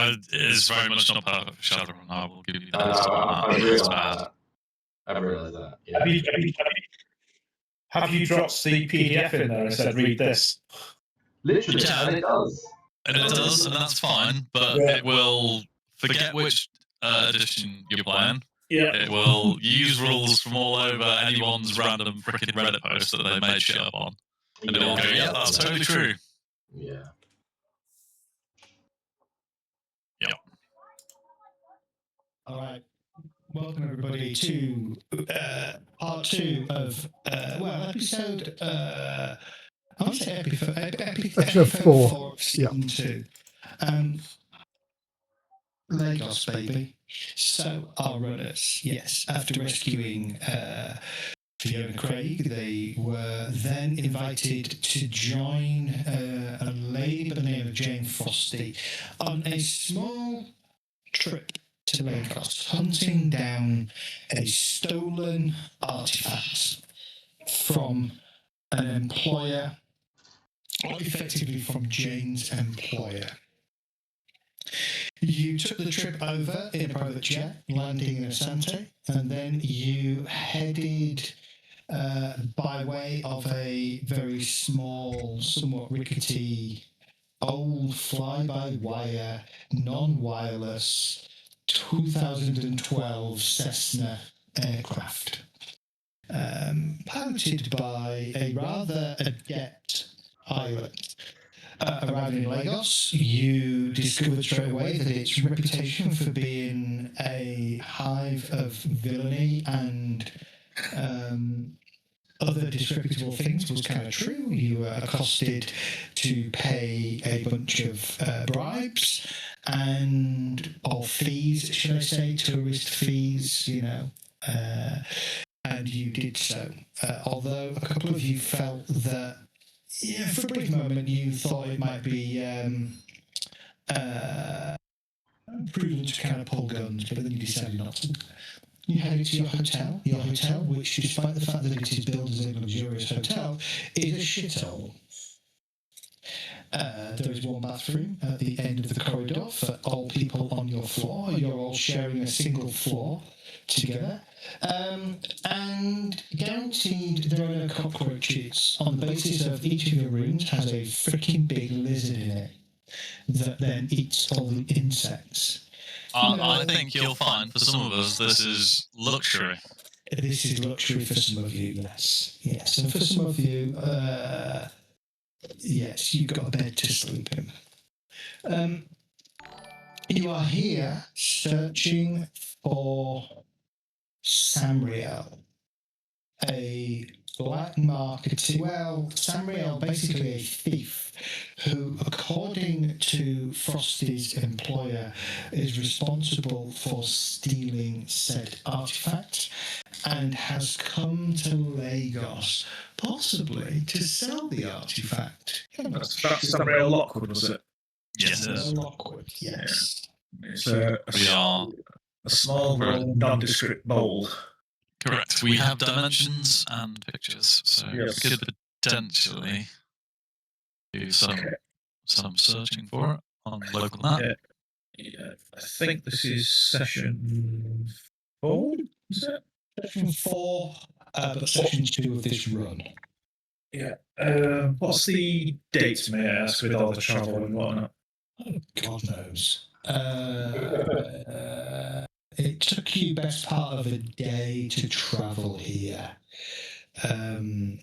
it is very much not perfect for ShadowRun. I will give you that. I realised that. Yeah. Have you dropped the PDF in there and said, read this? Literally, and it does. And it does, and that's fine, but it will forget which edition you're playing. Yeah. It will use rules from all over anyone's random frickin' Reddit post that they made shit up on. And it will go, yeah, that's totally true. Yeah. Yep. All right. Welcome, everybody, to part 2 of, episode... I want to say episode 4 of season 2. Lagos, baby. So, our runners, yes, after rescuing Fiona Craig, they were then invited to join a lady by the name of Jane Frosty on a small trip to Lagos, hunting down a stolen artifact from an employer, or effectively from Jane's employer. You took the trip over in a private jet, landing in Asante, and then you headed by way of a very small, somewhat rickety, old fly-by-wire, non-wireless 2012 Cessna aircraft, piloted by a rather adept pilot. Arriving in Lagos, you discovered straight away that its reputation for being a hive of villainy and other disreputable things was kind of true. You were accosted to pay a bunch of bribes or fees, should I say, tourist fees, and you did so. Although a couple of you felt that, for a brief moment, you thought it might be prudent to kind of pull guns, but then you decided not to. You headed to your hotel, which, despite the fact that it is billed as a luxurious hotel, is a shithole. There is one bathroom at the end of the corridor for all people on your floor. You're all sharing a single floor together. And guaranteed there are no cockroaches, on the basis of each of your rooms has a freaking big lizard in it that then eats all the insects. I think you'll find, for some of us, this is luxury. This is luxury for some of you, yes. Yes, and for some of you, yes, you've got a bed to sleep in. You are here searching for SamRi'll, a black marketer. Well, SamRi'll, basically a thief who, according to Frosty's employer, is responsible for stealing said artifact and has come to Lagos, possibly to sell the artifact. That's SamRi'll Lockwood, was it? Yes, it is. Lockwood, yes. It's a small, nondescript bowl. Correct. We have dimensions and pictures, so we could potentially do some searching for it on local map. Yeah, I think this is session 4, is it? Session 4, but session 2 of this run. Yeah. What's the date, may I ask, with all the travel and whatnot? Oh, God knows. It took you best part of a day to travel here. The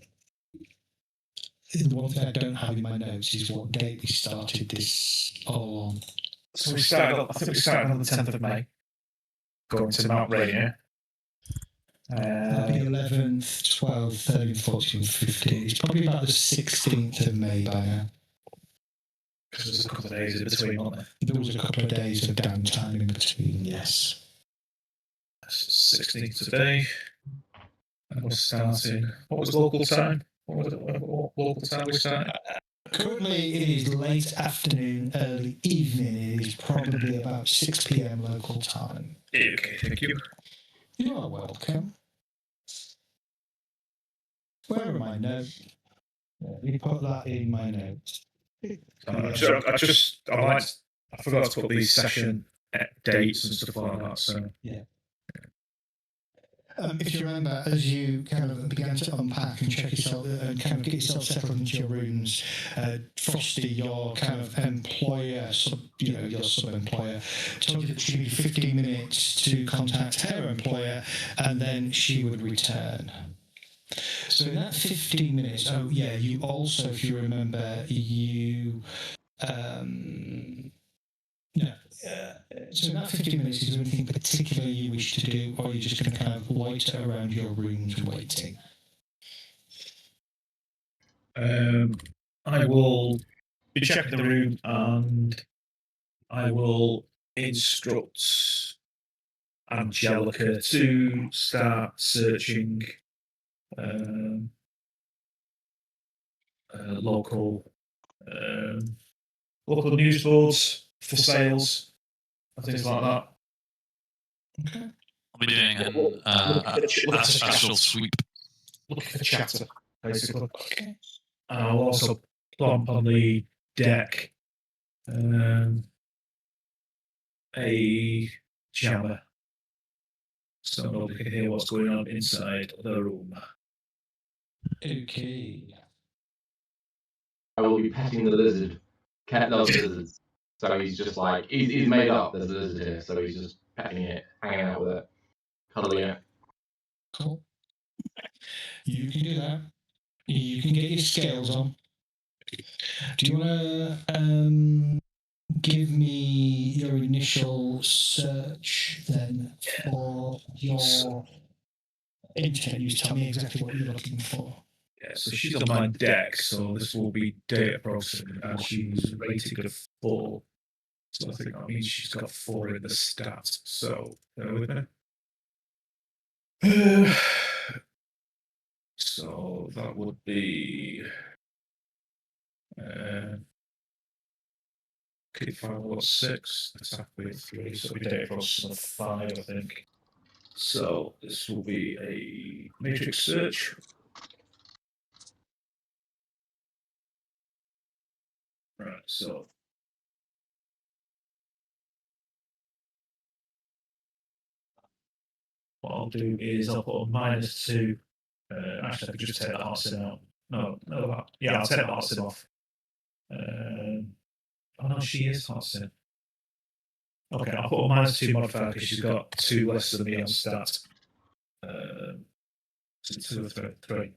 one thing I don't have in my notes is what date we started this all on. So I think we started on the 10th of May, going to Mount Rainier. That'll be 11th, 12th, 13th, 14th, 15th. It's probably about the 16th of May by now. Because there's a couple of days in between, aren't there? There was a couple of days of downtime in between, yes. 16th today. And we're starting. What was local time? What local time we starting? Currently, it is late afternoon, early evening. It is probably about 6 p.m. local time. Okay, thank you. You are welcome. Where are my notes? Let me put that in my notes. I I forgot to put these session dates and stuff like that. So yeah. If you remember, as you kind of began to unpack and check yourself and kind of get yourself settled into your rooms, Frosty, your kind of employer, your sub-employer, told you that she needed 15 minutes to contact her employer, and then she would return. So in that 15 minutes, you also, if you remember, so in that 15 minutes, is there anything particular you wish to do, or are you just going to kind of loiter around your rooms waiting? I will be checking the room, and I will instruct Angelica to start searching local news boards for sales and things like that. Okay. I'll be doing an astral sweep. Looking for chatter, basically. Okay. And I'll also plump on the deck a jammer, so nobody can hear what's going on inside the room. Okay. I will be petting the lizard. Cat loves lizards. So he's just like, he's made up there's a lizard here, so he's just petting it, hanging out with it, cuddling it. Cool. You can do that. You can get your scales on. Do you want to give me your initial search then for your internet use? Tell me exactly what you're looking for. Yeah, so she's on my deck, so this will be data processing, and she's rated of 4. So I think that means she's got 4 in the stats. So bear with me. So that would be if I was 6, attack with 3, so it'll be data processing of 5, I think. So this will be a matrix search. Right, so what I'll do is I'll put a -2. Actually, I could just take the Heartsin out. No, yeah, I'll take the Heartsin off. Oh no, she is Heartsin. Okay, I'll put a -2 modifier because she's got 2 less than me on stat. 2 or 3.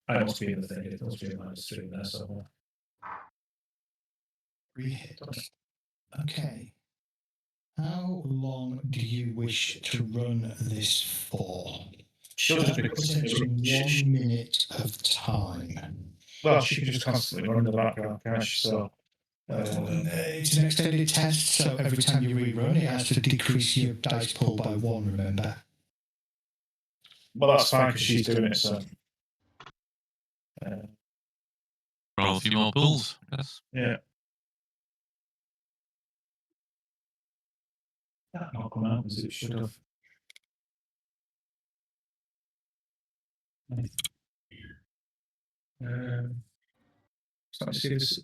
I must be in the thing. It must be a -3 there somewhere. Re-hit. Okay. How long do you wish to run this for? Potentially 1 minute of time. Well, she can just constantly run in the background, can't she? So it's an extended test, so every time you rerun, it has to decrease your dice pool by 1, remember? Well, that's fine because she's doing it, so. Roll a few more pulls, I guess. Yeah. That not come out as it should have. So let's see this.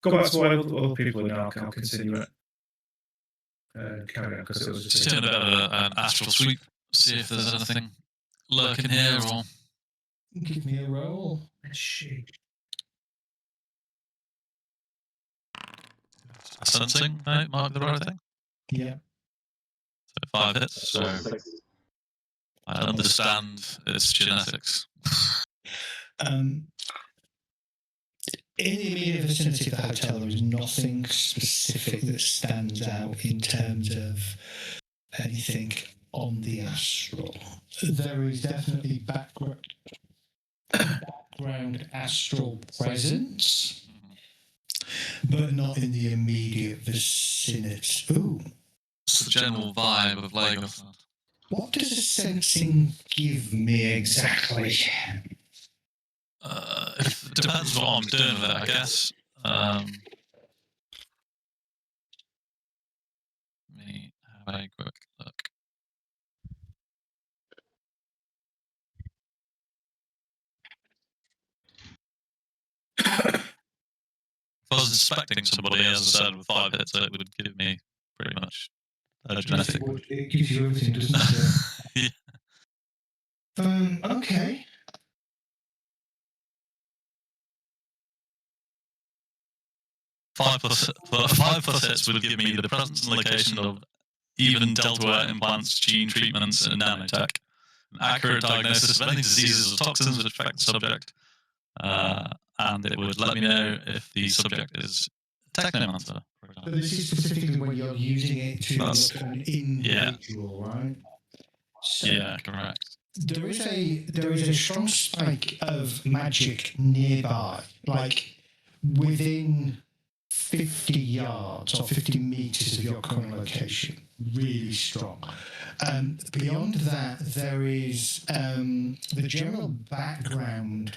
Go back to what other people are now. I'll continue it. Carry on because it was Just doing a bit of an astral sweep, see if there's anything lurking here or. Give me a roll. She. Sensing, right? Might be the right thing. Yeah. So 5 hits, so I understand its genetics. In the immediate vicinity of the hotel, there is nothing specific that stands out in terms of anything on the astral. There is definitely background astral presence, but not in the immediate vicinity. Ooh. It's the general vibe of Lagos. What does a sensing give me exactly? It depends what I'm doing with it, I guess. have a quick look. If I was inspecting somebody, as I said, with 5 hits, it would give me pretty much genetic. It gives you everything, doesn't it? Yeah. Okay. Five plus hits would give me the presence and location of even delta implants, gene treatments, and nanotech. An accurate diagnosis of any diseases or toxins which affect the subject. And it would let me know if the subject is a technomancer, for example. But this is specifically when you're using it to look at an individual, right? So yeah, correct. There is a strong spike of magic nearby, like within 50 yards or 50 meters of your current location. Really strong. Beyond that, there is the general background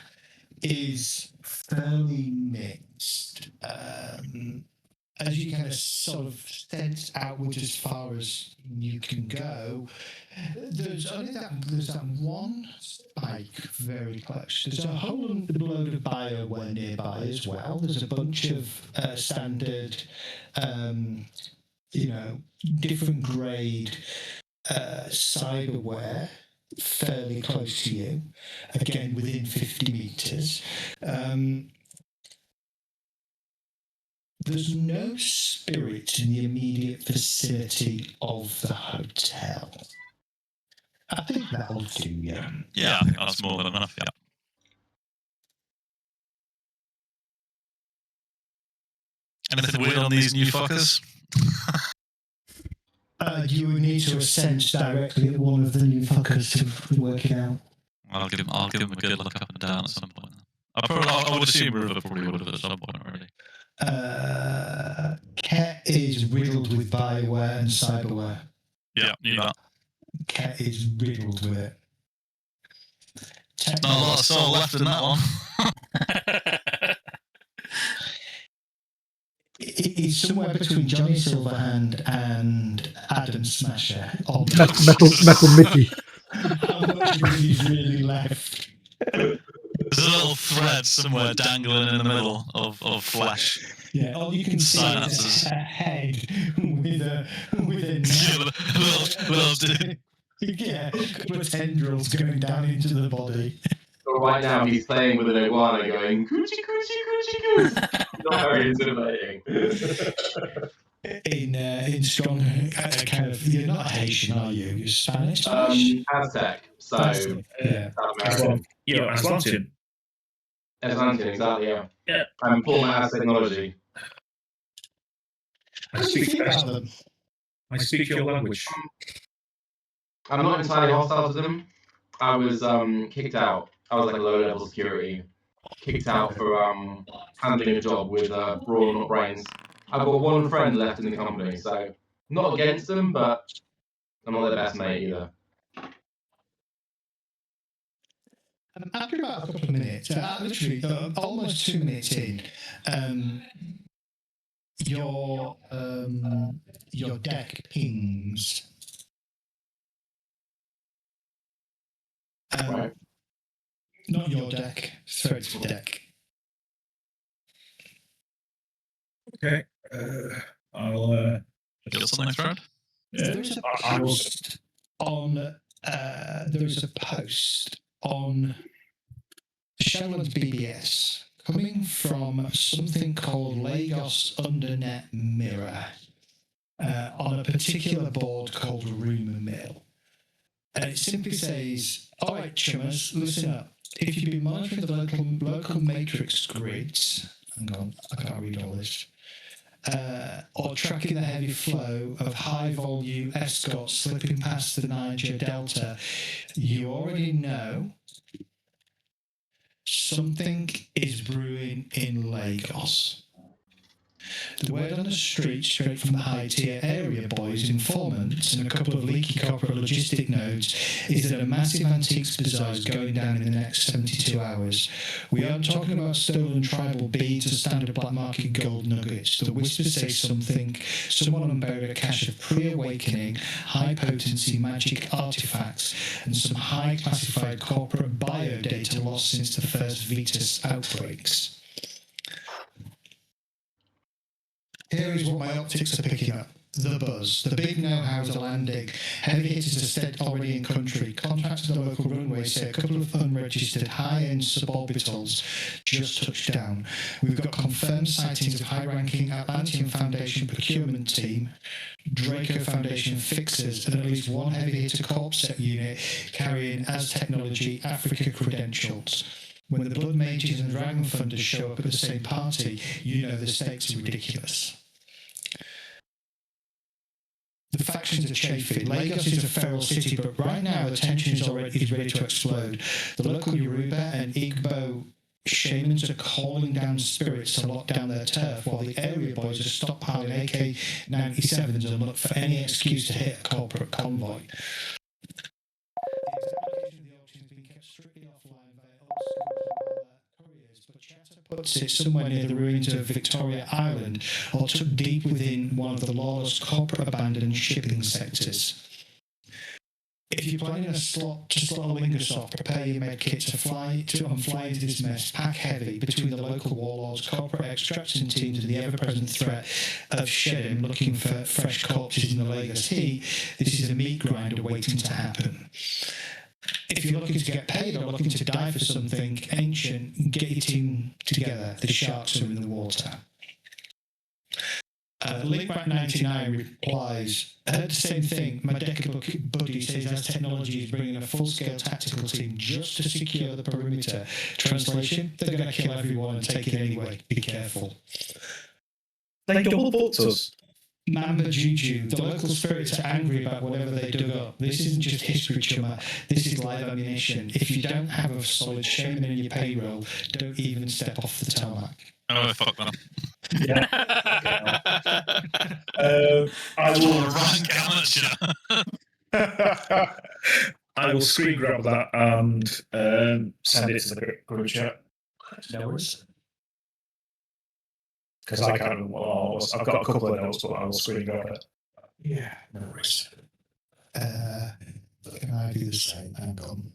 is fairly mixed. As you kind of sort of sense outwards as far as you can go, there's that one spike very close. There's a whole load of bioware nearby as well. There's a bunch of standard, different grade cyberware fairly close to you, again within 50 meters. There's no spirit in the immediate vicinity of the hotel. I think that'll do, yeah. Yeah, I think that's more than enough, yeah. Anything weird on these new fuckers? You would need to ascend directly at one of the new fuckers to work it out. I'll give him a good look up and down at some point. I would assume River probably would have at some point already. Ket is riddled with bioware and cyberware. Yeah, knew that. Ket is riddled with it. Not a lot of soul left in that one. It's somewhere between Johnny Silverhand and Adam Smasher. Metal Mickey. How much of it is really left? There's a little thread somewhere dangling in the middle of flesh. Yeah, all you can see is a head with a yeah, a couple of tendrils going down into the body. So right now he's playing with an iguana going coochie coochie coochie coochie. Not very intimidating. In strong kind of, you're not Haitian, are you? You're Spanish? Aztec. So Yeah. South American. You're Atlantean. Atlantean, exactly. Yeah. Yeah. Full mass technology. I speak your language. I'm not entirely hostile to them. I was kicked out. I was like low-level security. Kicked out for handling a job with brawn, not brains. I've got one friend left in the company, so not against them, but I'm not their best mate either. After about a couple of minutes, literally almost 2 minutes in, your deck pings. Right. Not your deck, Thread's deck. Okay. I'll. Get something, Thread? There is a post on. There is a post on ShadowRun's BBS coming from something called Lagos Undernet Mirror on a particular board called Rumour Mill. And it simply says, all right, Chummers, listen up. If you've been monitoring the local matrix grids, hang on, I can't read all this, or tracking the heavy flow of high-volume escorts slipping past the Niger Delta, you already know something is brewing in Lagos. The word on the street, straight from the high-tier area boys, informants, and a couple of leaky corporate logistic nodes, is that a massive antiques bazaar is going down in the next 72 hours. We aren't talking about stolen tribal beads or standard black market gold nuggets. The whispers say someone unburied a cache of pre-awakening, high-potency magic artifacts, and some high-classified corporate biodata lost since the first Vetus outbreaks. Here is what my optics are picking up. The buzz. The big know-hows are landing. Heavy hitters are already in country. Contracts at the local runway say a couple of unregistered high-end suborbitals just touched down. We've got confirmed sightings of high-ranking Atlantean Foundation procurement team, Draco Foundation fixers, and at least one heavy hitter corpsec unit carrying as technology Africa credentials. When the Blood Mages and Dragon Funders show up at the same party, you know the stakes are ridiculous. The factions are chafing. Lagos is a feral city, but right now the tension is ready to explode. The local Yoruba and Igbo shamans are calling down spirits to lock down their turf, while the area boys are stockpiling AK-97s and look for any excuse to hit a corporate convoy. Puts it somewhere near the ruins of Victoria Island, or tucked deep within one of the lawless corporate abandoned shipping sectors. If you're planning a slot to slot a Lingus off, prepare your medkit to fly into this mess. Pack heavy between the local warlords, corporate extraction teams, and the ever-present threat of shedding looking for fresh corpses in the Lagos heat. This is a meat grinder waiting to happen. If you're looking to get paid or looking to die for something ancient, get your team together. The sharks are in the water. Linkback99 replies, I heard the same thing. My Deca buddy says as technology is bringing a full-scale tactical team just to secure the perimeter. Translation, they're going to kill everyone and take it anyway. Be careful. They double booked us. Mamba Juju, the local spirits are angry about whatever they dug up. This isn't just history, Chummer. This is live ammunition. If you don't have a solid shaman in your payroll, don't even step off the tarmac. Oh, fuck them. Yeah. I will rank amateur. I will screen grab that and send it to the group chat. No worries. Because I can't remember what it was. I've got a couple of notes, but I will screen grab it. Yeah, no worries. Can I do the same? Hang on.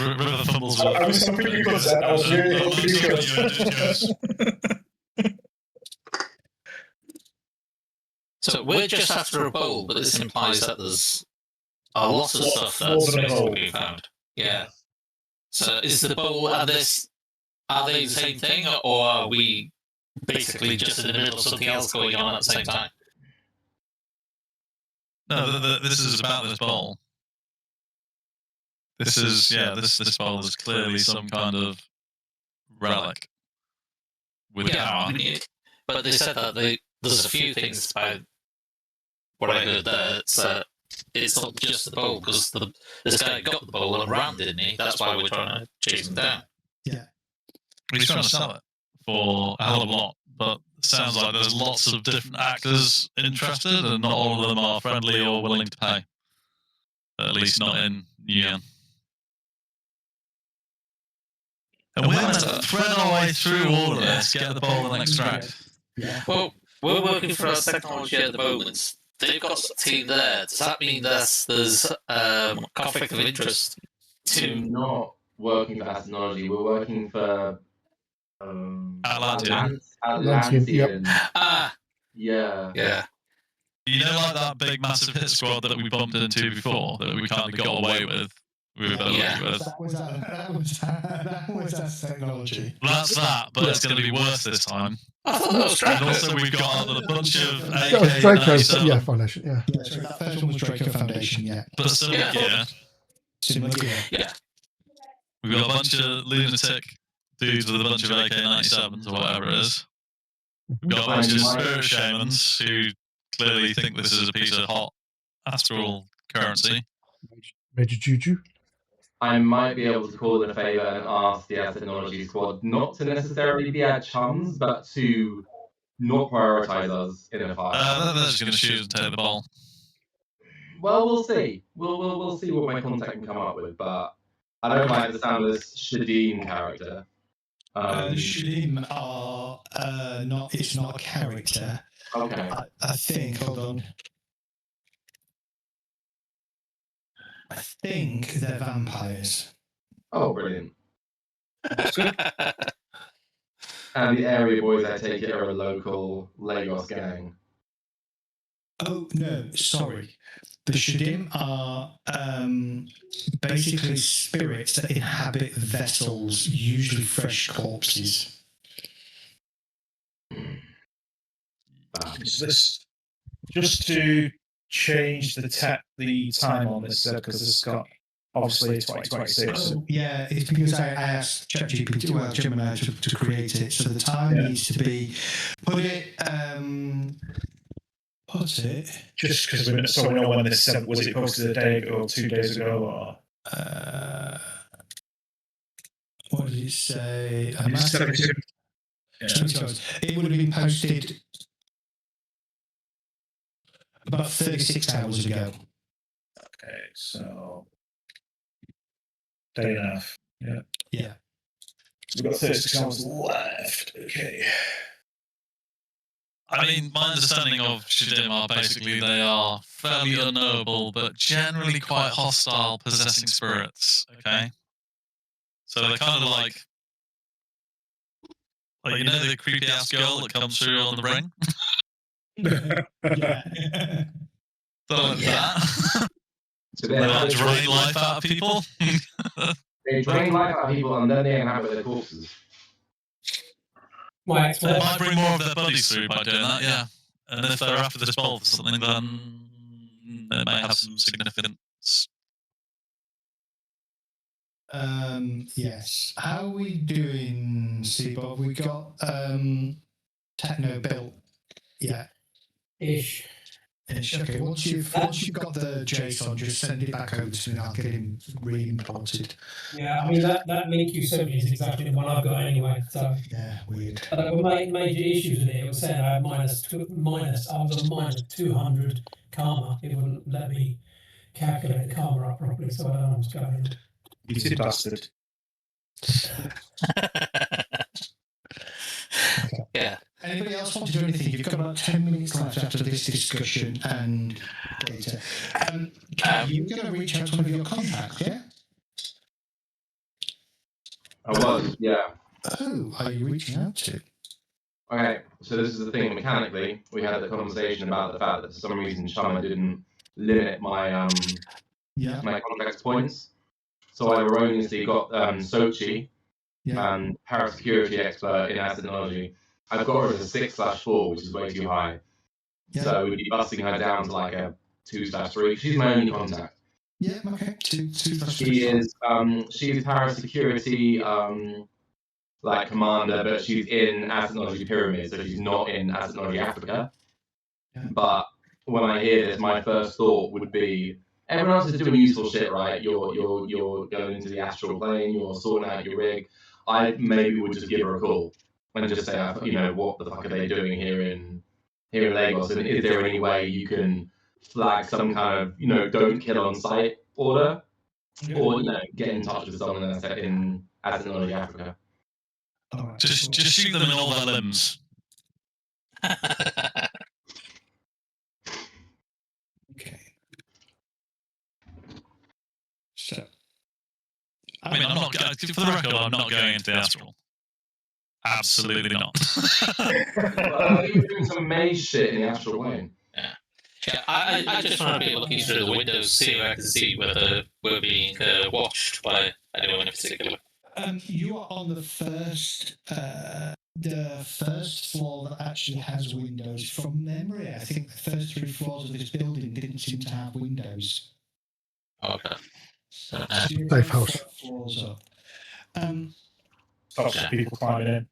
River fumbles. I was hoping you could. I was really hoping you could. So we're just after a bowl, but this implies that there's a lot of stuff that's being found. Yeah. So is the bowl and this, are they the same thing, or are we basically just in the middle of something else going on at the same time? No, this is about this bowl. This is, this bowl is clearly some kind of relic with power. I mean, but they said that there's a few things by what I heard there. It's not just the bowl, because this guy got the bowl and ran, didn't he? That's why we're trying to chase him down. Yeah. He's trying to sell it for a hell of a lot, but it sounds like there's lots of different actors interested, and not all of them are friendly or willing to pay. At least not in Nuyen. And we're going to thread our way through all of this, get the bowl and extract. Yeah. Well, we're working for our technology at the moment. They've got a team there. Does that mean there's conflict of interest? We're not working for technology. We're working for Atlantean. Atlantean. Ah. Yeah. Yeah. You know, like that big massive hit squad that we bumped into before, that we kind of got away with. That was that technology. That's that, but it's going to be worse this time. I thought that was Draco. And also we've got a bunch of That was Draco, yeah, AK-97, Foundation, yeah. Yeah, so that first one was Draco Foundation, yeah. but similar gear. Similar gear. Yeah. We've got a bunch of lunatic dudes with a bunch of AK-97s or whatever it is. We've got a bunch of spirit shamans who clearly think this is a piece of hot astral currency. Major Juju. I might be able to call in a favour and ask the technology squad not to necessarily be our chums, but to not prioritize us in a fight. They're just going to shoot and take the ball. Well, we'll see. We'll see what my contact can come up with, but I don't like the sound of this Shadim character. The Shadim are not. It's not a character. Okay. I think. Hold on. I think they're vampires. Oh, brilliant. And the area boys, I take it, are a local Lagos gang. Oh no, sorry. The Shadim are basically spirits that inhabit vessels, usually fresh corpses. Just to change the time on this, because it's got obviously 2026. Oh, yeah, it's because I asked ChatGPT, well, Gemini, to create it. So the time needs to be put it. What's it? Just because we know when this was it posted a day ago or 2 days ago, or what did it say? Yeah. It would have been posted about 36 hours ago. Okay, so day and a half. Yeah. Yeah. So we've got 36 hours left. Okay. I mean, my understanding of Shadim are basically they are fairly unknowable, but generally quite hostile, possessing spirits. Okay, so they're kind of like you know the creepy ass girl that comes through on the ring. Yeah. Like that. So They like drain life out of people. They drain life out of people and then they inhabit their corpses. They might bring more of their buddies through by doing that, yeah. And if they're after this ball for something, then they may have some significance. Yes. How are we doing, Bob? We got techno built. Yeah. Ish. Okay. Once you've got the JSON, just send it back over to me. I'll get him re-imported. Yeah, I mean that link you sent me is exactly the one I've got anyway. So yeah, weird. There were major issues with it. It was saying I had I was on minus 200 karma. It wouldn't let me calculate the karma up properly, so I don't know what's going on. You silly bastard. Yeah. Anybody else want to do anything? You've got about 10 minutes left after this discussion and data. You're going to reach out to one of your contacts, yeah? I was, yeah. Who are you reaching out to? Okay, so this is the thing. Mechanically, we had the conversation about the fact that for some reason Chummer didn't limit my my contract points. So I erroneously got Sochi, parasecurity expert in asset technology. I've got her as a 6/4, which is way too high. Yeah. So we'd be busting her down to like a 2/3. She's my only contact. Yeah, okay. 2/3. She's parasecurity like commander, but she's in asset technology pyramid, so she's not in asset technology Africa. Yeah. But when I hear this, my first thought would be, everyone else is doing useful shit, right? You're going into the astral plane, you're sorting out your rig. I maybe would just give her a call and just say, what the fuck are they doing here in Lagos? And is there any way you can flag some kind of, don't kill on site order, or get in touch with someone that's in asset technology Africa? Right. Just shoot them in all their limbs. Okay. So, I mean, I'm not. For the record, I'm not going into the astral. Absolutely not. Well, he was doing some maze shit in the astral plane. Yeah, I just want to be looking through the windows, see if I can see whether we're being watched by anyone in particular. You are on the first floor that actually has windows. From memory, I think the first 3 floors of this building didn't seem to have windows. Okay. So Safe house. 4 floors up. Stops people climbing in.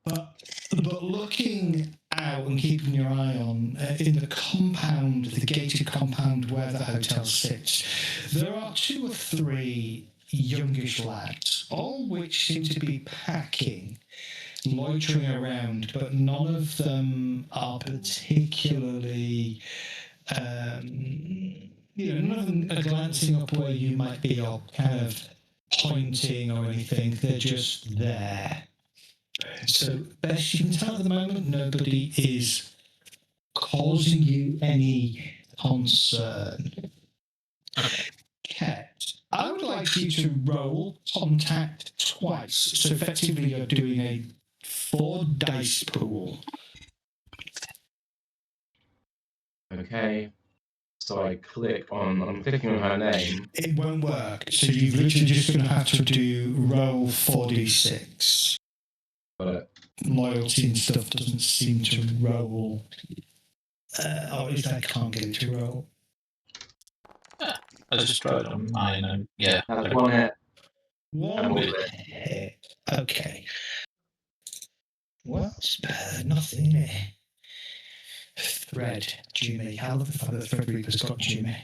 But looking out and keeping your eye on in the compound, the gated compound where the hotel sits, there are 2 or 3 youngish lads, all which seem to be packing loitering around, but none of them are particularly, none of them are glancing up where you might be or kind of pointing or anything. They're just there. So, best you can tell at the moment, nobody is causing you any concern. Okay. I would like you to roll contact twice. So effectively you're doing a 4 dice pool. Okay. So I'm clicking on her name. It won't work. So you've literally just going to have to do roll 4d6. Got it. Loyalty and stuff doesn't seem to roll. Or at least I can't get it to roll. I just tried on mine. Yeah. That's one hit. One hit. Okay. Well, it's better than nothing, isn't it? Thread, Jimmy. I love the fact that Thread Reaper's got Jimmy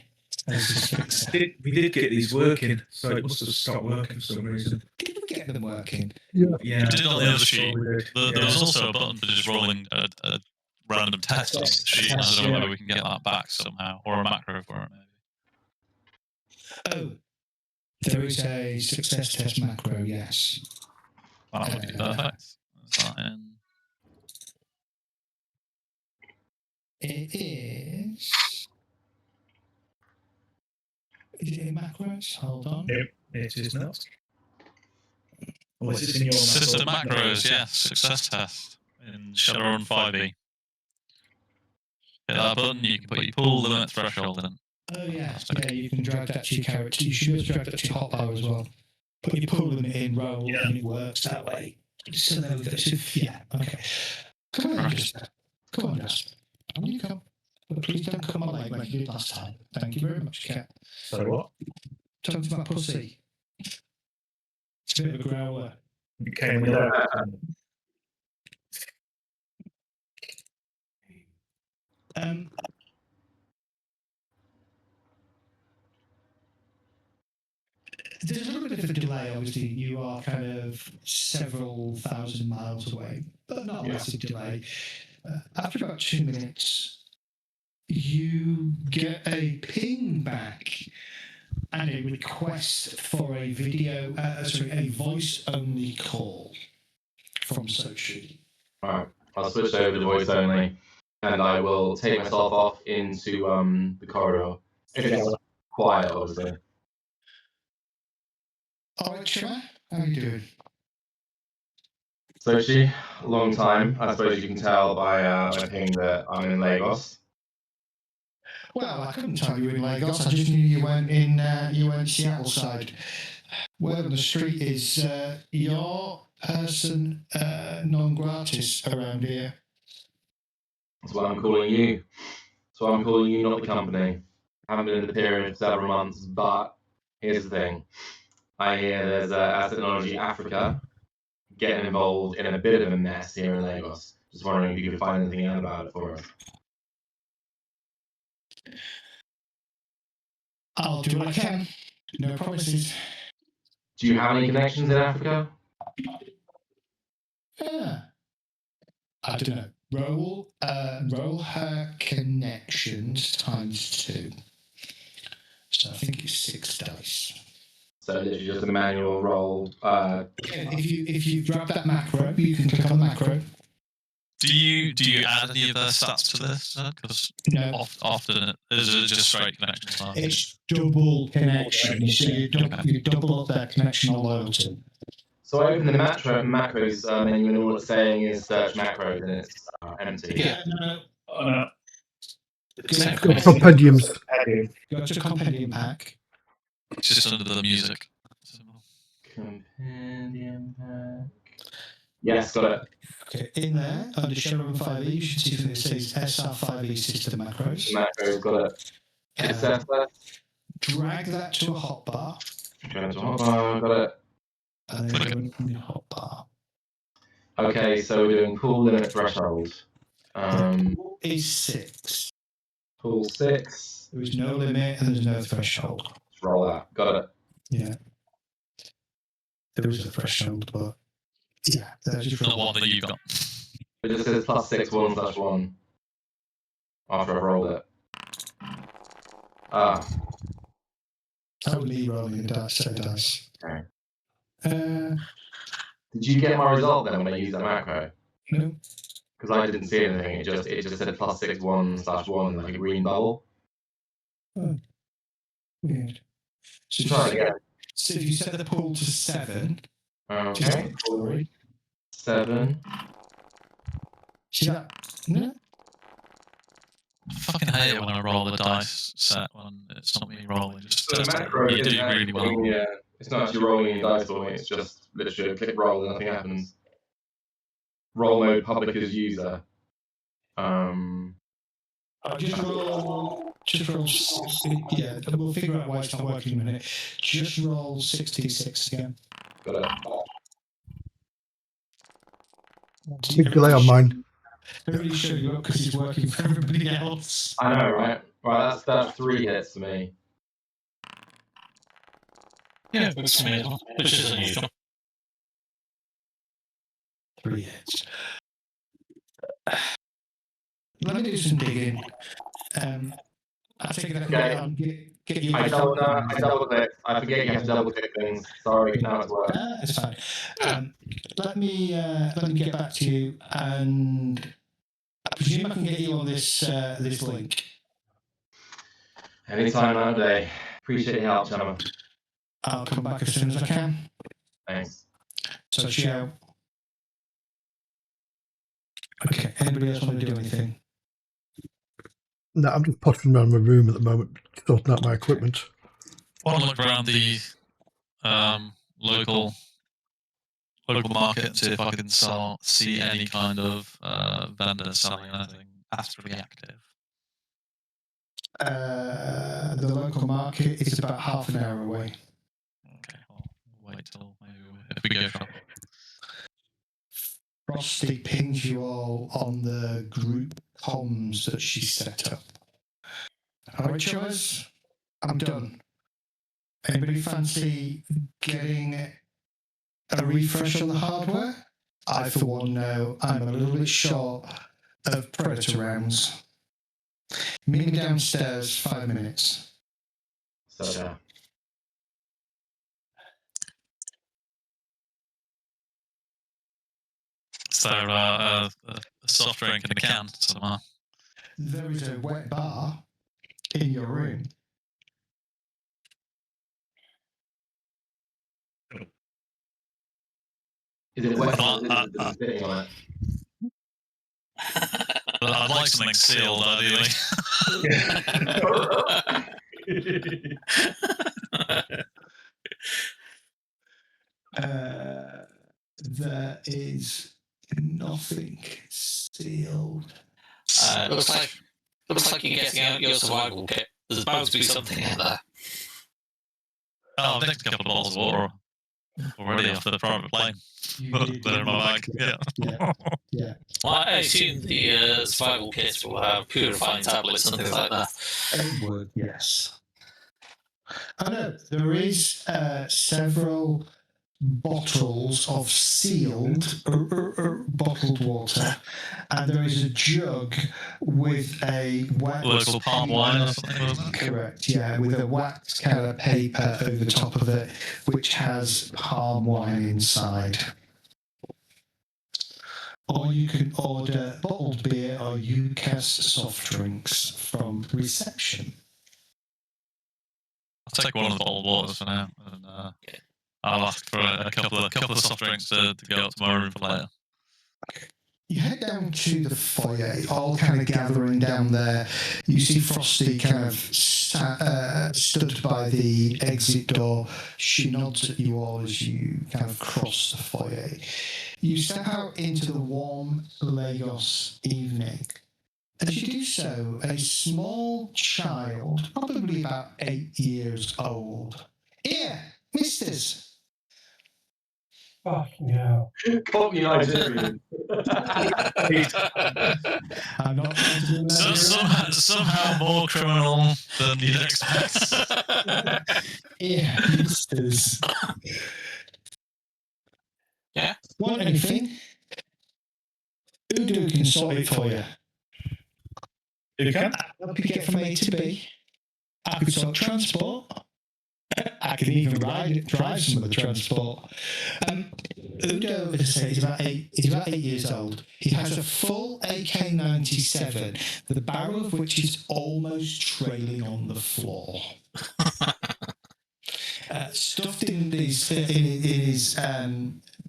as his fixer. We did get these working, so it must have stopped working for some reason. Did we get them working? Yeah. You did on the other sheet. We did. There was also a button for just rolling a random text on the sheet. I don't know whether we can get that back somehow, or a macro for it, maybe. Oh, there is a success test macro, yes. That would be perfect. Is that in? It is. Is it in macros? Hold on. Nope, it is not. Or is it in your System macros, yes. Success test in ShadowRun 5e. Hit that button, you can put your pool limit threshold in. Oh, yeah. Yeah, you can drag that to your character. You should be able to drag that to your hotbar as well. Put your pool limit in, roll, and it works that way. So there we go. So, yeah, okay. Come on, Jasper. Come on, Jasper. On you come. But please don't come on late like you did last time. Thank you very much, Cat. So what? Talking to my pussy. It's a bit of a growler. You came with that. There's a little bit of a delay, obviously. You are kind of several thousand miles away, but not a massive delay. After about 2 minutes, you get a ping back and a request for a a voice-only call from Sochi. Alright, I'll switch over to voice only, and I will take myself off into the corridor. It's quiet, obviously. All right, Chummer, how are you doing? Sochi, long time. I suppose you can tell by my ping that I'm in Lagos. Well, I couldn't tell you were in Lagos. I just knew you went in. You went Seattle side. Word on the street is your person non gratis around here. That's why I'm calling you. That's why I'm calling you, not the company. I haven't been in the period for several months, but here's the thing. I hear there's Asset Technology Africa getting involved in a bit of a mess here in Lagos. Just wondering if you could find anything out about it for us. I'll do what I can. No promises. Do you have any connections in Africa? Yeah. I don't know. Roll her connections times 2. So I think it's 6 dice. So literally just a manual roll. If you grab that macro, you can click on the macro. Do you add any of their stats to this? Because No. often is it just straight connection time? It's double connection. So you double up their connection or loyalty. So I open the macros menu, and all it's saying is search macros, and it's empty. Yeah, no. Compendiums. Go to compendium pack. It's just under the music. Compendium pack. Yes, got it. Okay, in there, under ShadowRun 5e, you should see something that says SR5e system macros. Macros, got it. Drag that to a hotbar. Drag to a hotbar, got it. And then go in your hotbar. Okay, so we're doing pool limit threshold. Pool is 6. Pool 6. There is no limit and there's no threshold. Let's roll that. Got it. Yeah. There is a threshold, but Yeah, just Not roll one that you got. It just says +6 1/1 after I've rolled it. Ah, That would be rolling a dice, set of dice. okay. Uh, Did you get my result then when I used that macro? no. Because I didn't see anything. It just said +6 1/1 like a green bubble. Oh, weird. So, Try it again. So if you set the pool to 7, Okay. 7. see that? No. I fucking hate it when I roll the dice set when it's not me rolling. Just So the test it. macro You isn't do really well. actually, it's not actually rolling any dice for me. It's just literally a click roll and nothing happens. Roll mode public as user. Just roll 60. Yeah, we'll figure out why it's not working in a minute. Just roll 66 again. Got it. Big delay on mine. Don't really show you up because he's working for everybody else. I know, right? Right, that's 3 hits for me. Yeah, which is unusual. 3 hits. Let me do some digging. I think I can get you. I double click. I forget you have to double click things. Sorry, now it's worked. It's fine. Let me get back to you, and I presume I can get you on this this link. Anytime, now of day. Appreciate your help, Chummer. I'll come back as soon as I can. Thanks. So, ciao. Okay, anybody else want to do anything? No, I'm just pottering around my room at the moment, sorting out my equipment. Want to look around the local market and see if I can see any kind of vendor selling anything astrally active. The local market is about half an hour away. Okay, I'll wait till maybe if we go shopping. Frosty pings you all on the group comms that she set up. All right, Chummers, I'm done. Anybody fancy getting a refresh on the hardware? I, for one, know I'm a little bit short of Predator rounds. Meet me downstairs, 5 minutes. So, So a soft drink in a can somewhere. There is a wet bar in your room. is it wet? Sitting on it. But I'd like something sealed, ideally. There is nothing sealed. Looks like you're getting out your survival kit. There's bound to be something in there. Oh, I've nicked a couple of bottles of water already off the private plane. They're in my bag. Yeah. Well, I assume the survival kits will have purifying tablets and things like that. It would, yes. I know there is several bottles of sealed bottled water, and there is a jug with a Local palm wine or something, wasn't it? correct, yeah, with a wax kind of paper over the top of it, which has palm wine inside. Or you can order bottled beer or UCAS soft drinks from reception. I'll take one of the bottled waters for now, and I'll ask for a couple of soft drinks to go up to my room for later. You head down to the foyer, all kind of gathering down there. You see Frosty kind of stood by the exit door. She nods at you all as you kind of cross the foyer. You step out into the warm Lagos evening. As you do so, a small child, probably about 8 years old. Here, misters. Fucking hell. Call me Nigerian. I'm not trying to do that. Somehow more criminal than you'd expect. Here, misters. Yeah. Want anything? Udo can sort it for you. Who can? Help you get from A to B. I could sort transport. I can even drive some of the transport. Udo, as I say, is about 8 years old. He has a full AK-97, the barrel of which is almost trailing on the floor. Stuffed in his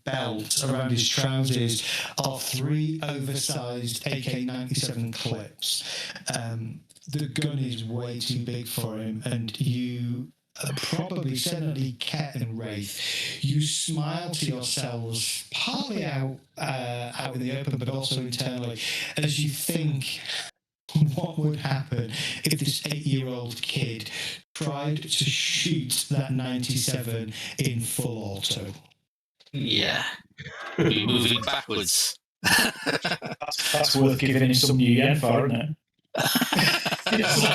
belt around his trousers are 3 oversized AK-97 clips. The gun is way too big for him, and you probably, certainly Ket and Wraith, you smile to yourselves, partly out in the open, but also internally, as you think what would happen if this 8-year-old kid tried to shoot that 97 in full auto. Yeah. Be moving backwards. That's worth giving him some Nuyen for, isn't it?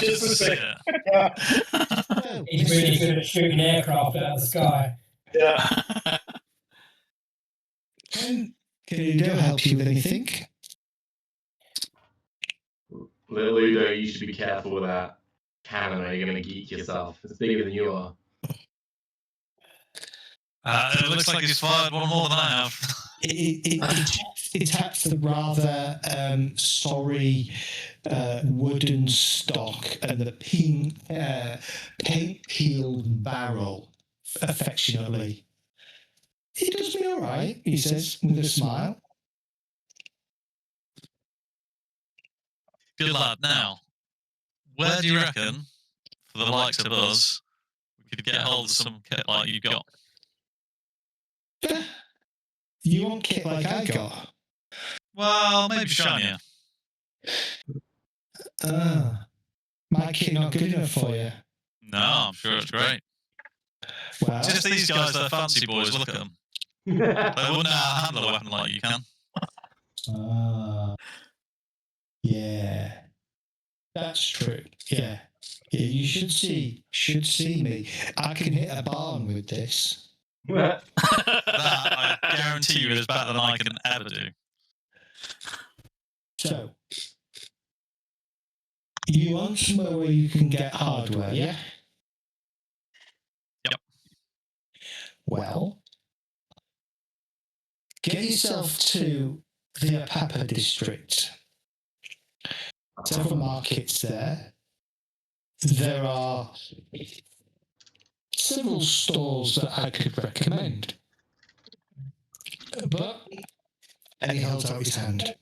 Just to say. He's really good at shooting aircraft out of the sky. Yeah. Can Udo help you with anything? Little Udo, you should be careful with that cannon or you're going to geek yourself. It's bigger than you are. It looks like he's fired one more than I have. It taps the rather sorry wooden stock and the paint-peeled barrel affectionately. He does me all right, he says with a smile. Good lad. Now, where do you reckon, for the likes of us, we could get hold of some kit like you've got? You want kit like I got? Well, maybe shinier. My kit not good enough for you? No, I'm sure it's great. Well, Just these guys, they're fancy boys, look at them. They wouldn't know how to handle a weapon like you can. Yeah. That's true. Yeah. You should see me. I can hit a barn with this. That, I guarantee you, is better than I can ever do. So, you want somewhere where you can get hardware, yeah? Yep. Well, get yourself to the Apapa district. Several markets there. There are several stores that I could recommend. But, and he held out his hand.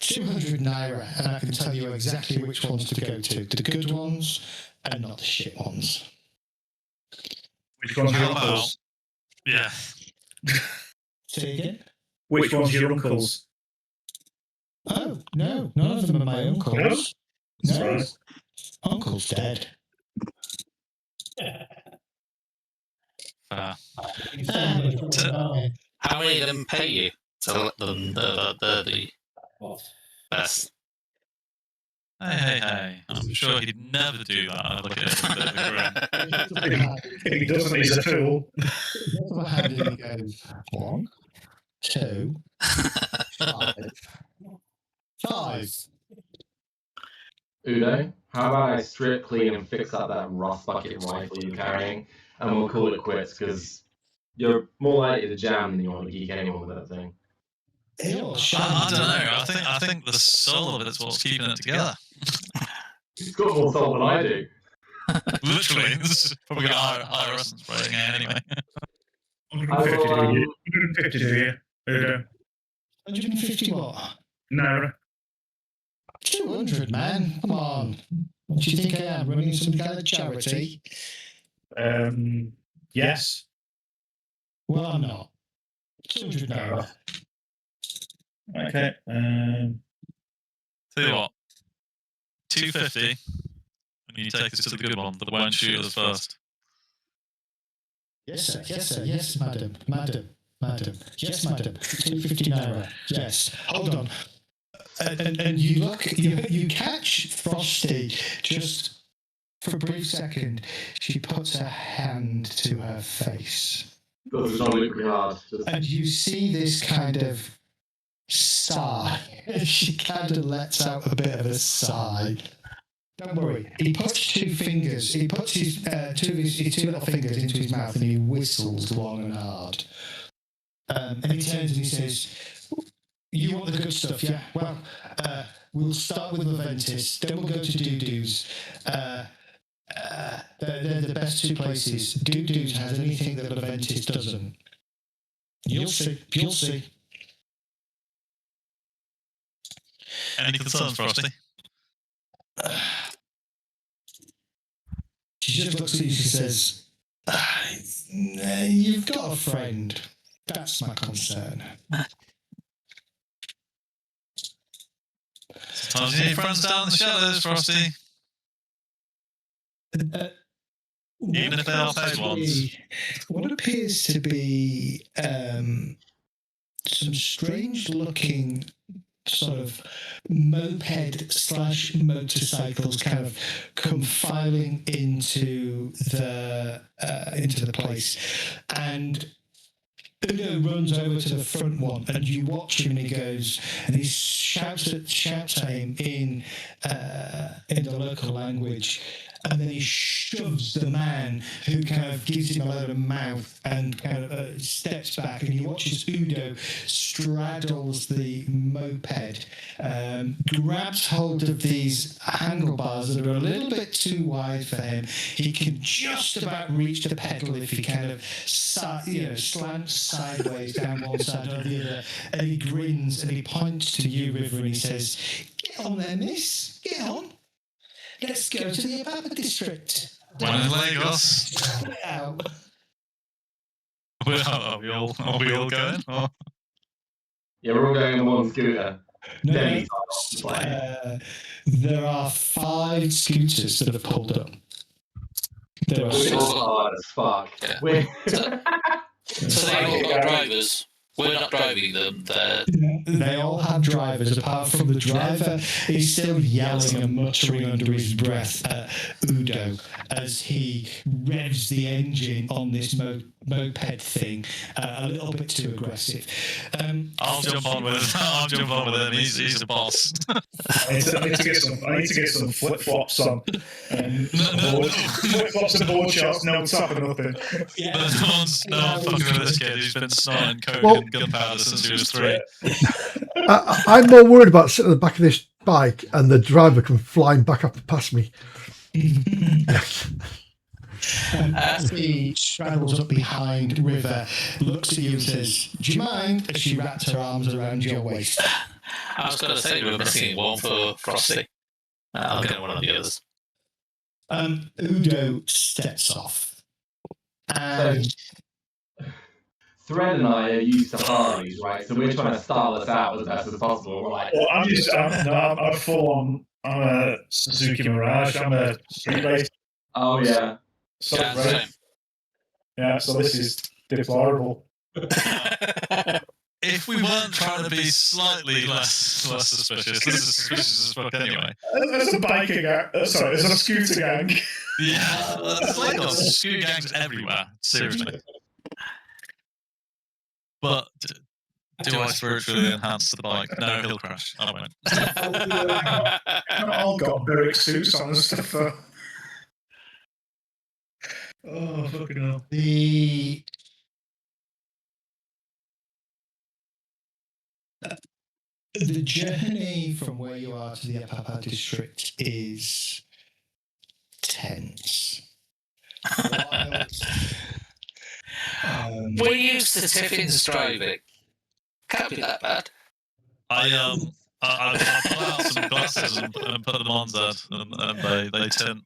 200 naira, and I can tell you exactly which ones to go to. The good ones and not the shit ones. Which one's your How about- uncle's? Yeah. Say again? Which one's your uncle's? Oh, no, none of them are my uncles. That's No, right. uncle's dead. Fair. How many of them pay you to let them the best? Hey. I'm sure he'd never do that. I'd look at it with a bit of a grin. If he doesn't, he's a fool. How did he go? 1, 2, 5. Udo, how about I strip clean and fix up that rust bucket rifle you're carrying, and we'll call it quits, because you're more likely to jam than you want to geek anyone with that thing. I don't know. I think the soul of it's what's keeping it together. It's got more soul than I do. Literally, this is probably got higher essence rating anyway. 150 do you? 150 do you? Udo? 150 what? Naira. 200, man. Come on. What do you think I am? Running some kind of charity? Yes. Well, I'm not. 200 naira. Okay. Tell you what, 250, and you take us to the good one that won't shoot us first. Yes, sir. Yes, sir. Yes, madam. Madam. Yes, madam. 250 naira. Yes. Hold on. And you look, you catch Frosty just for a brief second. She puts her hand to her face. Does John look pretty hard? Just... And you see this kind of sigh. She kind of lets out a bit of a sigh. Don't worry. He puts two fingers. He puts his two little fingers into his mouth and he whistles long and hard. And he turns and he says, "You want the good stuff, yeah? Well, we'll start with Leventis, then we'll go to Doo-Doo's. They're the best two places. Doo-Doo's has anything that Leventis doesn't. You'll see. You'll see." Any concerns, Frosty? She just looks at you and says, "You've got a friend. That's my concern." Sometimes you need friends down in the shadows, Frosty. Even if they are paid ones. What appears to be some strange-looking sort of moped/motorcycles kind of come filing into the place, and Udo runs over to the front one, and you watch him, and he goes, and he shouts at him in the local language, and then he shoves the man, who kind of gives him a load of mouth and kind of steps back, and you watch as Udo straddles the moped, grabs hold of these handlebars that are a little bit too wide for him. He can just about reach the pedal if he kind of slants sideways down one side or the other, and he grins and he points to you, River, and he says, "Get on there, miss, get on. Let's go to the Apapa district." When in Lagos. Now, Are we all going? Or? Yeah, we're all going on one scooter. no, there are 5 scooters that have pulled up. There are We're all hard as fuck. Yeah. We're... So they all got drivers. We're not driving them. They all have drivers, apart from the driver. He's still yelling and muttering under his breath at Udo as he revs the engine on this moped thing a little bit too aggressive. I'll jump on with him. He's a boss. I need to get some flip flops on. Flip flops and board shots, no top and nothing. Yeah. No one's fucking with this kid. He's been snorting coke and gunpowder since he was 3. I'm more worried about sitting at the back of this bike and the driver can flying back up past me. As he straddles up behind River, looks at you and says, "Do you mind?" as she wraps her arms around your waist. I was going to say we were missing one for Frosty. I'll get one of the others. Udo steps off. And Thread and I are used to Harleys, right? So we're trying to style us out as best as possible. We're like, Well, I'm full on. I'm a Suzuki Mirage. I'm a street race. oh yeah. Solid race. Yeah, so this is deplorable. If we weren't trying to be slightly less suspicious, this is suspicious as fuck anyway. There's a biker gang. Sorry, there's a scooter gang. Yeah, there's Lagos, scooter gangs everywhere. Seriously. But do I spiritually enhance the bike? No, he'll crash. I won't. All got Beric suits on and stuff. Oh, fucking hell. the journey from where you are to the Apapa district is tense. We're used to Tiffin's driving. Can't be that bad. I pull out some glasses and put them on Zed, and they tint.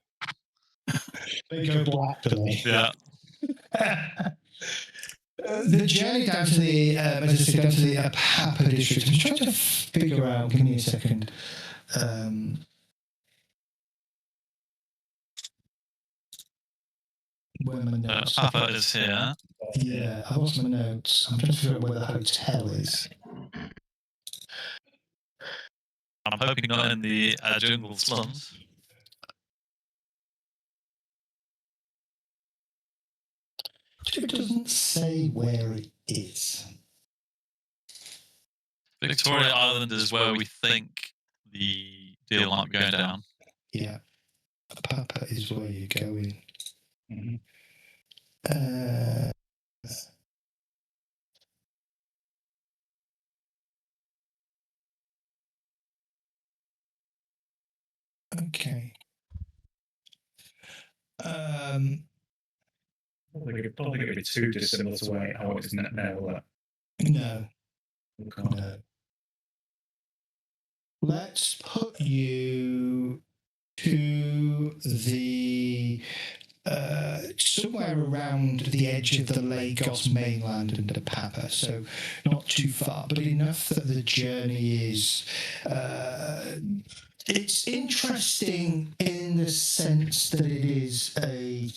They go black, don't they? Yeah. The journey down to the Apapa district. I'm trying to figure out. Give me a second. Where my notes? Papa is here. Yeah, I lost my notes. I'm trying to figure out where the hotel is. I'm hoping not in the jungle slums. It doesn't say where it is. Victoria Island is where we think the deal might be going down. Yeah. Papa is where you're going. Mm-hmm. Okay. I don't think it'd be too dissimilar to where how it's now. No. Okay. No. Let's put you to the somewhere around the edge of the Lagos mainland and the Papa, so not too far, but enough that the journey is. It's interesting in the sense that it is a.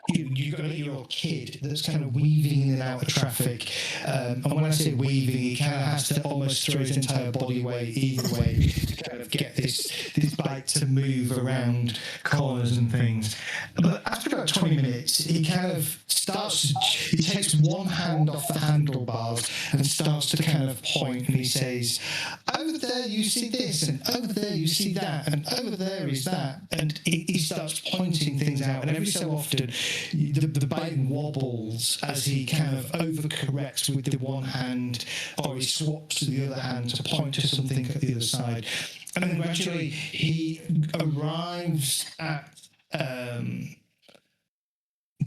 You've got a 8-year-old kid that's kind of weaving in and out of traffic. And when I say weaving, he kind of has to almost throw his entire body weight either way to kind of get this bike to move around corners and things. But after about 20 minutes, he kind of he takes one hand off the handlebars and starts to kind of point, and he says, over there you see this, and over there you see that, and over there is that. And he starts pointing things out, and every so often the bike wobbles as he kind of overcorrects with the one hand, or he swaps to the other hand to point to something at the other side. And then gradually he arrives at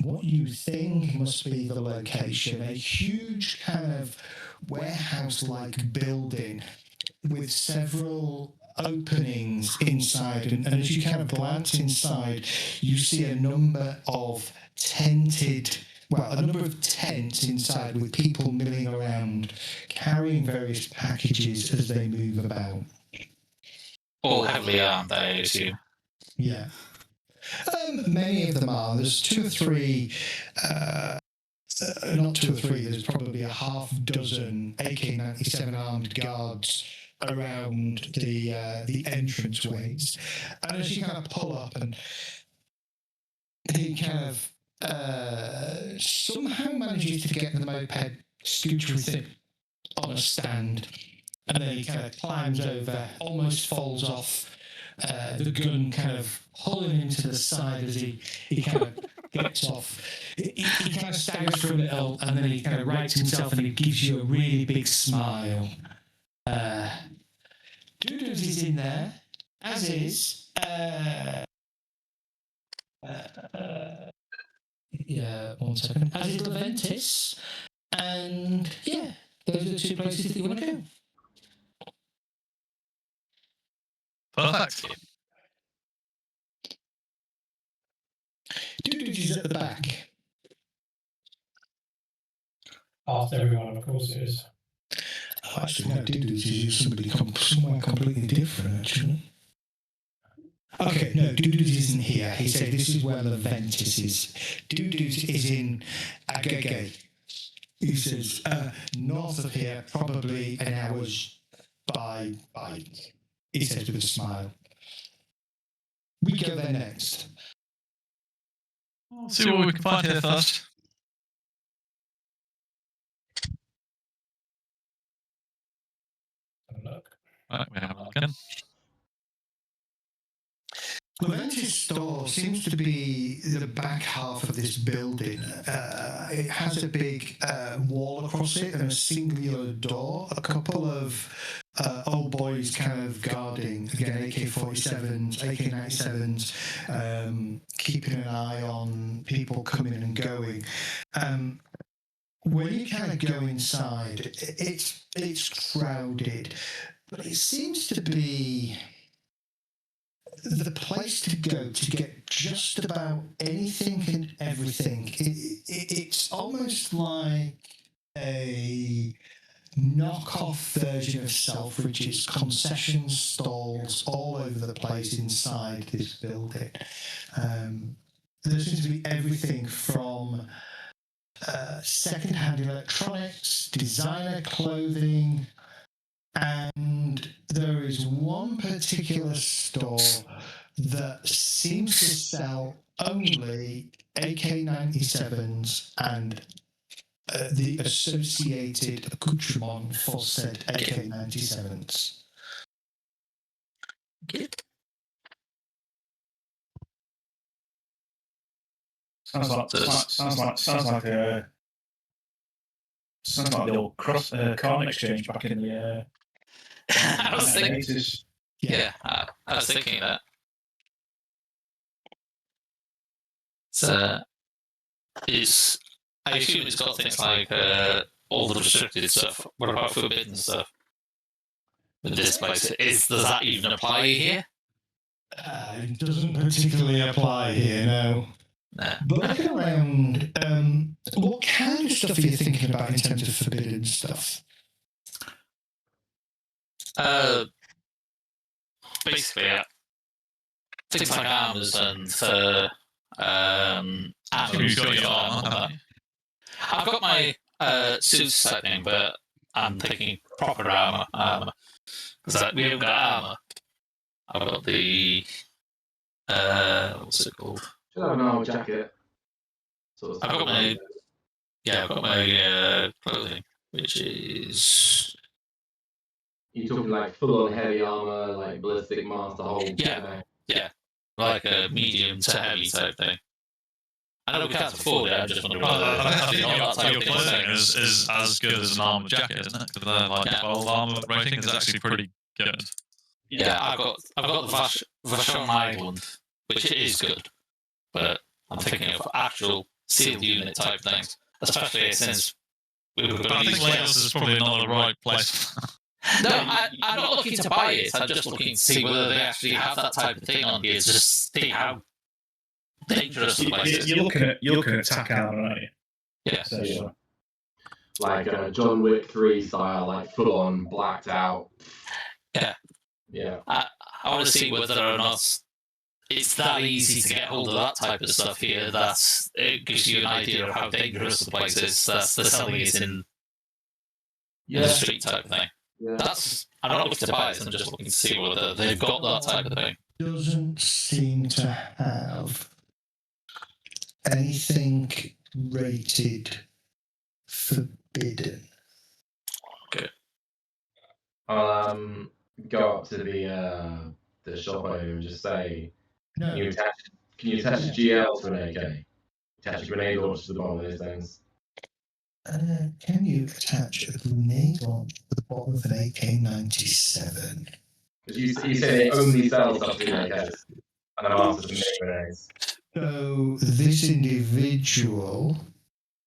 what you think must be the location, a huge kind of warehouse-like building with several openings inside, and as you kind of glance inside, you see a number of tents inside with people milling around, carrying various packages as they move about. All heavily armed, I assume. Yeah. Many of them are. There's 2 or 3, not 2 or 3, there's probably a half dozen AK-97 armed guards around the entranceways. And as you kind of pull up, and he kind of somehow manages to get the moped scooter with it on a stand, and then he kind of climbs over, almost falls off, the gun kind of pulling him to the side as he kind of gets off. He kind of staggers for a little, and then he kind of rights himself, and he gives you a really big smile. Doodles is in there, as is. Yeah, 1 second. As is Leventis, and yeah, those are the 2 places that you want to go. Perfect. Doodles is at the back. After everyone, of course, it is. Oh, actually, no, Doodles is somebody somewhere completely different, actually. Okay, no, Doodles isn't here. He said this is where Leventis is. Doodles is in Agege. He says, north of here, probably an hour's by. He says with a smile. We go there next. See what we can find here first. Have a look. Right, we have a look in. Leventis store seems to be the back half of this building. It has a big wall across it and a singular door. A couple of old boys kind of guarding, again, AK-47s, AK-97s, keeping an eye on people coming and going. When you kind of go inside, it's crowded, but it seems to be the place to go to get just about anything and everything. It's almost like a knockoff version of Selfridge's, concessions, stalls all over the place inside this building. There seems to be everything from second-hand electronics, designer clothing, and there is one particular store that seems to sell only AK-97s and the associated accoutrement for said AK-97s. Good. Sounds like the old coin exchange back in the I was thinking. 80s. Yeah, I was thinking that. So it's. I assume it's got things like all the restricted stuff. What about forbidden stuff? With this place, does that even apply here? It doesn't particularly apply here, no. No. But looking around, what kind of stuff are you thinking about in terms of forbidden stuff? Basically, things like armors and armor. You've got your armor, haven't you? I've got my suits type thing, but I'm thinking proper armor. Because we haven't got armor. I've got the what's it called? Should have an armor jacket. Sort of I've got my clothing, which is You talking like full on heavy armor, like ballistic mask, the whole Yeah. Like a medium to heavy type thing. I know we can't afford it. I'm just wondering whether I think that type your of clothing thing. is as good as an armor jacket, isn't it? Because like 12 armor rating is actually pretty good. Yeah, I've got the Vashon Island, which is good, but I'm thinking of actual sealed unit type things, especially since we were But I going to think use Lagos is probably not the right place. No, I'm not looking to buy it. I'm just looking to see whether they actually have that type of thing on here. Just see how dangerous the place is. You're looking at tack armor, aren't you? Yeah. So, Yeah. Like John Wick 3 style, like full on blacked out. Yeah. Yeah. I want to see whether or not it's that easy to get hold of that type of stuff here. That it gives you an idea of how dangerous the place is. That's the selling it in the street type of thing. Yeah. I'm not looking to buy it. I'm just looking to see whether they've got that type of thing. Doesn't seem to have anything rated forbidden. Okay. I'll go up to the shop owner and just say, No, can you attach a GL to an AK? Attach a grenade launcher to the bottom of those things. can you attach a grenade on the bottom of an AK-97? Because you say they only sell stuff in AKs, and I'm after some mini grenades. So this individual,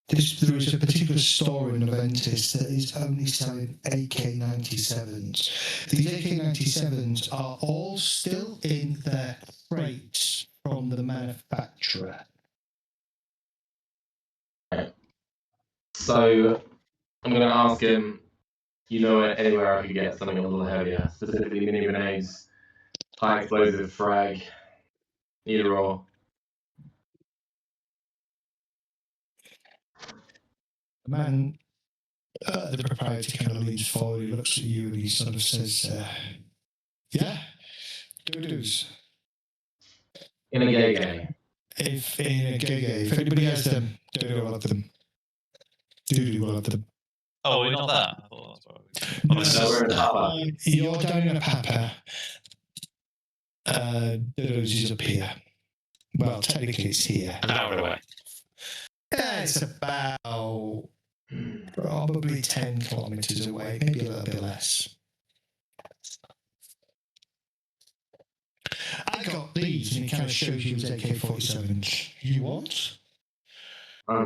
there is a particular store in Noventis that is only selling AK-97s. These AK-97s are all still in their crates from the manufacturer. So I'm going to ask him, you know, anywhere I could get something a little heavier, specifically mini grenades, high explosive frag, either or. The man, the proprietor kind of leans forward, he looks at you and he sort of says, yeah, doo-doos. In a gay. If in a gay, if anybody has them, doo-doo will have them. Doo-doo will have them. Oh, we're not there? I thought that's No, right. So we're in a papa. You're down in a papa. Doo-doos is up here. Well, technically it's here. An hour away. It's about probably 10 kilometres away, maybe a little bit less. I got these, and it kind of shows you his AK-47s. You want? I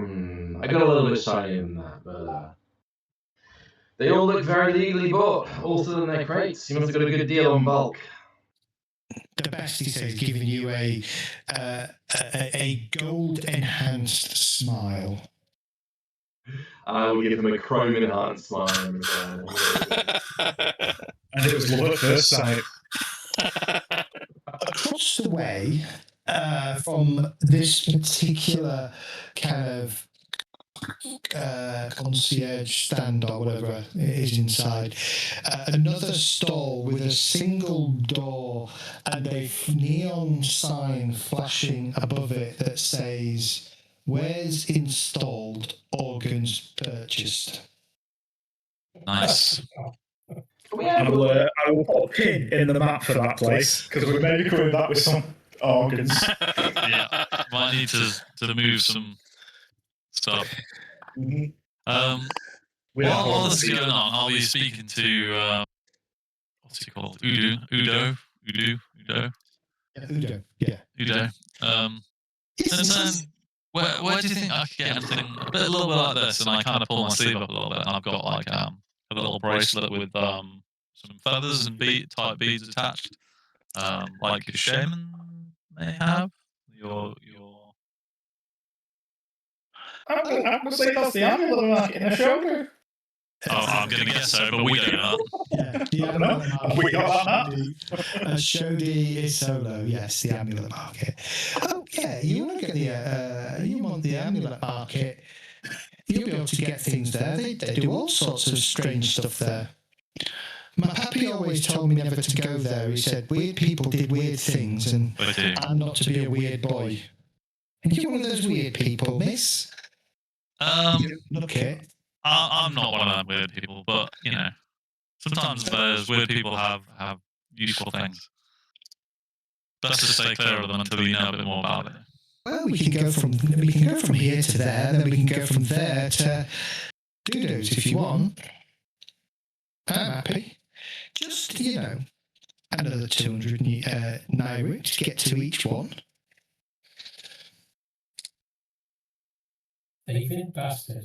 got a little bit shinier than that, but they all look very legally bought, all still in their crates. You must have got a good deal on bulk. The best he says, giving you a gold-enhanced smile. And I will give them a chrome enhanced smile. And it was love at first sight. Across the way from this particular kind of concierge stand or whatever it is inside, another stall with a single door and a neon sign flashing above it that says Where's installed, organs purchased? Nice. I will put a pin in the map for that place because we may be coming back with some organs. Yeah, might need to move some stuff. While this is going on, I'll be speaking to what's he called? Udo. Yeah, Udo. And saying, where do you think I could get anything a little bit like this? And I kind of pull my sleeve up a little bit, and I've got like a little bracelet with some feathers and type beads attached, like your shaman may have. Your I'm going to say that's the amulet market in the show. I'm going to guess so, but we don't know. The amulet market. We got that. Shodi is solo. Yes, the amulet market. Oh yeah, you want to get the you want the amulet market. You'll be able to get things there. They do all sorts of strange stuff there. My pappy always told me never to go there. He said weird people did weird things, and I'm not to be a weird boy. And you're one of those weird people, miss. Okay. I'm not one of them weird people, but you know, sometimes those weird people have useful things. Best to stay clear of them until you know a bit more about it. Well, we can go from here to there, then we can go from there to Doodles if you want. I'm happy. Just another 200 naira to get to each one. Thieving bastard.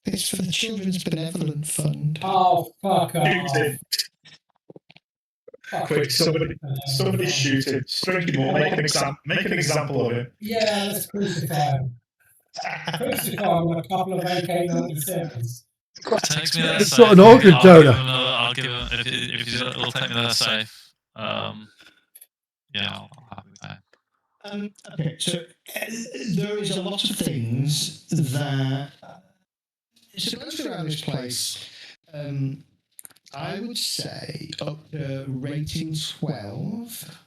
It's for the Children's Benevolent Fund. Oh, fuck off. Quick, somebody shoot him. String him up. Make an example of him. Yeah, let's crucify him. Crucify him with a couple of AK-97s. Takes me there It's safe. not an organ donor. I'll give him if it'll take me there safe. Yeah, I'll have it there. Okay, so there is a lot of things that supposed around this place. I would say up to rating 12.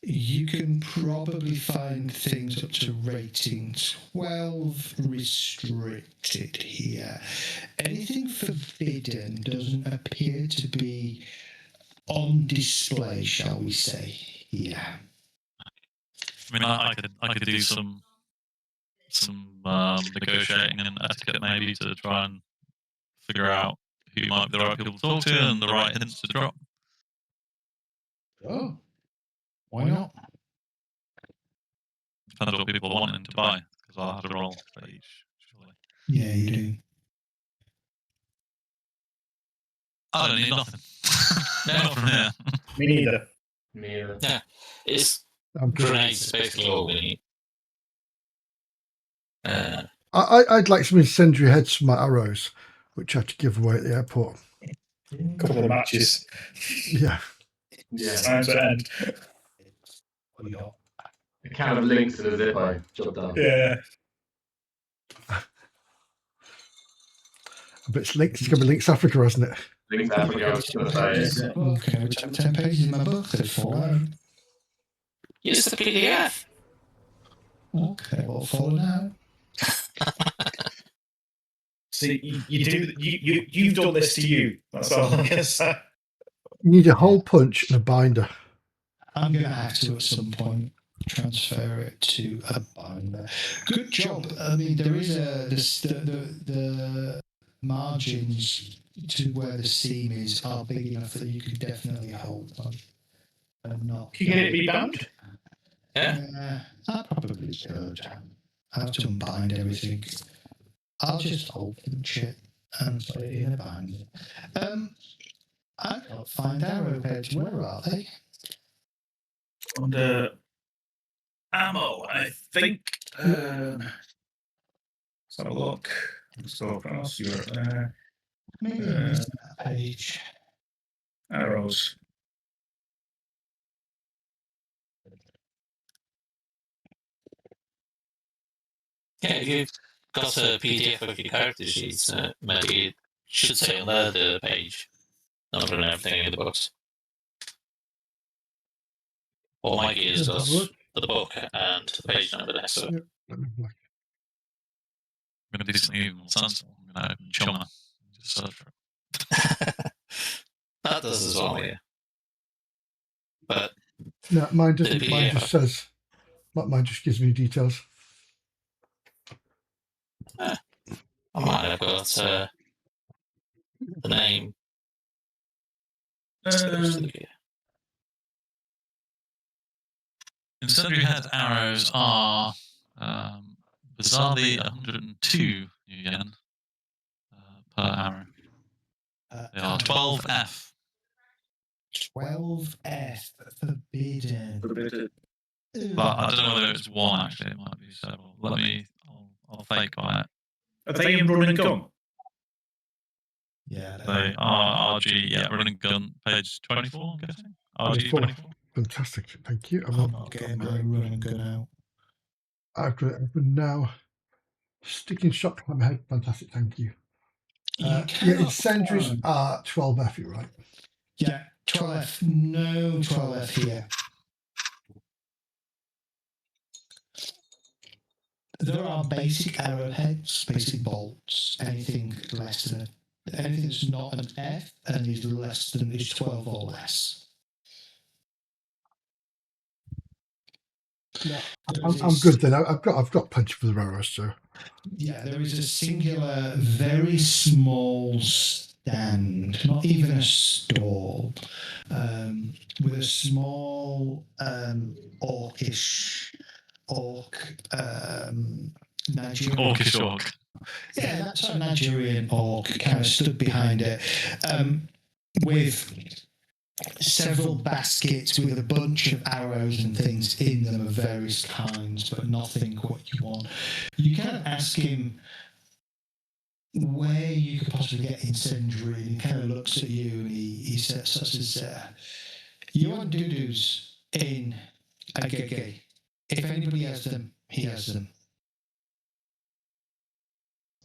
You can probably find things up to rating 12 restricted here. Anything forbidden doesn't appear to be on display, shall we say? Yeah. I mean, I could do some negotiating and etiquette maybe to try and figure out who might be the right people to talk to and the right hints to drop. Oh, why not? Depends what people are wanting to buy, because I'll have to roll for each. Surely. Yeah, you do. I don't need nothing. Not from here. Me neither. Yeah, it's I'm good. grenades is basically all we need. I'd like some incendiary heads for my arrows, which I had to give away at the airport. A couple of matches. Yeah. Times at end. A can of links and a Zippo. Job done. Yeah. But it's going to be Links Africa, hasn't it? Links Africa, I was going to say. Okay, which have 10 pages in my book. Use the PDF. Okay, well, follow now. See, you've done this to you. That's all I can say. You need a hole punch and a binder. I'm going to have to at some point transfer it to a binder. Good job. I mean, there is the margins to where the seam is are big enough that you could definitely hold them. And not. Can you get it rebound? Yeah. I probably could. I have to unbind everything. I'll just open shit and put it in a binder. I can't find arrow heads. Where are they? Under ammo, I think. Let's have a look. Let's go across. You're there. Maybe on that page. Arrows. Yeah, if you've got a PDF of your character sheets, maybe it should say on there the page. Not on everything in the books. Or my gears does. the book and the page number next to it. Yep. Let me look. I'm going to do something even sensible. I'm going to open Chummer. Just search for it. That does as well, yeah. But No, mine doesn't. the Mine just says. Mine just gives me details. I might have got the name. Incendiary head arrows are bizarrely 102 Nuyen per arrow. They are 12F. 12F forbidden. But I don't know whether it's one actually. It might be several. I'll fake buy it. Are they in run and gun? Yeah. They are RG. Yeah, running gun. Page 24. I'm guessing. RG 24. Fantastic. Thank you. I'm not getting my run and gun out. I've got it open now. Sticking shot to my head. Fantastic. Thank you. Yeah, incendiaries are 12F, you're right. Yeah, 12F. No 12F here. There are basic arrowheads, basic bolts, anything less than anything that's not an F and is less than is 12 or less. Yeah, I'm good then. I've got punch for the arrows, so. Yeah, there is a singular, very small stand, not even a stall, with a small Orcish orc. Yeah, that's a Nigerian orc kind of stood behind it, with several baskets with a bunch of arrows and things in them of various kinds, but nothing what you want. You kind of ask him where you could possibly get incendiary, and he kind of looks at you and he says, you want doo-doos in Agege. If anybody has them, he has them.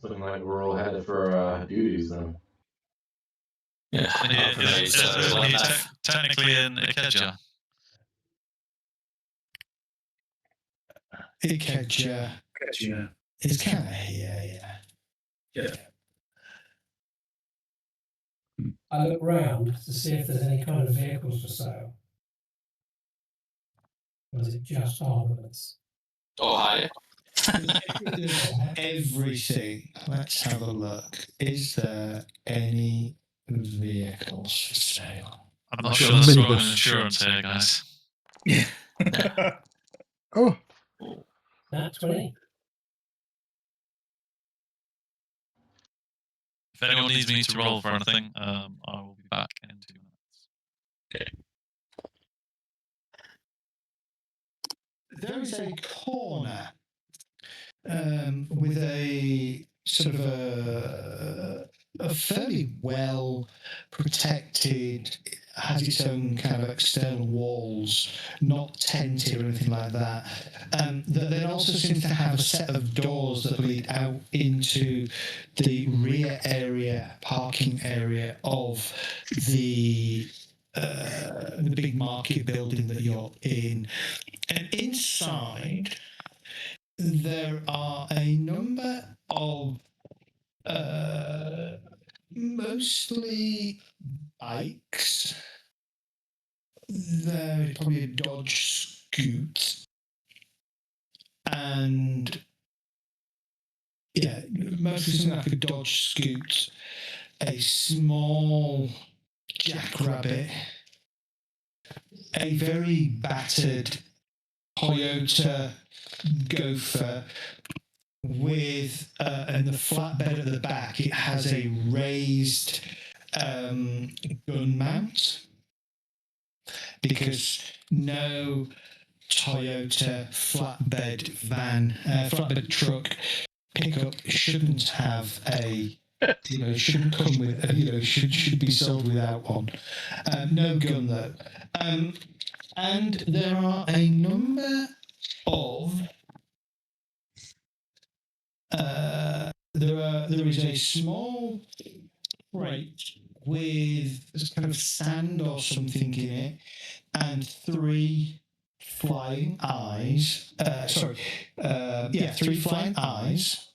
Looking like we're all headed for duties then. Yeah, Technically in Ikeja. Ikeja. It's kind of here, yeah. I look round to see if there's any kind of vehicles for sale. Or is it just armaments? Oh, hi. Everything. Let's have a look. Is there any vehicles for sale? I'm not sure there's wrong insurance here, guys. Oh. That's 20. If anyone needs me to roll for anything, I will be back in 2 minutes. Okay. There is a corner with a sort of a fairly well protected, has its own kind of external walls, not tented or anything like that. That then also seems to have a set of doors that lead out into the rear area, parking area of the big market building that you're in. And inside, there are a number of mostly bikes. There's probably a Dodge Scoot. And yeah, mostly something like a Dodge Scoot, a small Jackrabbit, a very battered Toyota Gopher with and the flatbed at the back, it has a raised gun mount, because no Toyota flatbed flatbed truck pickup shouldn't have a, shouldn't come with, should be sold without one. No gun though. And there are a number of there is a small crate with this kind of sand or something in it, and 3 flying eyes. 3 flying eyes.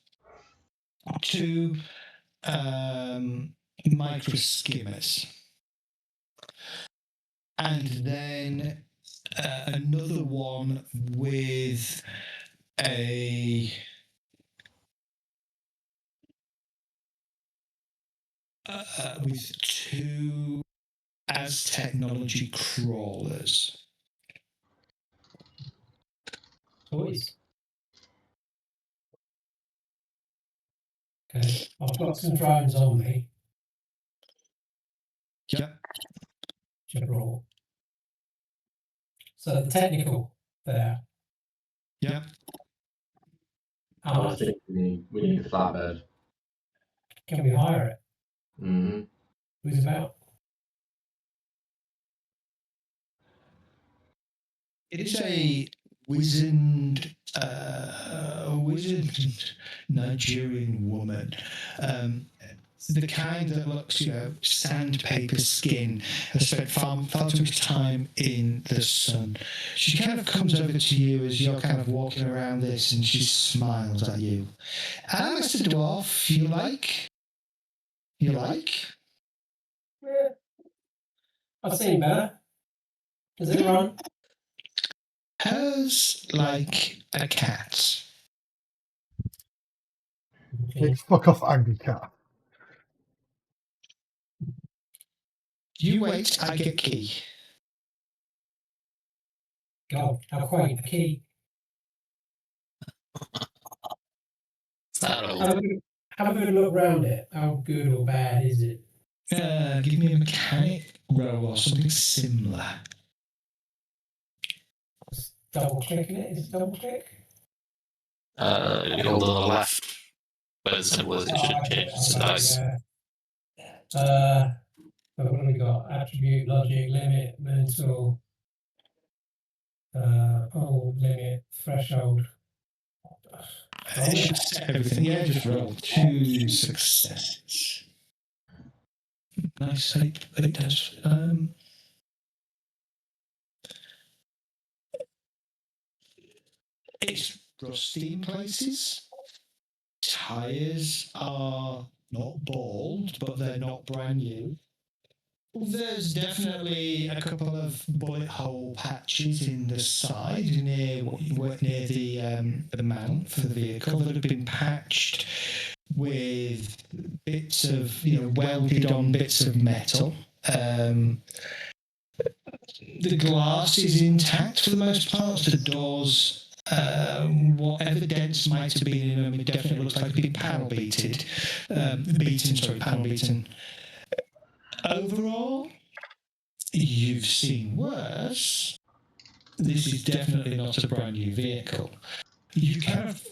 2 microskimmers. And then another one with with 2 as technology crawlers. Toys. Okay, I've got some drones on me. Yep. Raw. So the technical there. Yep. How I much think we need a flatbed. can we hire it? Mm-hmm. Who's about? It is a wizened Nigerian woman. The kind that looks, sandpaper skin, has spent far too much time in the sun. She kind of comes over to you as you're kind of walking around this, and she smiles at you. "Ah, Mr. Dwarf, you like? You like?" Yeah. I've seen better. Does it run? Hers like a cat. Hey, fuck off, angry cat. You wait, I get key. God, how quaint, a key. Have a good look round it. How good or bad is it? Give me a mechanic roll or something similar. Just double clicking it. Is it double click? You hold on the left, where the symbol is, it should change to dice. What have we got? Attribute, logic, limit, mental, limit, threshold. Everything, yeah, just roll 2 successes. Nice, 8 dice. It's rusty in places. Tires are not bald, but they're not brand new. There's definitely a couple of bullet hole patches in the side near the mount for the vehicle that have been patched with bits of, welded on bits of metal. The glass is intact for the most part. The doors, whatever dents might have been in them, it definitely looks like it's been panel beaten. Overall, you've seen worse. This is definitely not a brand new vehicle. You kind of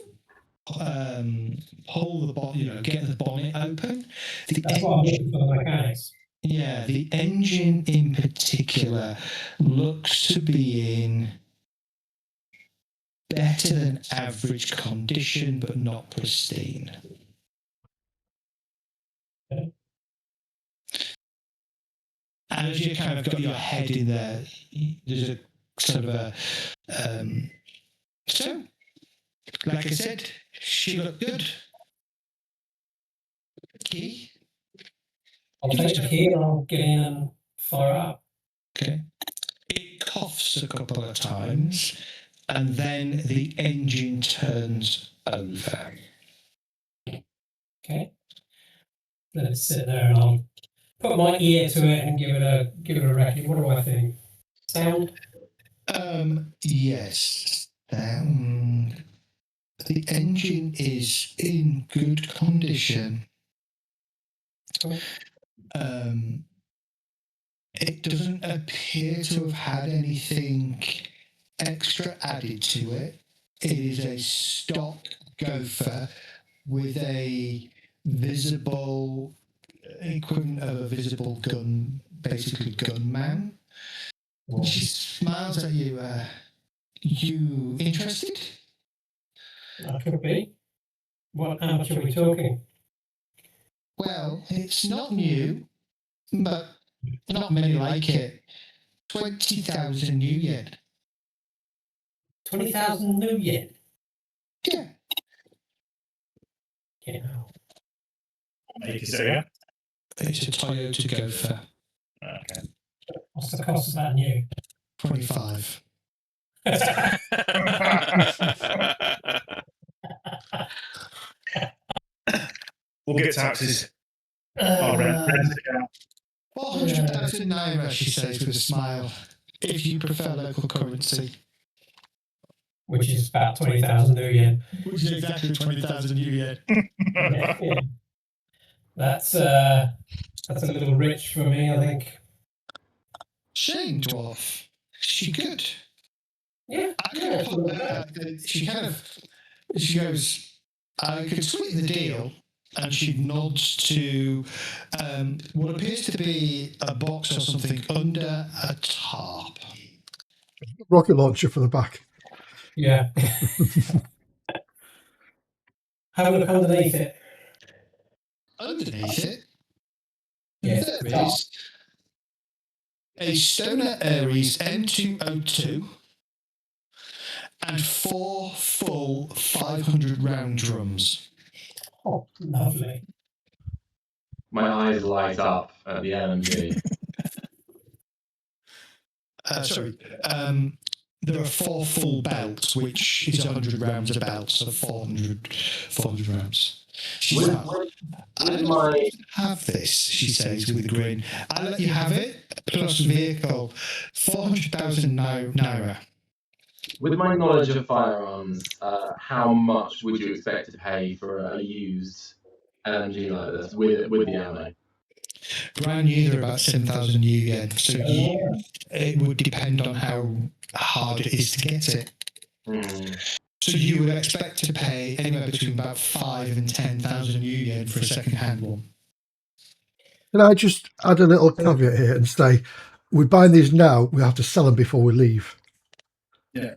pull the bonnet, get the bonnet open. That's what I'm looking for the mechanics. Yeah, the engine in particular looks to be in better than average condition, but not pristine. Okay. And as you kind of got your head in there, there's a sort of a... so, like I said, she looked good. Key? I'll take the key and I'll get in and fire up. Okay. It coughs a couple of times, and then the engine turns over. Okay. Let it sit there and I'll put my ear to it and give it a reckoning. What do I think? Sound? Yes. The engine is in good condition. Cool. It doesn't appear to have had anything extra added to it. It is a stock Gopher with a visible equivalent of a visible gun, basically gunman. Well, She smiles at you. You interested? I could be. How much are we talking? Well, it's not new, but not many like it. 20,000 Nuyen. 20,000 Nuyen. Yeah. Yeah. Make it area. It's a Toyota Gopher. Okay. What's the cost of that new? 25. We'll get taxes. I'll rent it out. 400,000 naira, she says with a smile, if you prefer local currency. Which is about 20,000 Nuyen. Which is exactly 20,000 Nuyen. Yeah. That's a little rich for me, I think. Shame, dwarf. She good. Yeah. She goes, I could sweeten the deal, and she nods to what appears to be a box or something under a tarp. Rocket launcher for the back. Yeah. Have a look underneath it. Underneath it, Yeah. there is a Stoner Aries M202 and 4 full 500 round drums. Oh, lovely. My eyes light up at the LMG. There are 4 full belts, which is 100 rounds a belt, so 400 rounds. She's like, I don't have this, she says with a grin. I'll let you have it, plus vehicle, 400,000 naira. With my knowledge of firearms, how much would you expect to pay for a used LMG like this with the ammo? Brand new, they're about 7,000 Nuyen, so it would depend on how hard it is to get it. So you would expect to pay anywhere between about 5 and 10,000 Nuyen for a second-hand one. Can I just add a little caveat here and say, we're buying these now, we have to sell them before we leave. Yeah.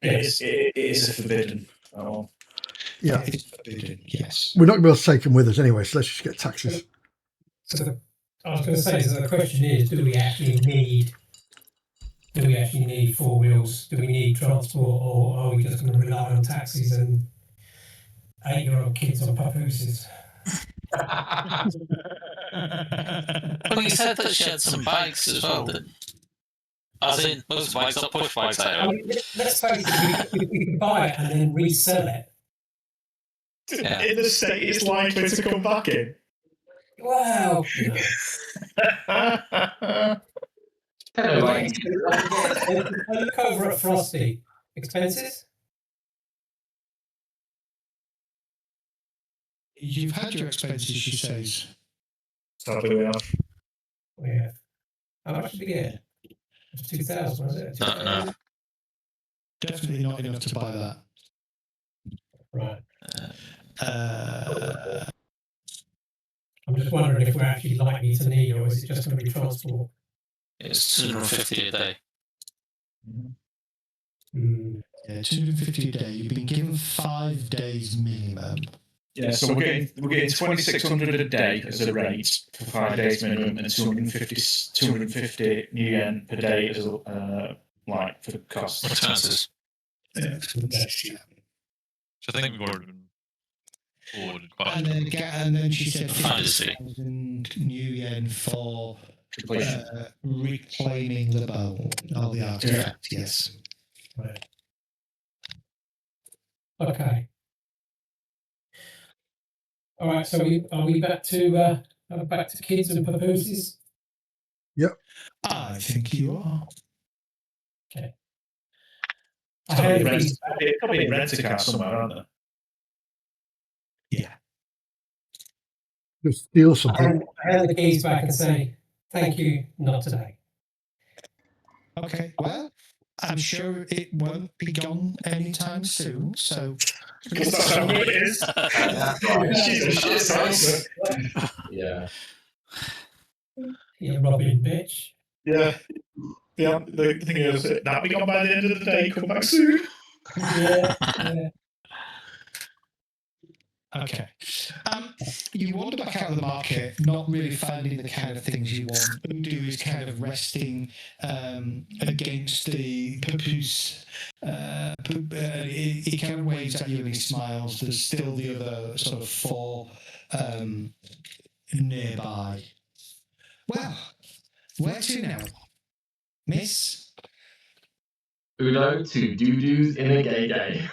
It is a forbidden. Oh. Yeah. It's forbidden, yes. We're not going to be able to take them with us anyway, so let's just get taxes. So I was going to say, so the question is, do we actually need 4 wheels? Do we need transport, or are we just going to rely on taxis and 8-year-old kids on papooses? Well, you said that she had some bikes as well, then. As in, motorbikes, not push bikes, I mean, let's face it, we could buy it and then resell it. Yeah. In the state it's likely to come back in. Well, look over at Frosty. Expenses? You've had your expenses, she says. Sadly, we have. Yeah. How much did we get? It was 2,000, was it? No. Definitely not enough to buy that. Right. I'm just wondering if we're actually likely to need, or is it just going to be transport? It's 250 a day. Yeah, 250 a day. You've been given 5 days minimum. Yeah, so we're getting 2,600 a day as a rate for 5 days minimum, and 250 Nuyen per day as like for the cost. Expenses. Yeah. So I think we've already been forwarded quite. And then she said Fantasy. 50,000 Nuyen for Completion. reclaiming the bowl or the artifact. Yes. Right. Okay. All right. So are we back to kids and papooses? Yep. I think you are. Okay. It's probably a rent-a-car somewhere, aren't there? Yeah. Just steal something. I hand the keys back and say, thank you, not today. Okay. Well, I'm sure it won't be gone anytime soon. So. Because that's how good it is. She's a shit salesman. Yeah. You Robin bitch. Yeah. The thing is, that'll be gone by the end of the day. Come back soon. Yeah. Okay. You wander back out of the market, not really finding the kind of things you want. Udo is kind of resting against the papoose. He kind of waves at you and he smiles. There's still the other sort of 4 nearby. Well, where to now, miss? Udo to doo-doos in a gay.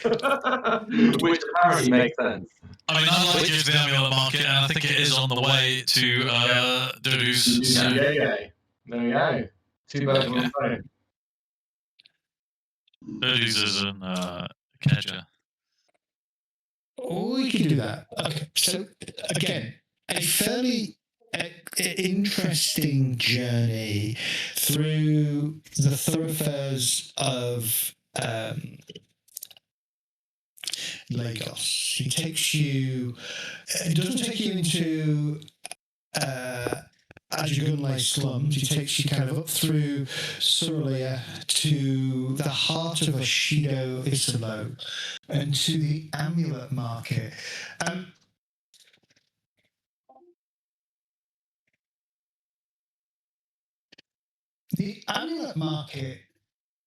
Which apparently makes sense. I mean, I like it to the amulet market, and I think it is on the way to Doodoo's. There you go. 2 birds with 1 stone. Doodoo's is in Kedger. Oh, we can do that. Okay. So, again, a fairly interesting journey through the thoroughfares of Lagos. He takes you. It doesn't take you into Ajagunle slums. He takes you kind of up through Surulere to the heart of ShadowRun and to the amulet market. The amulet market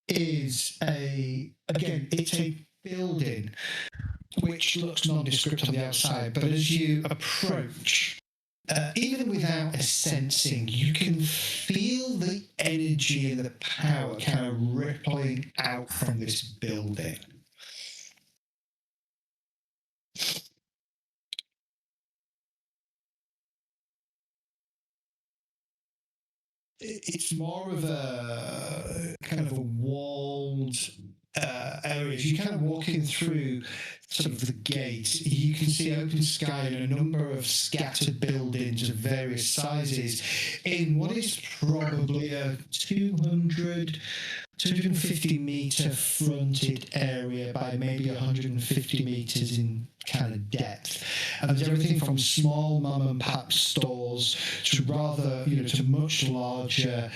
is it's a building which looks nondescript on the outside, but as you approach, even without a sensing, you can feel the energy and the power kind of rippling out from this building. It's more of a kind of a walled area. As you kind of walking through sort of the gate, you can see open sky and a number of scattered buildings of various sizes in what is probably a 250 metre fronted area by maybe 150 metres in kind of depth. And there's everything from small mum and pop stores to rather, to much larger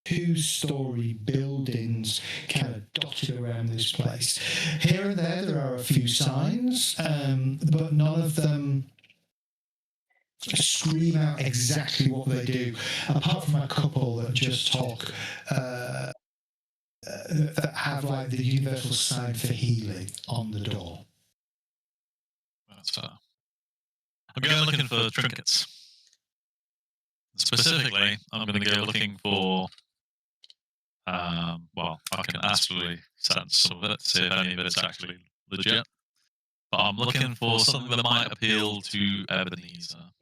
2-story buildings kind of dotted around this place. Here and there are a few signs, but none of them scream out exactly what they do, apart from a couple that just talk, that have like the universal sign for healing on the door. That's fair. I'm going looking for trinkets. Specifically, I'm going to go looking for. Well, I can astrally sense some of it, see if any of it's actually legit. But I'm looking for something that might appeal to Ebenezer.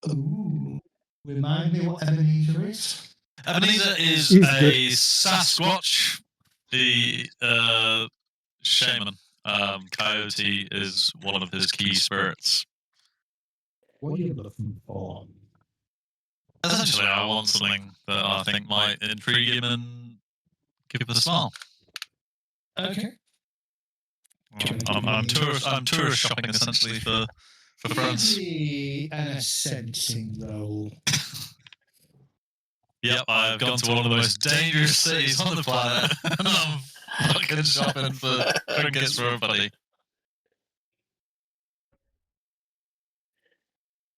Ooh. Remind me what Ebenezer is? Ebenezer is He's a good. Sasquatch. The shaman. Coyote is one of his key spirits. What are you looking for? Essentially, I want something that I think might intrigue him and give him a smile. Okay. I'm tourist shopping essentially for friends. And a sensing roll. Yep, I've gone to one of the most dangerous cities on the planet, and I'm fucking shopping for trinkets for everybody.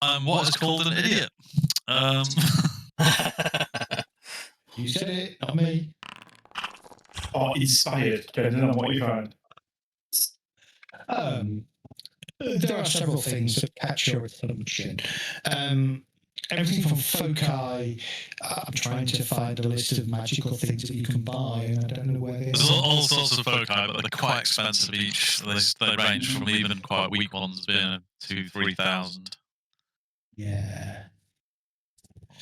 I'm what is called an idiot. You said it, not me. Or inspired, depending on what you find. There are several things that catch your attention. Everything from foci. I'm trying to find a list of magical things that you can buy, and I don't know where they There's are. all sorts of foci, but they're quite expensive each. They range from even quite weak ones being 2,000-3,000. Yeah.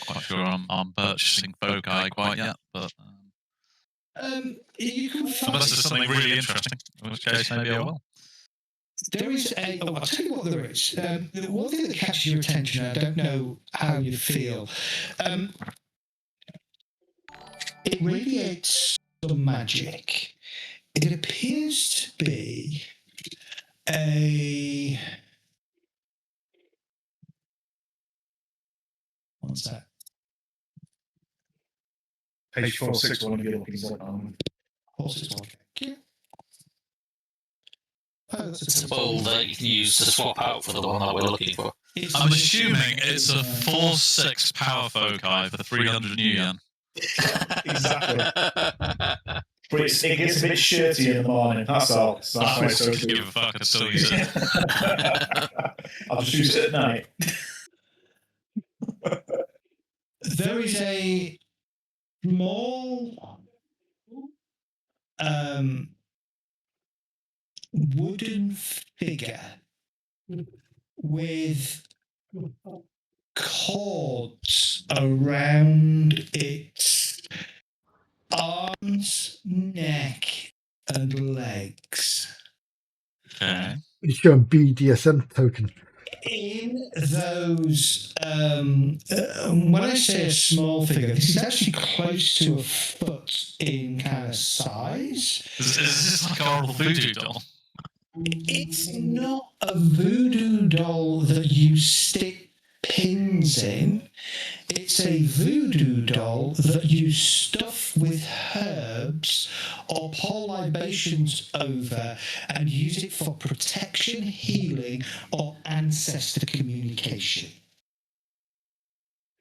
Quite sure I'm purchasing foci quite yet, but You can find unless there's something really interesting, in which case maybe I will. There is I'll tell you what there is. The one thing that catches your attention, I don't know how you feel. It radiates some magic. It appears to be a. What's that? Page 461 of your looking at. 461. Okay. Oh, that's It's a bowl that you can use to swap out for the one that we're looking for. I'm assuming it's a 4/6 power foci for 300 Nuyen. Exactly. But it gets a bit shirty in the morning, that's all. That's why I it's so don't give a fuck, I'd still use it. I'll just use it at night. There is a small wooden figure with cords around its arms, neck, and legs. Okay. It's showing BDSM token. In those, when I say a small figure, this is actually close to a foot in kind of size. Is this like a horrible voodoo doll? It's not a voodoo doll that you stick pins in. It's a voodoo doll that you stuff with herbs or pour libations over and use it for protection, healing, or ancestor communication.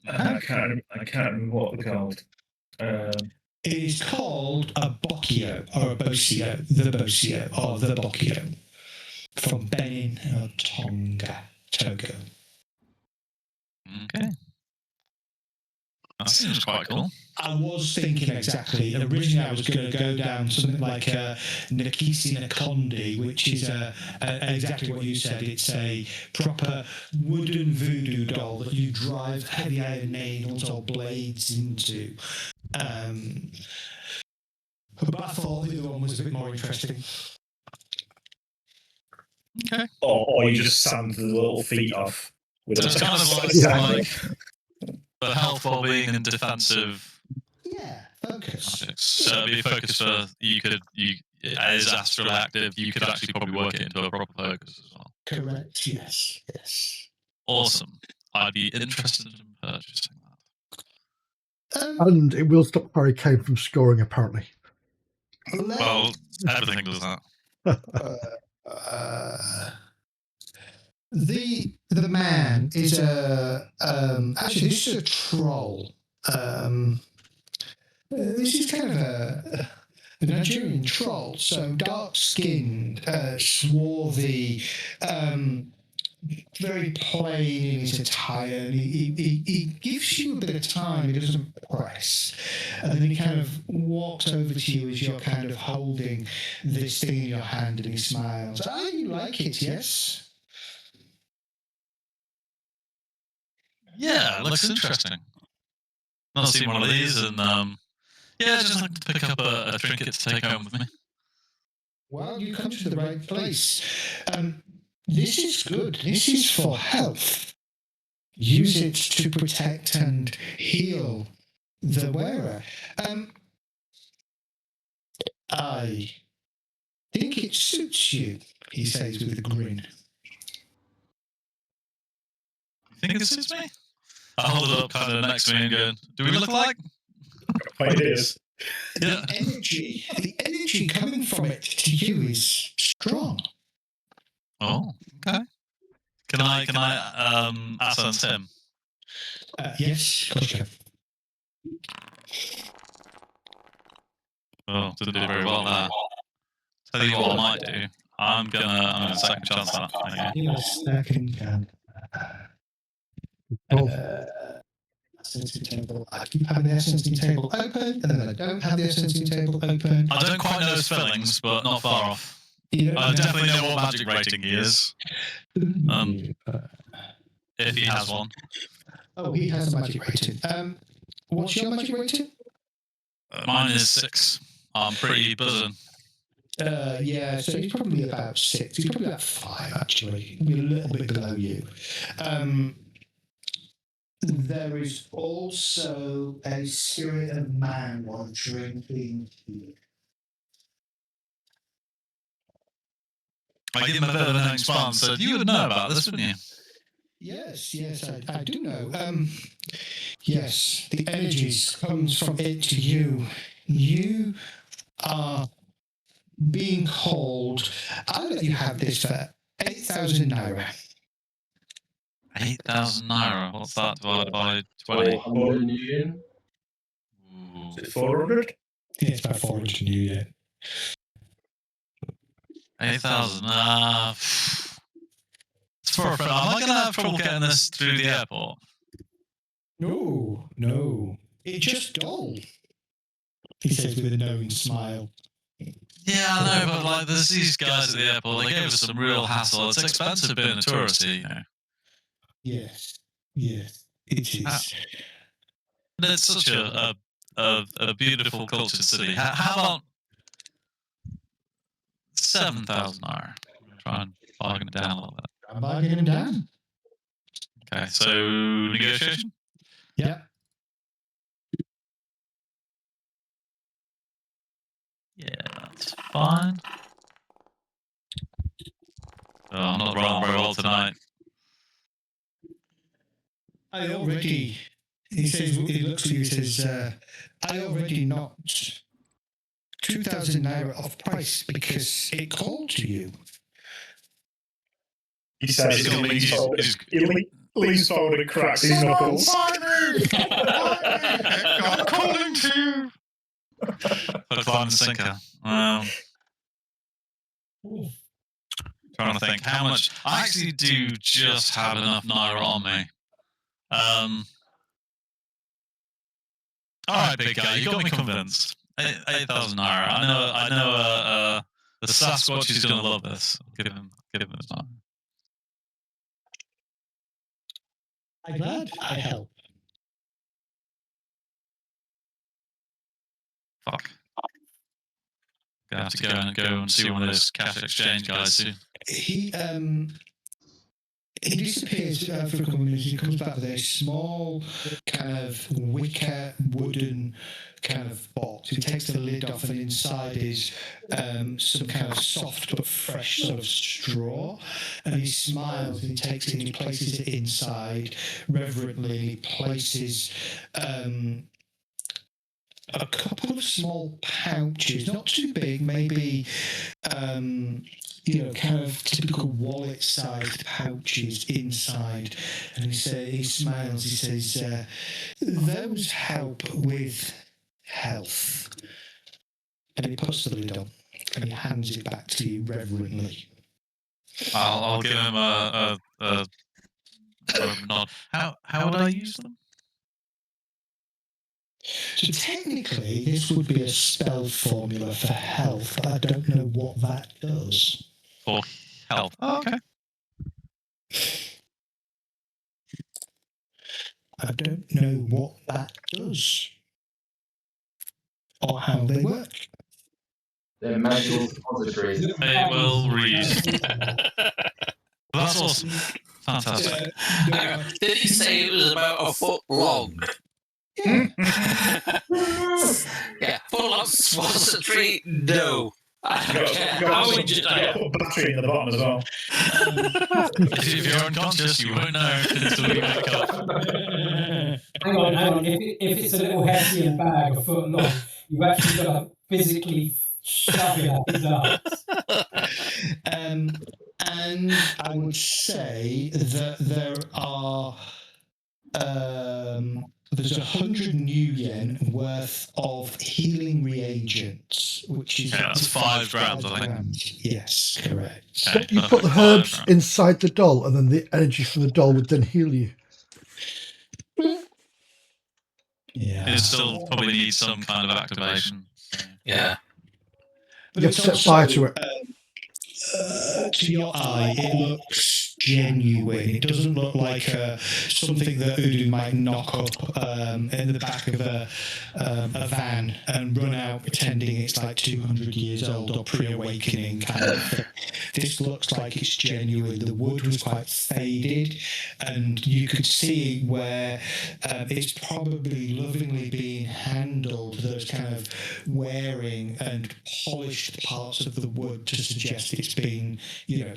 I can't remember what they're called. It is called a boccio or a bocio, the bocio or the boccio from Benin or Tonga, Togo. Okay. That seems quite cool. I was thinking exactly. Originally, I was going to go down something like a Nakisi Nakondi, which is exactly what you said. It's a proper wooden voodoo doll that you drive heavy iron nails or blades into. But I thought the other one was a bit more interesting. Okay. Or you just sand the little feet off. With So it's kind of like the health, well-being, and defensive Yeah, focus. magics. So it'd be a focus for it is astral active. You could actually probably work it into a proper focus as well. Correct. Yes. Awesome. I'd be interested in purchasing that. And it will stop Hurricane from scoring, apparently. Well, everything does that. The man is actually this is a troll. This is kind of a Nigerian troll, so dark skinned, swarthy, very plain in his attire, and he gives you a bit of time. He doesn't press, and then he kind of walks over to you as you're kind of holding this thing in your hand, and he smiles. Ah, you like it, yes? Yeah, it looks interesting. Not seen one of these, and yeah, just like to pick up a trinket to take home with me. Well, you come to the right place. This is good. This is for health. Use it to protect and heal the wearer. I think it suits you, he says with a grin. You think it suits me? I hold it up kind of next to me and go, do we look alike? It is. Yeah. The energy coming from it to you is strong. Oh, okay. Can I accent him? Yes, of course you can. Oh, didn't do very well there. Tell you what I might do. I'm gonna second chance that. Okay. Sensing table. I keep having the sensing table open, and then I don't have the sensing table open. I don't quite know his spellings, but not far off. I definitely know what magic rating he is. If he has one. Oh, he has a magic rating. What's your magic rating? Mine is 6. I'm pretty buzzing. Yeah, so he's probably about 6. He's probably about 5, actually. We're a little bit below you. There is also a spirit of man wandering in here. I give him a bit of an response. So you would know about this, wouldn't you? Yes, I do know. Yes, the energies comes from it to you. You are being called. I'll let you have this for 8,000 naira. 8,000 naira. What's that divided by 20? 400 Nuyen. Ooh. Is it 400? Yeah, it's about 400 new yen. 8,000. It's for a friend. Am I going to have trouble getting this through the airport? No. It's just dull. He says with a knowing smile. Yeah, I know, but like, there's these guys at the airport. They gave us some real hassle. It's expensive being a tourist, you know. Yes, it is. And it's such a beautiful cultured city. How about 7,000 naira? Try and bargain it down a little bit. I'm bargaining him down. Okay, so negotiation? Yeah. Yeah, that's fine. Oh, I'm not rolling very well tonight. He says, he looks at you, he says, I already knocked 2,000 naira off price because it called to you. He says he leans forward and cracks his knuckles. I'm calling to you. Hook, line, and sinker. Trying to think how much. I actually do just have enough naira on me. All right, big guy, you got me convinced. 8,000 naira. I know. The Sasquatch is gonna love this. Give him his naira. I'm glad I help. Fuck. Gonna have to go and see one of those cash exchange guys soon. He disappears for a couple of minutes. He comes back with a small kind of wicker wooden kind of box. He takes the lid off, and inside is some kind of soft but fresh sort of straw. And he smiles and he takes it and he places it inside reverently. And he places a couple of small pouches, not too big, maybe kind of typical wallet-sized pouches inside. And he smiles. He says, "Those help with health." And he puts the lid on and he hands it back to you reverently. I'll give him a nod. How would I use them? So technically, this would be a spell formula for health. I don't know what that does. For health. Oh, okay. I don't know what that does or how they work. They're magical suppositories. They will read. That's awesome. Fantastic. Did he say it was about a foot long? Yeah. Yeah, foot long suppository? No. I don't care You how got injured to I am. put a battery in the bottom as well. If you're unconscious, you won't know until you wake up. Hang on. If it's a little Hessian bag a foot long, you've actually got to physically shove it up his arse. And I would say that there are there's 100 Nuyen worth of healing reagents, which is that's 5 grams, I think. Yes, correct. Okay, You put the herbs inside the doll, and then the energy from the doll would then heal you. Yeah, It still probably needs some kind of activation. Yeah. but You have to set fire to it. To your eye, it looks genuine. It doesn't look like something that Udu might knock up in the back of a van and run out pretending it's like 200 years old or pre-awakening kind of thing. This looks like it's genuine. The wood was quite faded, and you could see where it's probably lovingly being handled. Those kind of wearing and polished parts of the wood to suggest it's been,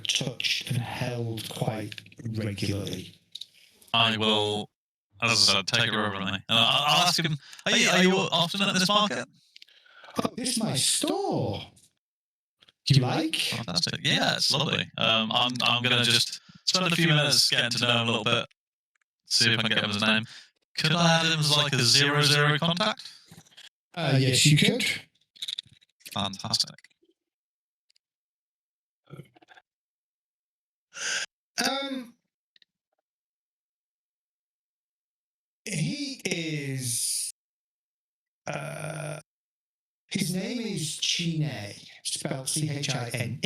touched and held quite regularly. I will, as I said, take it over with me. And I'll ask him, are you often at this market? Oh, this is my store. You like? Fantastic. Yeah, it's lovely. I'm going to just spend a few minutes getting to know him a little bit, see if I can get him his name. Could I add him as like a 0-0 contact? Yes, you could. Fantastic. He is. His name is Chine, spelled Chine,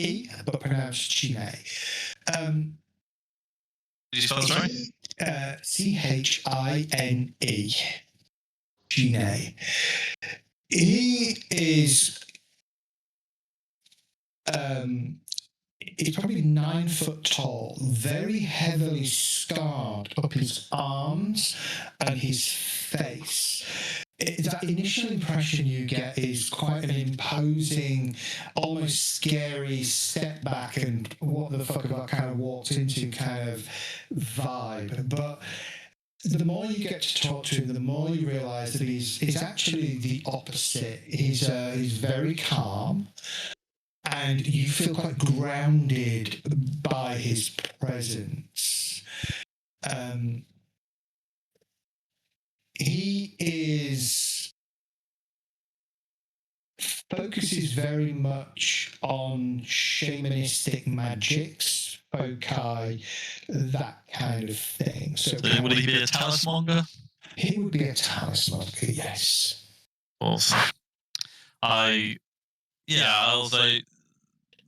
but pronounced Chine. Did you spell it, sorry? Chine. Chine. He is. He's probably 9 foot tall, very heavily scarred up his arms and his face. That initial impression you get is quite an imposing, almost scary step back and what the fuck have I kind of walked into kind of vibe. But the more you get to talk to him, the more you realise that he's actually the opposite. He's very calm. And you feel quite grounded by his presence. He focuses very much on shamanistic magics, foci, that kind of thing. So would he be a talismonger? He would be a talismonger, yes. Awesome. I'll say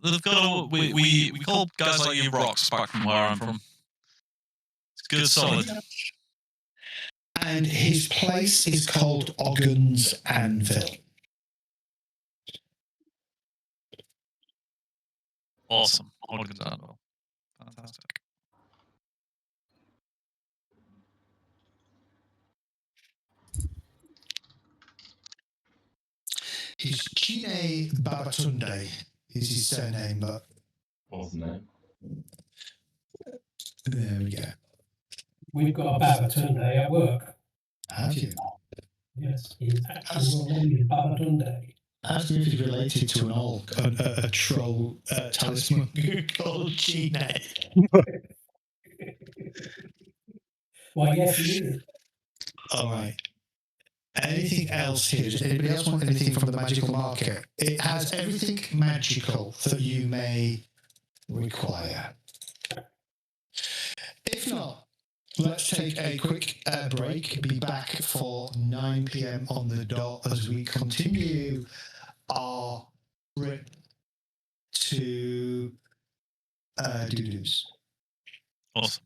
they've got we call guys like you rocks back from where I'm from. It's good, solid. And his place is called Oggun's Anvil. Awesome. Oggun's Anvil. Fantastic. His Chine Babatunde is his surname, but... What's the name? There we go. We've got a Babatunde at work. Have you? Yes, his actual name is Babatunde. Ask me if he's related to a troll talisman called Chine. Well, yes, he is. All right. Anything else here? Does anybody else want anything from the magical market? It has everything magical that you may require. If not, let's take a quick break. Be back for 9 p.m. on the dot as we continue our trip to Doo-Doos. Awesome.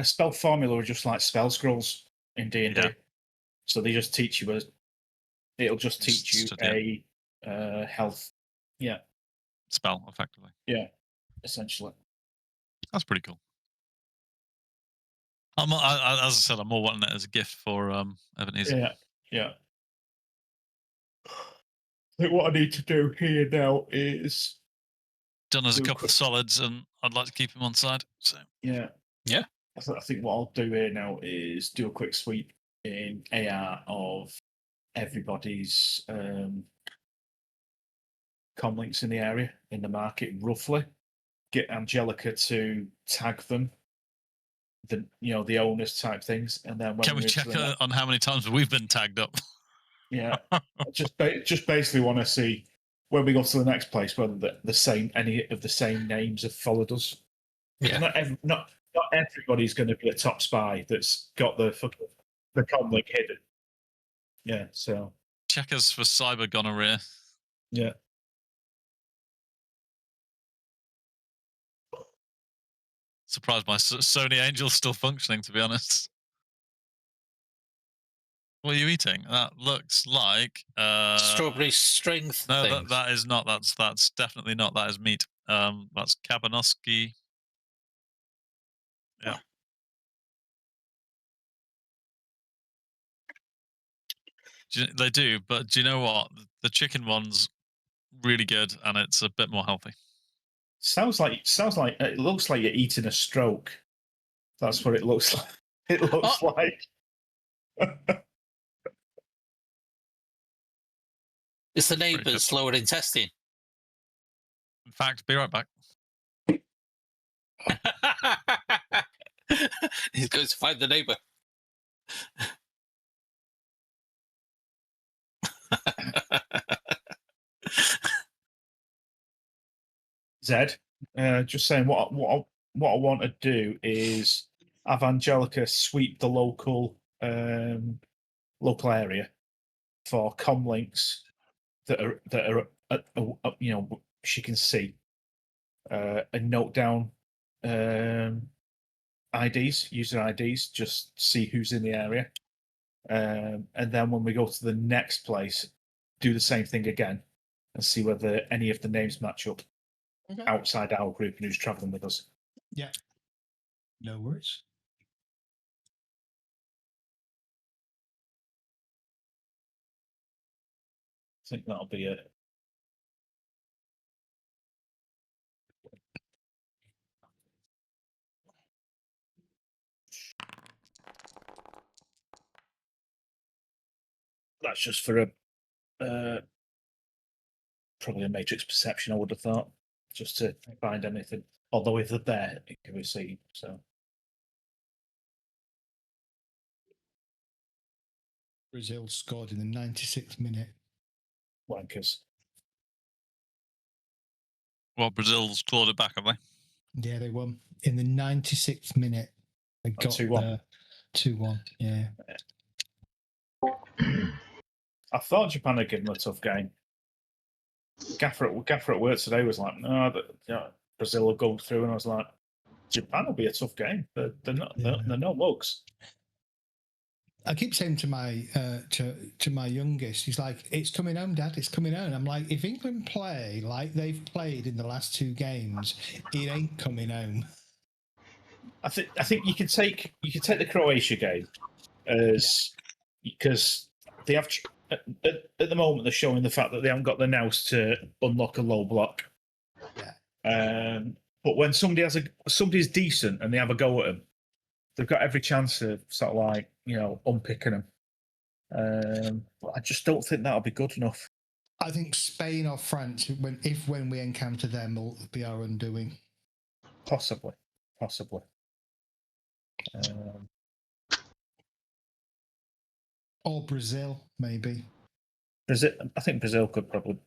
Spell formula are just like spell scrolls in D&D. Yeah. So they just teach you it'll just teach you a health. Yeah. Spell, effectively. Yeah, essentially. That's pretty cool. As I said, I'm more wanting it as a gift for Ebenezer. Yeah. I think what I need to do here now is done as a couple of solids, and I'd like to keep him on side. So yeah. I think what I'll do here now is do a quick sweep in AR of everybody's comlinks in the area, in the market, roughly. Get Angelica to tag them, the owners type things, and then when can we check on how many times we've been tagged up? Yeah, just basically want to see when we go to the next place whether any of the same names have followed us. Yeah. Not everybody's going to be a top spy that's got the comlink hidden. Yeah, so check us for cyber gonorrhea. Yeah. Surprised my Sony Angel's still functioning, to be honest. What are you eating? That looks like strawberry strength. No, that is not. That's definitely not. That is meat. That's Kabanoski. Yeah. They do, but do you know what? The chicken one's really good, and it's a bit more healthy. Sounds like it looks like you're eating a stroke. That's what it looks like. It looks like. It's the Pretty neighbours good. lowered in testing. In fact, be right back. He's going to find the neighbour. Zed, just saying what I want to do is have Angelica sweep the local area for comlinks that are you know, she can see, and note down IDs, user IDs, just see who's in the area, and then when we go to the next place, do the same thing again and see whether any of the names match up. Okay. Outside our group and who's traveling with us. Yeah. No worries. I think that'll be it. That's just for a probably a matrix perception, I would have thought, just to find anything. Although if they're there, it can be seen. So Brazil scored in the 96th minute. wankers. Well, Brazil's clawed it back, have they? Yeah, they won in the 96th minute. They got 2-1. 2-1. Yeah. I thought Japan had given them a tough game. Gaffer at work today was like, no, Brazil will go through, and I was like, Japan will be a tough game. They're not. Yeah. They're no mugs. I keep saying to my to my youngest, he's like, "It's coming home, Dad. It's coming home." I'm like, if England play like they've played in the last 2 games, it ain't coming home. I think you could take the Croatia game as because they have at the moment they're showing the fact that they haven't got the nous to unlock a low block. Yeah. But when somebody's decent and they have a go at them, they've got every chance of sort of like, you know, unpicking them. But I just don't think that'll be good enough. I think Spain or France, when we encounter them, will be our undoing. Possibly. Or Brazil, maybe. Brazil, I think Brazil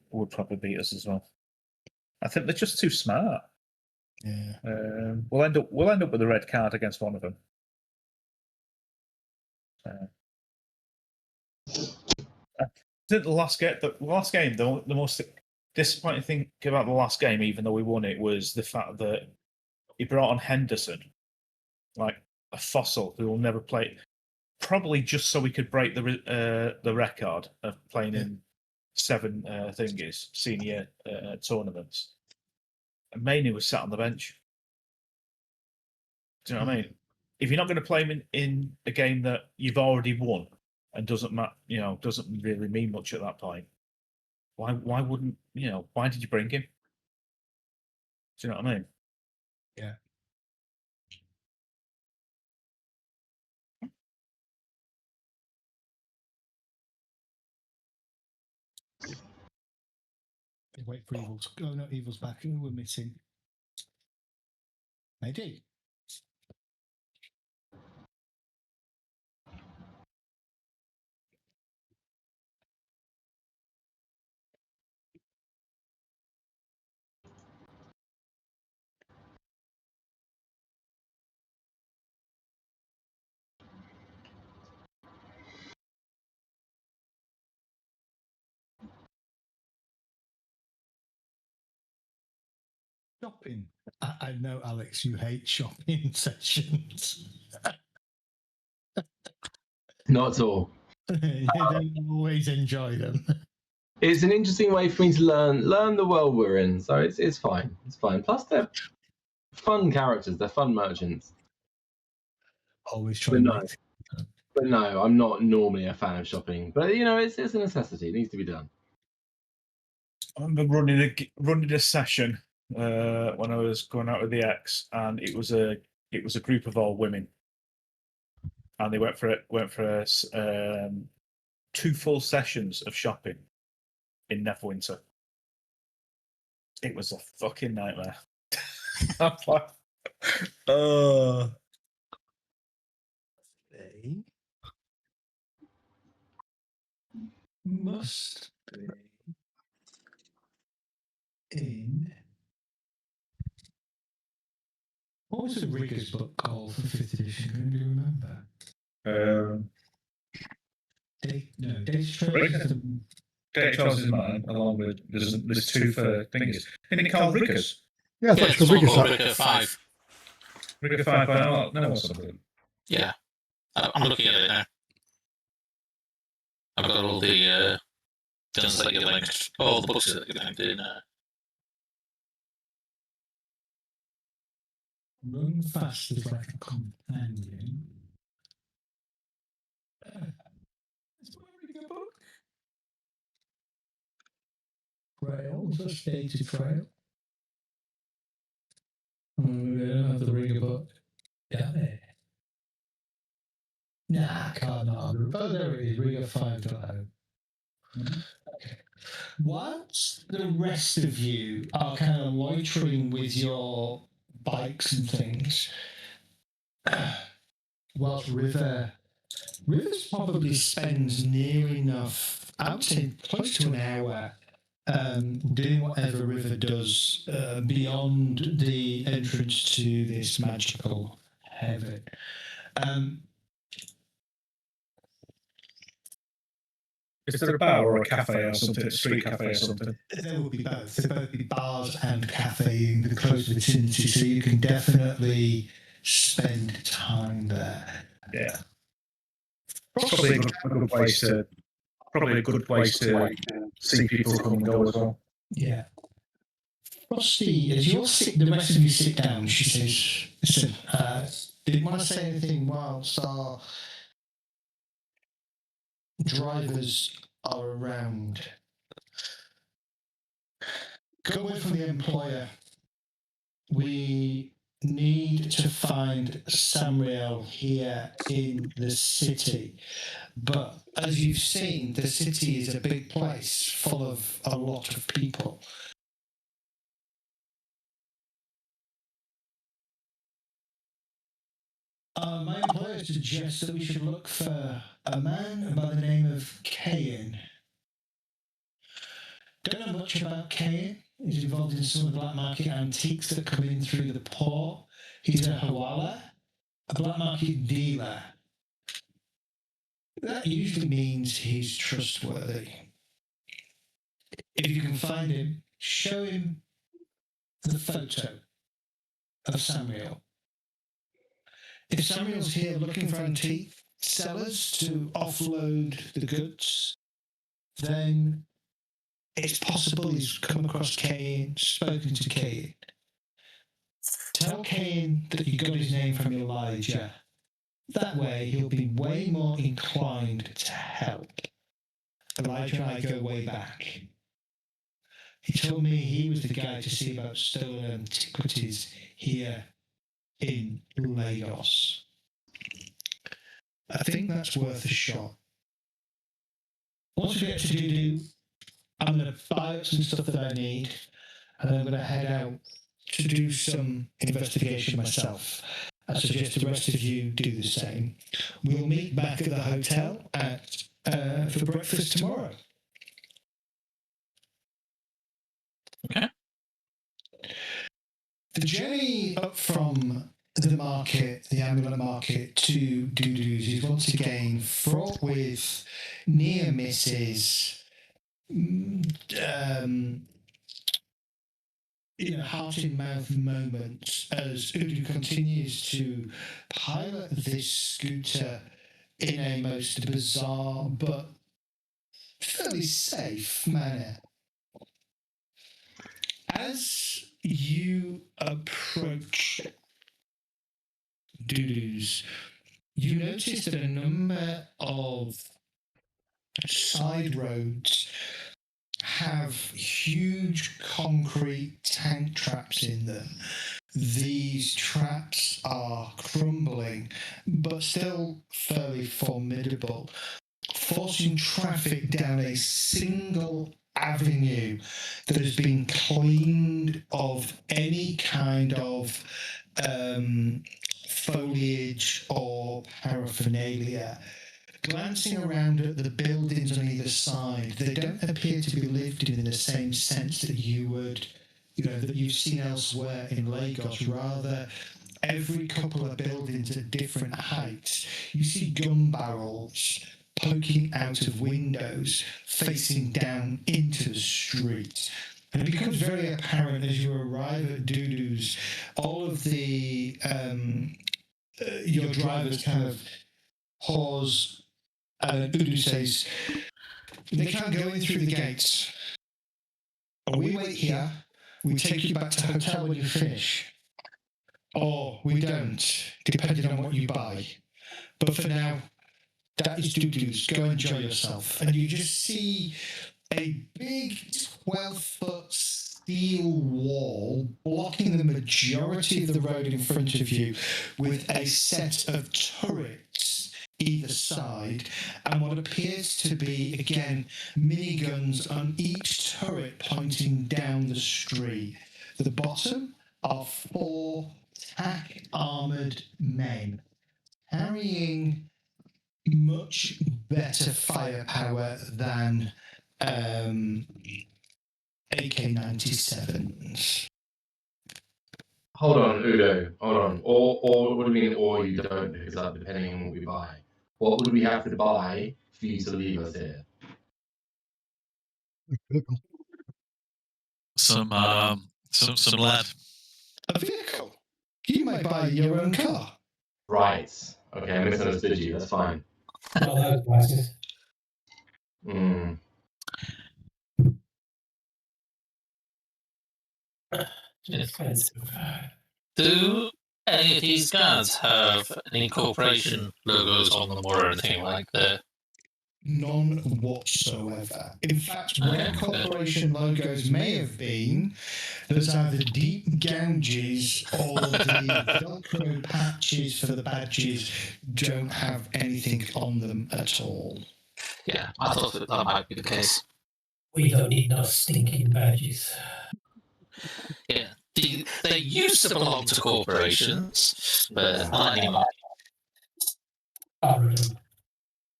would probably beat us as well. I think they're just too smart. Yeah. We'll end up with a red card against one of them. I think the last game, the most disappointing thing about the last game, even though we won it, was the fact that he brought on Henderson, like a fossil who will never play, probably just so we could break the record of playing in 7 senior tournaments. And Mainey was sat on the bench. Do you know what I mean? If you're not going to play him in a game that you've already won and doesn't really mean much at that point, why wouldn't why did you bring him? Do you know what I mean? Yeah. Wait for Evil's. Oh no, Evil's back. Who we're missing? Mayday. Shopping. I know, Alex, you hate shopping sessions. Not at all. You don't always enjoy them. It's an interesting way for me to learn the world we're in. So it's fine. It's fine. Plus they're fun characters. They're fun merchants. Always trying to make. But no, I'm not normally a fan of shopping. But you know, it's a necessity. It needs to be done. I remember running a session when I was going out with the ex, and it was a group of all women, and they went for 2 full sessions of shopping, in Neverwinter. It was a fucking nightmare. I'm like, They must be in. What was the Riggers book called for 5th edition? Can anybody remember? Days Trails. Data Trails is mine, along with there's two for things. Isn't it called Riggers? Yeah, Yeah, that's it's the one biggest called set. Rigger 5. Rigger 5 by Art, no or something. Yeah. I'm looking at it now. I've got all the things that you linked, all the books that you linked in. Run Fast is like a companion. It's a very good book. Trail, is that Stated Trail? We don't have the Rigger book. Yeah, there. Nah, can't not. Oh, there it is, Rigger 5.0. Okay. Whilst the rest of you are kind of loitering with your bikes and things, whilst Rivers probably spends near enough, I would say close to an hour, doing whatever River does beyond the entrance to this magical heaven. Is there a bar or a cafe or something, a street cafe or something? There will be both. There will both be bars and cafe in the close vicinity, so you can definitely spend time there. Yeah. Probably a good place to. Probably a good place to see people come and go as well. Yeah. Frosty, as the rest of you sit down, she says, "Listen, didn't want to say anything whilst our drivers are around. Go away from the employer. We need to find ShadowRun here in the city. But as you've seen, the city is a big place full of a lot of people. My employer suggests that we should look for a man by the name of Cain. Don't know much about Cain. He's involved in some of the black market antiques that come in through the port. He's a hawala, a black market dealer. That usually means he's trustworthy. If you can find him, show him the photo of ShadowRun. If ShadowRun's here looking for antique sellers to offload the goods, then it's possible he's come across Cain, spoken to Cain. Tell Cain that you got his name from Elijah. That way, he'll be way more inclined to help. Elijah and I go way back. He told me he was the guy to see about stolen antiquities here in Lagos. I think that's worth a shot. Once we get to do, I'm going to buy up some stuff that I need, and I'm going to head out to do some investigation myself. I suggest the rest of you do the same. We'll meet back at the hotel for breakfast tomorrow. Okay. The journey up from the market, the amulet market, to Doodoo's is once again fraught with near misses, heart in mouth moments as Udu continues to pilot this scooter in a most bizarre but fairly safe manner. As you approach Doodoo's, you notice that a number of side roads have huge concrete tank traps in them. These traps are crumbling, but still fairly formidable, forcing traffic down a single avenue that has been cleaned of any kind of foliage or paraphernalia. Glancing around at the buildings on either side, they don't appear to be lived in the same sense that you would, that you've seen elsewhere in Lagos. Rather, every couple of buildings at different heights, you see gun barrels poking out of windows, facing down into the street. And it becomes very apparent as you arrive at Dudu's, all of the your drivers kind of pause, and Dudu says, "They can't go in through the gates. We wait here. We take you back to the hotel when you finish. Or we don't, depending on what you buy. But for now, that is Dudu's. Go enjoy yourself." And you just see a big 12-foot steel wall blocking the majority of the road in front of you, with a set of turrets either side, and what appears to be, again, miniguns on each turret pointing down the street. The bottom are 4 tack-armoured men carrying much better firepower than AK-97s. Hold on, Udo. Hold on. Or what do you mean, or you don't? Because that depending on what we buy. What would we have to buy for you to leave us here? Some lead. A vehicle? You may buy your own car. Right. Okay, I misunderstood you. That's fine. Not those prices. Expensive. Do any of these guards have any corporation logos on them or anything like that? None whatsoever. In fact, where corporation logos may have been, there's either deep gouges or the Velcro patches for the badges don't have anything on them at all. Yeah, I thought that might be the case. We don't need no stinking badges. Yeah, they used to belong to corporations, but not anymore.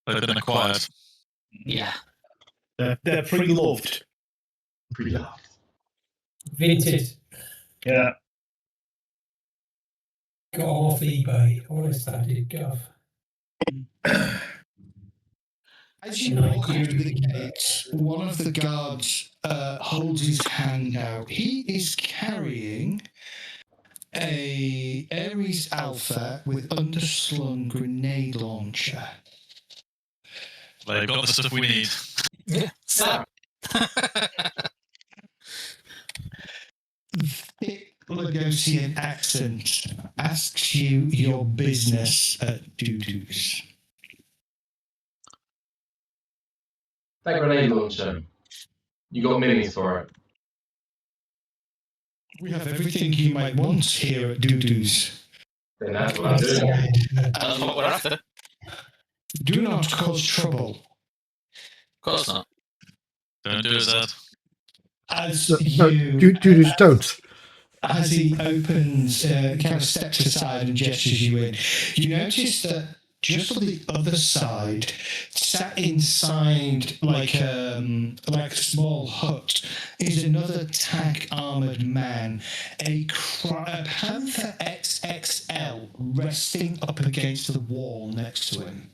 They've been acquired. Yeah. They're pre-loved. Pre-loved. Vinted. Yeah. Got off eBay. All I started, Gov. As you walk through the gates, one of the guards holds his hand out. He is carrying a Ares Alpha with underslung grenade launcher. They've got the stuff we need. Yeah. So. Thick Lagosian accent asks you your business at Dudu's. That grenade launcher. You got minis for it. We have everything you might want here at Dudu's. Then that's what I'm doing. That's what we're after. Do not cause trouble. Of course not. Don't do it, Zed. As No, Dudu's don't. As he opens, kind of steps aside and gestures you in, you notice that just on the other side, sat inside like a small hut, is another tack-armoured man, a Panther XXL resting up against the wall next to him.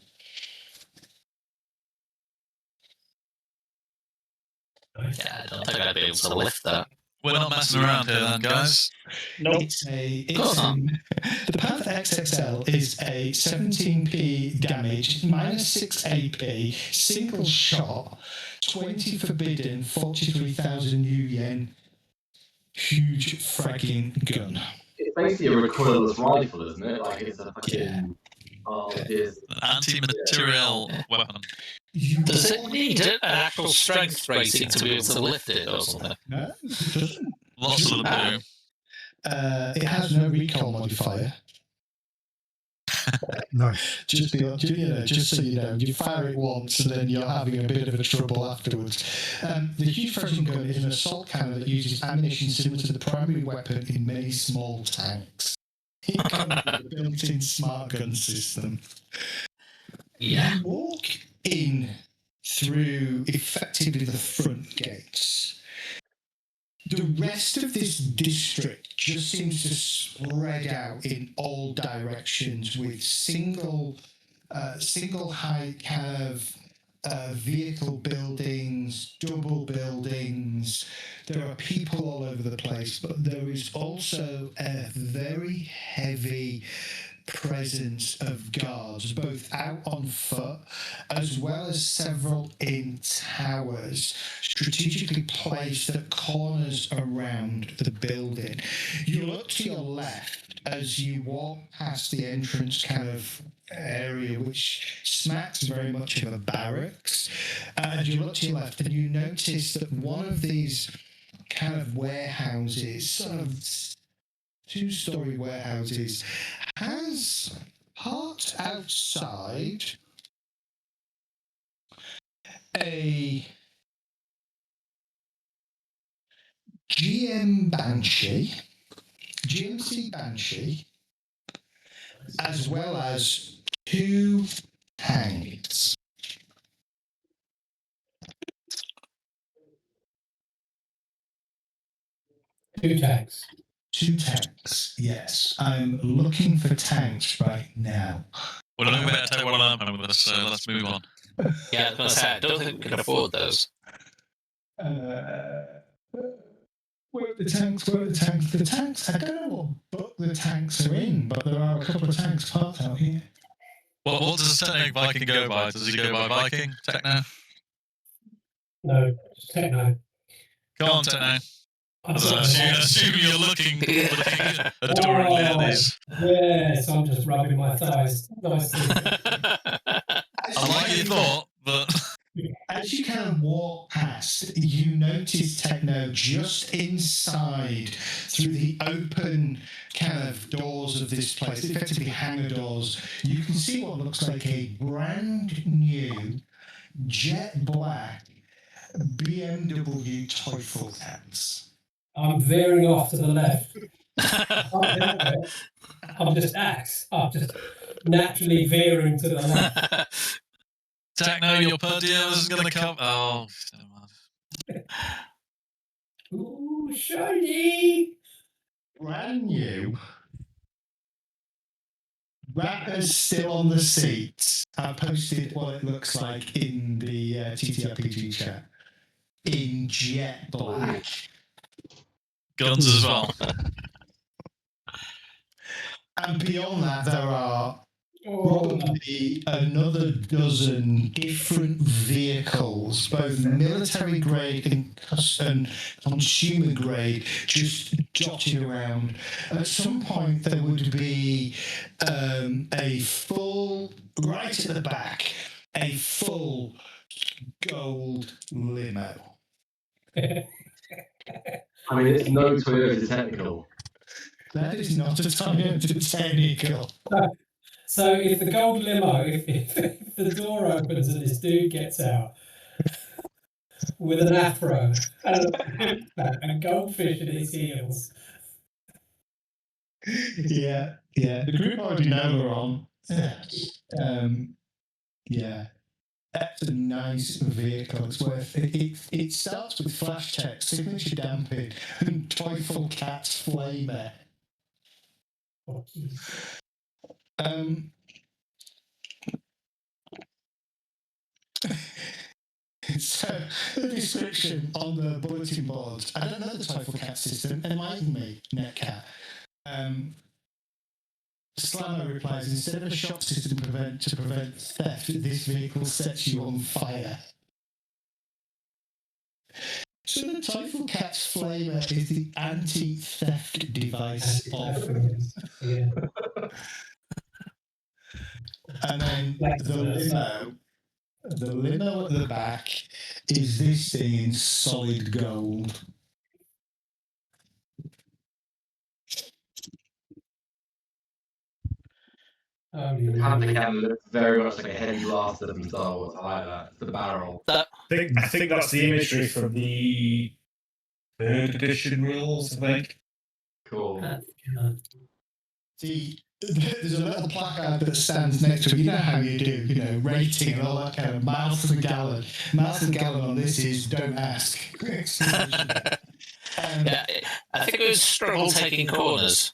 Yeah, I don't think I'd be able to lift that. We're not messing around here then, guys. Nope. The Panther XXL is a 17p damage, minus 6 AP, single shot, 20 forbidden, 43,000 Nuyen, huge fragging gun. It's basically a recoilless rifle, isn't it? Like it's a fucking... it is. An anti-material weapon. Does it need an actual strength rating to be able to lift it or something? No, it doesn't. Lots of them do. It has no recoil modifier. Nice. Just so you know, you fire it once and then you're having a bit of a trouble afterwards. The huge frozen gun is an assault cannon that uses ammunition similar to the primary weapon in many small tanks. It comes with a built-in smart gun system. Yeah. You walk in through effectively the front gates. The rest of this district just seems to spread out in all directions with single height kind of vehicle buildings, double buildings. There are people all over the place, but there is also a very heavy presence of guards, both out on foot as well as several in towers, strategically placed at corners around the building. You look to your left as you walk past the entrance kind of area, which smacks very much of a barracks. And you look to your left and you notice that one of these kind of warehouses, sort of two-story warehouses, has parked outside a GMC Banshee, as well as 2 tanks. Two tanks. 2 tanks, yes. I'm looking for tanks right now. Well, I think we better take one of them with us, so let's move on. Yeah, I was going to say, I don't think we can afford those. Where are the tanks? The tanks, I don't know what book the tanks are in, but there are a couple of tanks parked out here. What does Techno Viking go by? Does he go by Viking? Techno? No, just Techno. Come on, Techno. I Assume you're looking adorably at these. Yes, I'm just rubbing my thighs nicely. I like your thought, but... As you kind of walk past, you notice Techno just inside through the open kind of doors of this place, effectively hangar doors. You can see what looks like a brand new jet black BMW Teufel Cats. I'm veering off to the left. I'm just naturally veering to the left. Techno, your per diem isn't going to come. Oh, Ooh, shiny! Brand new. Wrappers still on the seats. I posted what it looks like in the TTRPG chat. In jet black. Guns as well. And beyond that, there are probably another dozen different vehicles, both military grade and consumer grade, just dotted around. At some point, there would be a full, right at the back, a full gold limo. I mean, it's no Toyota technical. That is not a Toyota technical. So if the gold limo, if the door opens and this dude gets out with an afro and a goldfish in his heels. Yeah. The group already know we're on. Yeah. That's a nice vehicle. It's worth it. It starts with flash text, signature damping, and Teufel Cat's flamer. So the description on the bulletin board. I don't know the Teufel Cat system. Enlighten me, Netcat. Slammer replies, instead of a shock system to prevent theft, this vehicle sets you on fire. So the Teufel Cat's flamer is the anti-theft device of... Yeah. And then the limo at the back is this thing in solid gold. The Panther cannon looks very much like a heavy blaster from Star Wars. I like that. It's the barrel. I think that's the imagery from the 3rd edition rules, I think. Cool. There's a little placard that stands next to it. You know how you do, rating and all that kind of miles to the gallon. Miles to the gallon on this is don't ask. Yeah, I think it was struggle taking corners.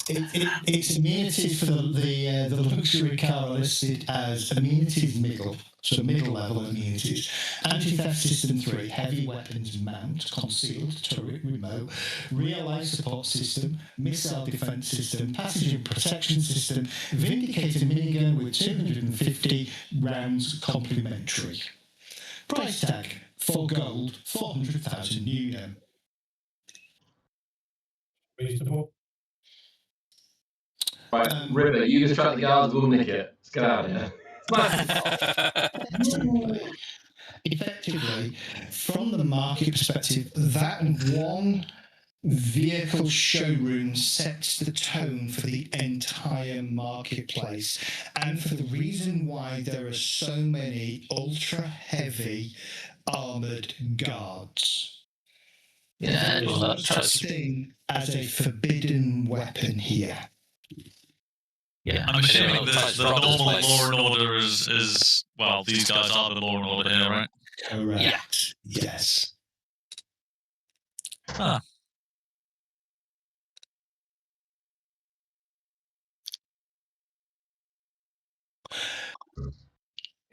It's amenities for the luxury car listed as amenities middle, so middle level amenities. Anti-theft system 3, heavy weapons mount, concealed, turret, remote, rear life support system, missile defense system, passenger protection system, vindicator minigun with 250 rounds complimentary. Price tag, 4 gold, 400,000 Nuyen. Reasonable. Right, Ripper, you distract the guards, we'll nick it. Let's get out of here. Effectively, from the market perspective, that one vehicle showroom sets the tone for the entire marketplace, and for the reason why there are so many ultra-heavy armoured guards. Yeah, There is no such thing as a forbidden weapon here. Yeah, I'm assuming the normal law and order is well, these guys are the law and order here, right? Correct. Yeah. Yes. Ah.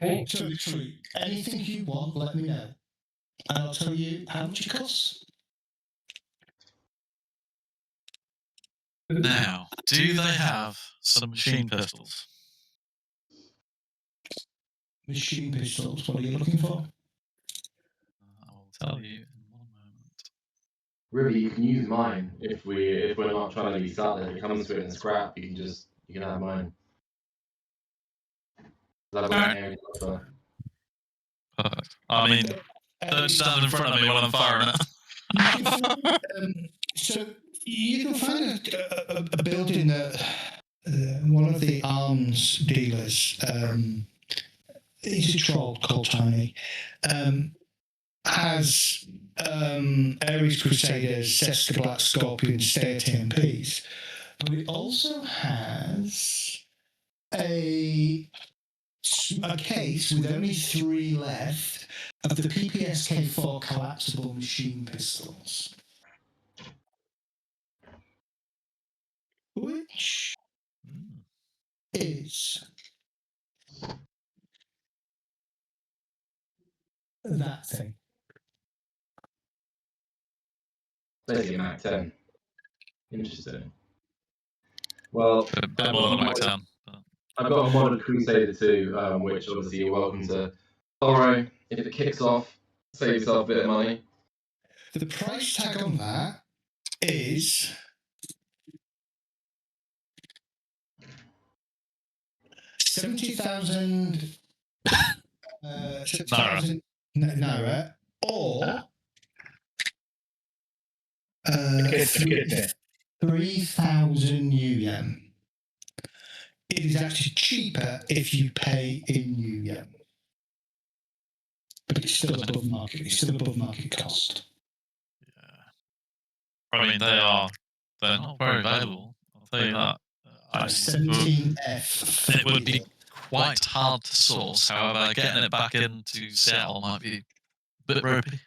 Okay. So, anything you want, let me know. And I'll tell you how much it costs. Now, do they have some machine pistols? Machine pistols, what are you looking for? I will tell you in one moment. Ripper, you can use mine if we're not trying to be subtle. If it comes to it in scrap, you can have mine. I've got an offer. Perfect. I mean, don't stand in front of me when I'm firing it. So you can find a building that one of the arms dealers, he's a troll called Tiny, has Ares Crusaders, Seska Black Scorpion, Stay TMPs, but it also has a case with only 3 left of the PPSK-4 collapsible machine pistols. Which is that thing. Basically, Mac 10. Interesting. Well, A bit more than Mac 10. I've got a modded Crusader too, which obviously you're welcome to borrow. If it kicks off, save yourself a bit of money. The price tag on that is $70,000 Naira, or 3,000 Nuyen. It is actually cheaper if you pay in Nuyen, but it's still above market. It's still above market cost. Yeah. I mean, they're not very valuable. I'll tell you that. 17F. It would be quite hard to source. However, getting it back into Seattle might be a bit ropey.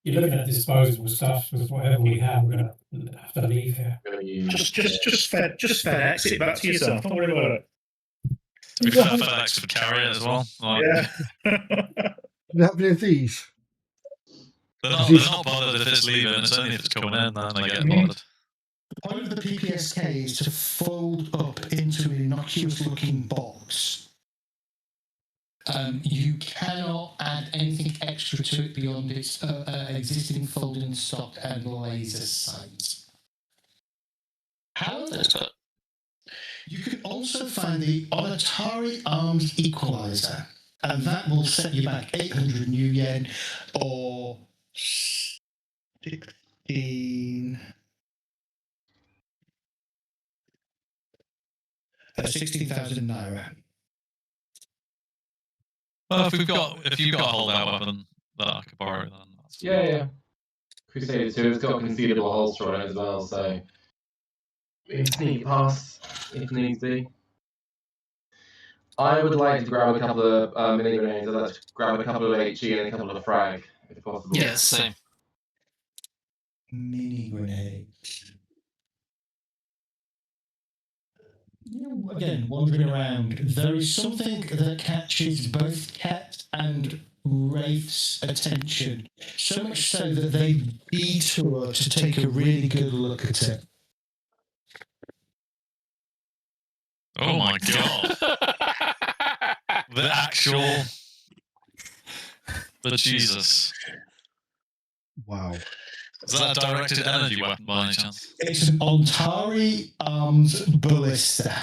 You're looking at disposable stuff with whatever we have. We're going to have to leave here. Just FedEx it back to yourself. Don't worry about it. To be fair, FedEx would carry it as well. Like, Yeah. Do you have any of these? they're not bothered if it's leaving. It's only if it's coming in, then they get bothered. The point of the PPSK is to fold up into an innocuous-looking box. You cannot add anything extra to it beyond its existing folding stock and laser sights. However, you can also find the Onatari Arms Equalizer, and that will set you back 800 Nuyen or 16. 16,000 naira. Well, if you've got a holdout weapon that I could borrow, then that's Yeah. Crusader 2 has got a concealable holster on it as well, so we can sneak it past if needs be. I would like to grab a couple of mini grenades. I'd like to grab a couple of HE and a couple of frag, if possible. Yeah, same. Mini grenades. Again, wandering around, there is something that catches both Ket and Wraith's attention, so much so that they detour to take a really good look at it. Oh my god. The actual... The Jesus. Wow. Is that a directed energy weapon by any chance? It's an Ontari armed ballista.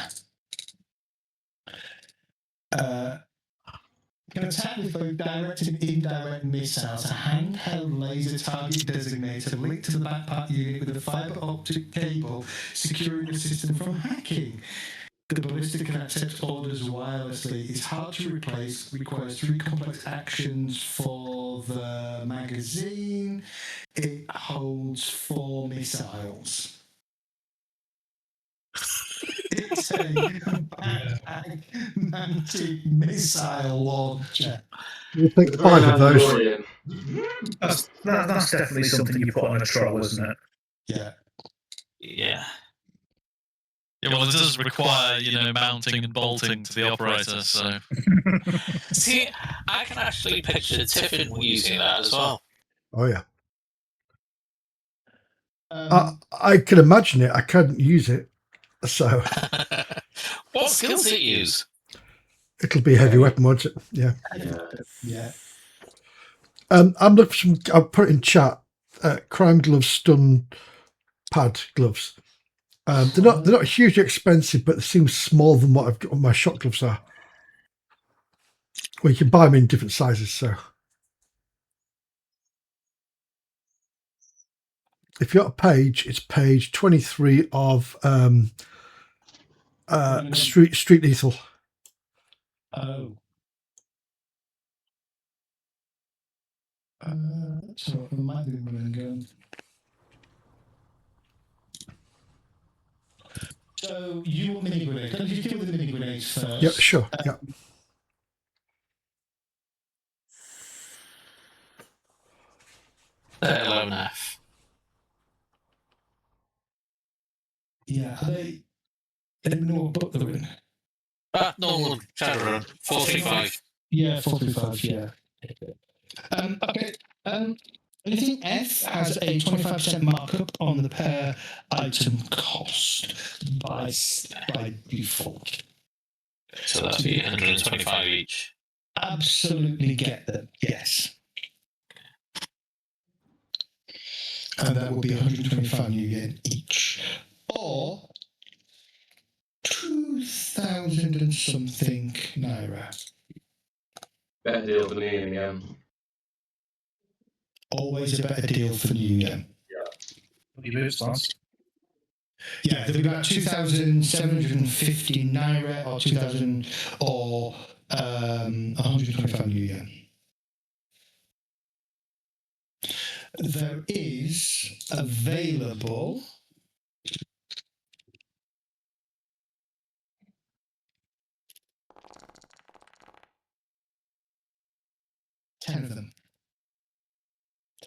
Can attack with both direct and indirect missiles. A handheld laser target designator linked to the backpack unit with a fiber optic cable, securing the system from hacking. The ballista can accept orders wirelessly. It's hard to replace, requires 3 complex actions for the magazine. It holds 4 missiles. It's a backpack mounted missile launcher. We'll take 5 of those. That's definitely something you put on a troll, isn't it? Yeah. Yeah. Yeah, well, it does require, mounting and bolting to the operator, so... See, I can actually picture Tiffin using that as well. Oh, yeah. I can imagine it. I couldn't use it, so... What skills does it use? It'll be a heavy weapon, won't it? Yeah. Yeah. I'm looking for some... I'll put it in chat. Crime gloves, stun pad gloves. They're not hugely expensive, but they seem smaller than what I've got. My shot gloves are. Well, you can buy them in different sizes. So, if you're at a page, it's page 23 of Street Lethal. Oh. So it might be running gun. So you want mini grenades? Can you deal with the mini grenades first? Yeah, sure. Yeah. Alone F. Yeah, are they? They don't know what book they're in. Normal ShadowRun. 435. Yeah, 435. Yeah. Okay. Anything F has a 25% markup on the per item cost by default. So that'd be 125 each. Absolutely get them. Yes. And that will be 125 Nuyen each. Or 2,000 and something naira. Better deal for Nuyen again. Always a better deal for Nuyen. What do you move, Stance? Yeah, there'll be about 2,750 naira or 2,000 or 125 Nuyen. There is available 10 of them.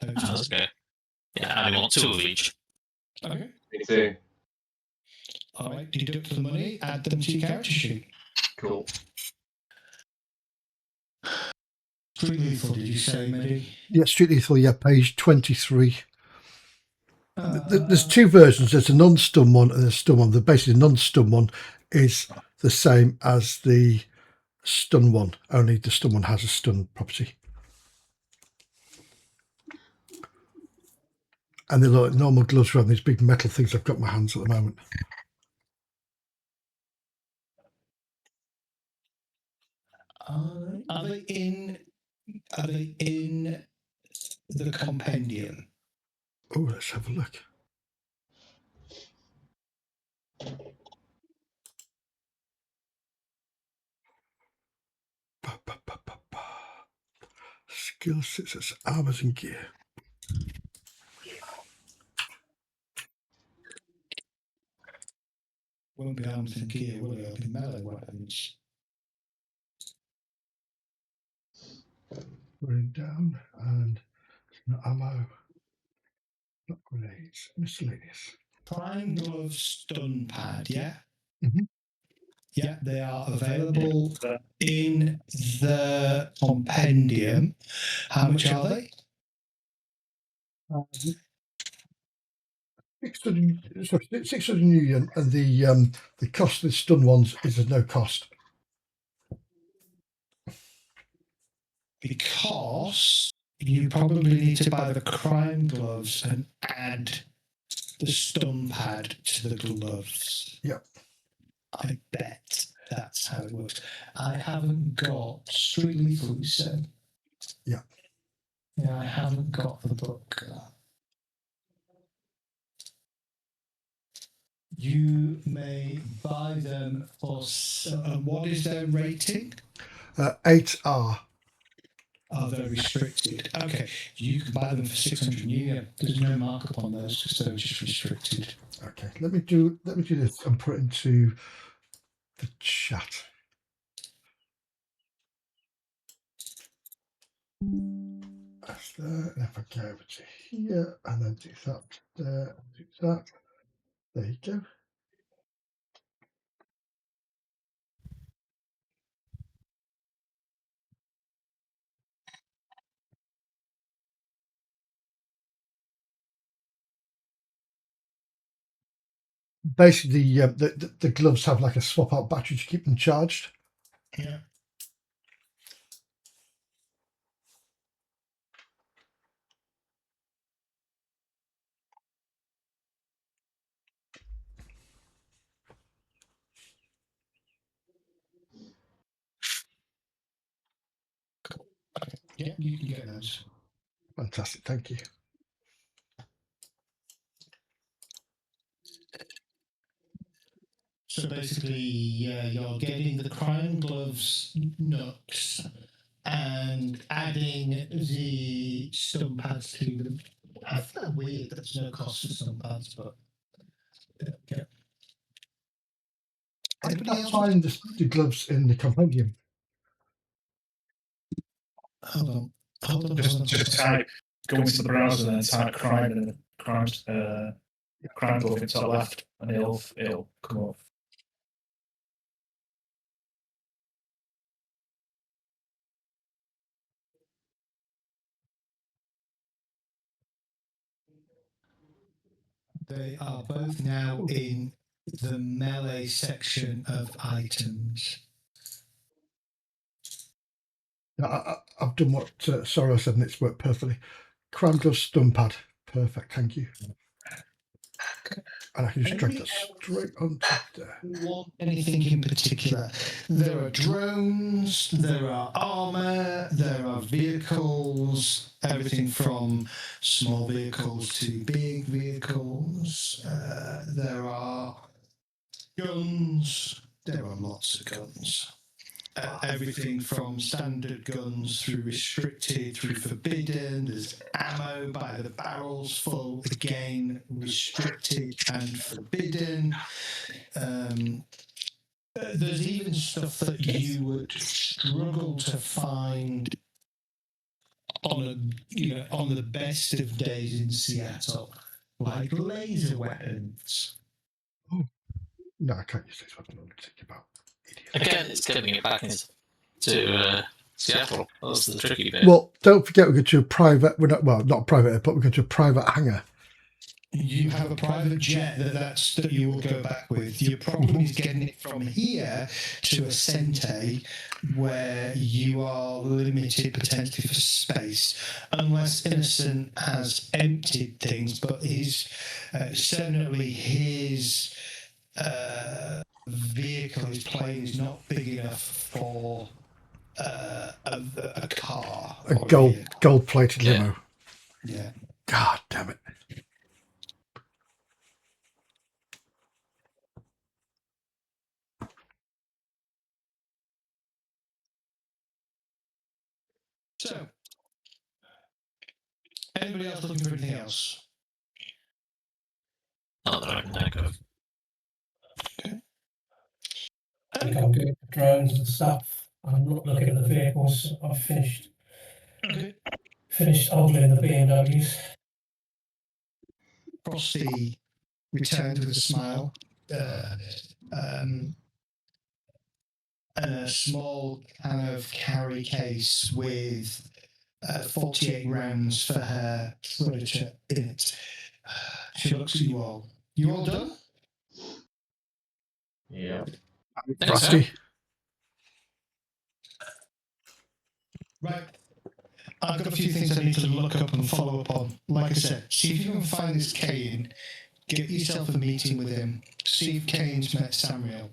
That's okay. Yeah, I want 2 of each. Okay. Me too. All right, deduct the money, add them to your character sheet. Cool. Street Lethal, did you say, Mehdi? Yeah, Street Lethal. Yeah, page 23. There's 2 versions. There's a non-stun one and a stun one. Basically, the non-stun one is the same as the stun one. Only the stun one has a stun property. And they look like normal gloves rather than these big metal things I've got in my hands at the moment. Are they in the compendium? Oh, let's have a look. Skill sets, armors and gear. Won't be arms and gear, will it? It'll be melee weapons. Running down and not ammo, not grenades, miscellaneous. Prime glove stun pad, yeah? Mhm. Yeah, they are available in the compendium. How much are they? 600 Nuyen, and the cost of the stun ones is at no cost. Because you probably need to buy the crime gloves and add the stun pad to the gloves. Yep. I bet that's how it works. I haven't got Street Lethal, you said? Yeah. Yeah, I haven't got the book. You may buy them for... what is their rating? 8R. Are they restricted? Okay, you can buy them for 600 Nuyen. There's no markup on those because they're just restricted. Okay, let me do this and put it into the chat. That's there. And if I go over to here and then do that there, do that. There you go. Basically, the gloves have like a swap out battery to keep them charged. Yeah. Cool. Okay. Yeah, you can get those. Fantastic, thank you. So basically, you're getting the crime gloves nuts and adding the stun pads to them. I feel weird that there's no cost for stun pads, but yeah. I can't find the gloves in the compendium. Hold on. Just type, go into the browser and type crime and crime glove into the left, and it'll come up. They are both now in the melee section of items. I've done what Sorrow said, and it's worked perfectly. Crime glove stun pad, perfect. Thank you. And I can just drag that straight onto there. Want anything in particular? There are drones, there are armor, there are vehicles, everything from small vehicles to big vehicles. There are guns. There are lots of guns. Everything from standard guns through restricted, through forbidden. There's ammo by the barrels full, again, restricted and forbidden. There's even stuff that you would struggle to find on the best of days in Seattle, like laser weapons. Oh, no, I can't use this weapon. I'm thinking about idiot. Again, it's getting it back into Seattle. That's the tricky bit. Well, don't forget we're going to a private. We're not a private airport. We're going to a private hangar. You have a private jet that you will go back with. Your problem is getting it from here to a Sente, where you are limited potentially for space, unless Innocent has emptied things. But certainly his vehicle, his plane, is not big enough for a car. A gold-plated limo. Yeah. God damn it. So, Anybody else looking for anything else? Not that I can think of. I think I'm good with drones and stuff. I'm not looking at the vehicles. I've finished ogling the BMWs. Frosty returned with a smile. And a small kind of carry case with 48 rounds for her predator in it. She looks at you all. You all done? Yeah. Frosty. Right. I've got a few things I need to look up and follow up on. Like I said, see if you can find this Kane. Get yourself a meeting with him. See if Kane's met ShadowRun.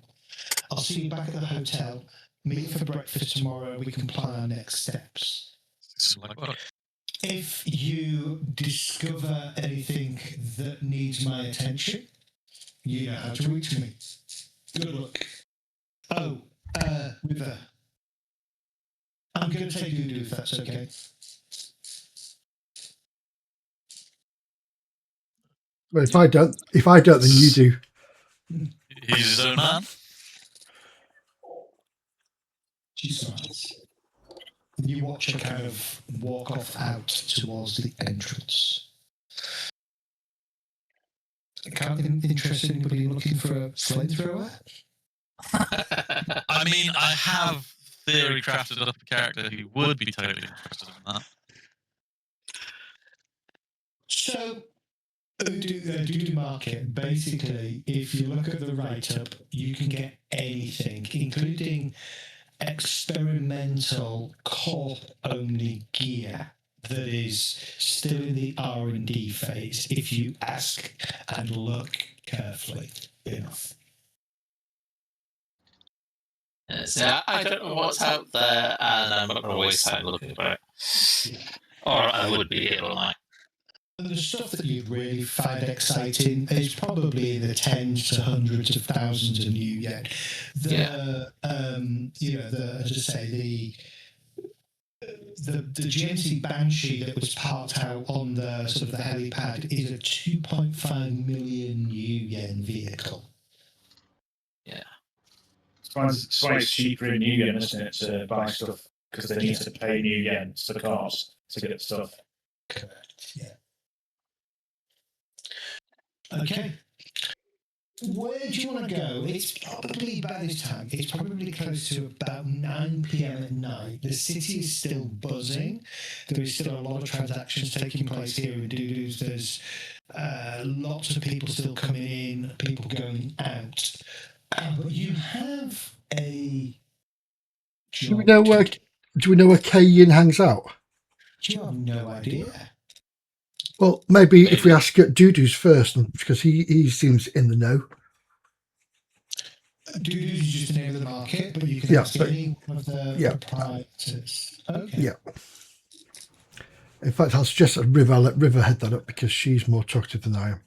I'll see you back at the hotel. Meet for breakfast tomorrow. We can plan our next steps. If you discover anything that needs my attention, you know how to reach me. Good luck. Oh, River. I'm going to take Dudu if that's okay. Well, if I don't, then you do. He's his own man. She smiles. You watch her kind of walk off out towards the entrance. Can't interest anybody looking for a flamethrower? I mean, I have theory crafted up a character who would be totally interested in that. So, Dudu Market, basically, if you look at the write-up, you can get anything, including experimental corp-only gear that is still in the R&D phase, if you ask and look carefully enough. So I don't know what's out there, and I'm not going to waste time looking for it. Or I would be here all night. The stuff that you'd really find exciting is probably in the tens to hundreds of thousands of new yen. As I say, the GMC Banshee that was parked out on the sort of the helipad is a 2.5 million new yen vehicle. Yeah. It's why it's cheaper in New Yen, isn't it, to buy stuff because they need to pay New Yen to the cars to get stuff. Correct. Yeah. Okay. Where do you want to go? It's probably, by this time, it's probably close to about 9 p.m. at night. The city is still buzzing. There is still a lot of transactions taking place here in Dudu's. There's lots of people still coming in, people going out. But you have a Do we know where Kay Yin hangs out? You have no idea. Well, maybe if we ask at Dudu's first, because he seems in the know. Dudu's is just the name of the market, but you can ask any one of the proprietors. Okay. Yeah. In fact, I'll suggest that I'll let River head that up because she's more talkative than I am.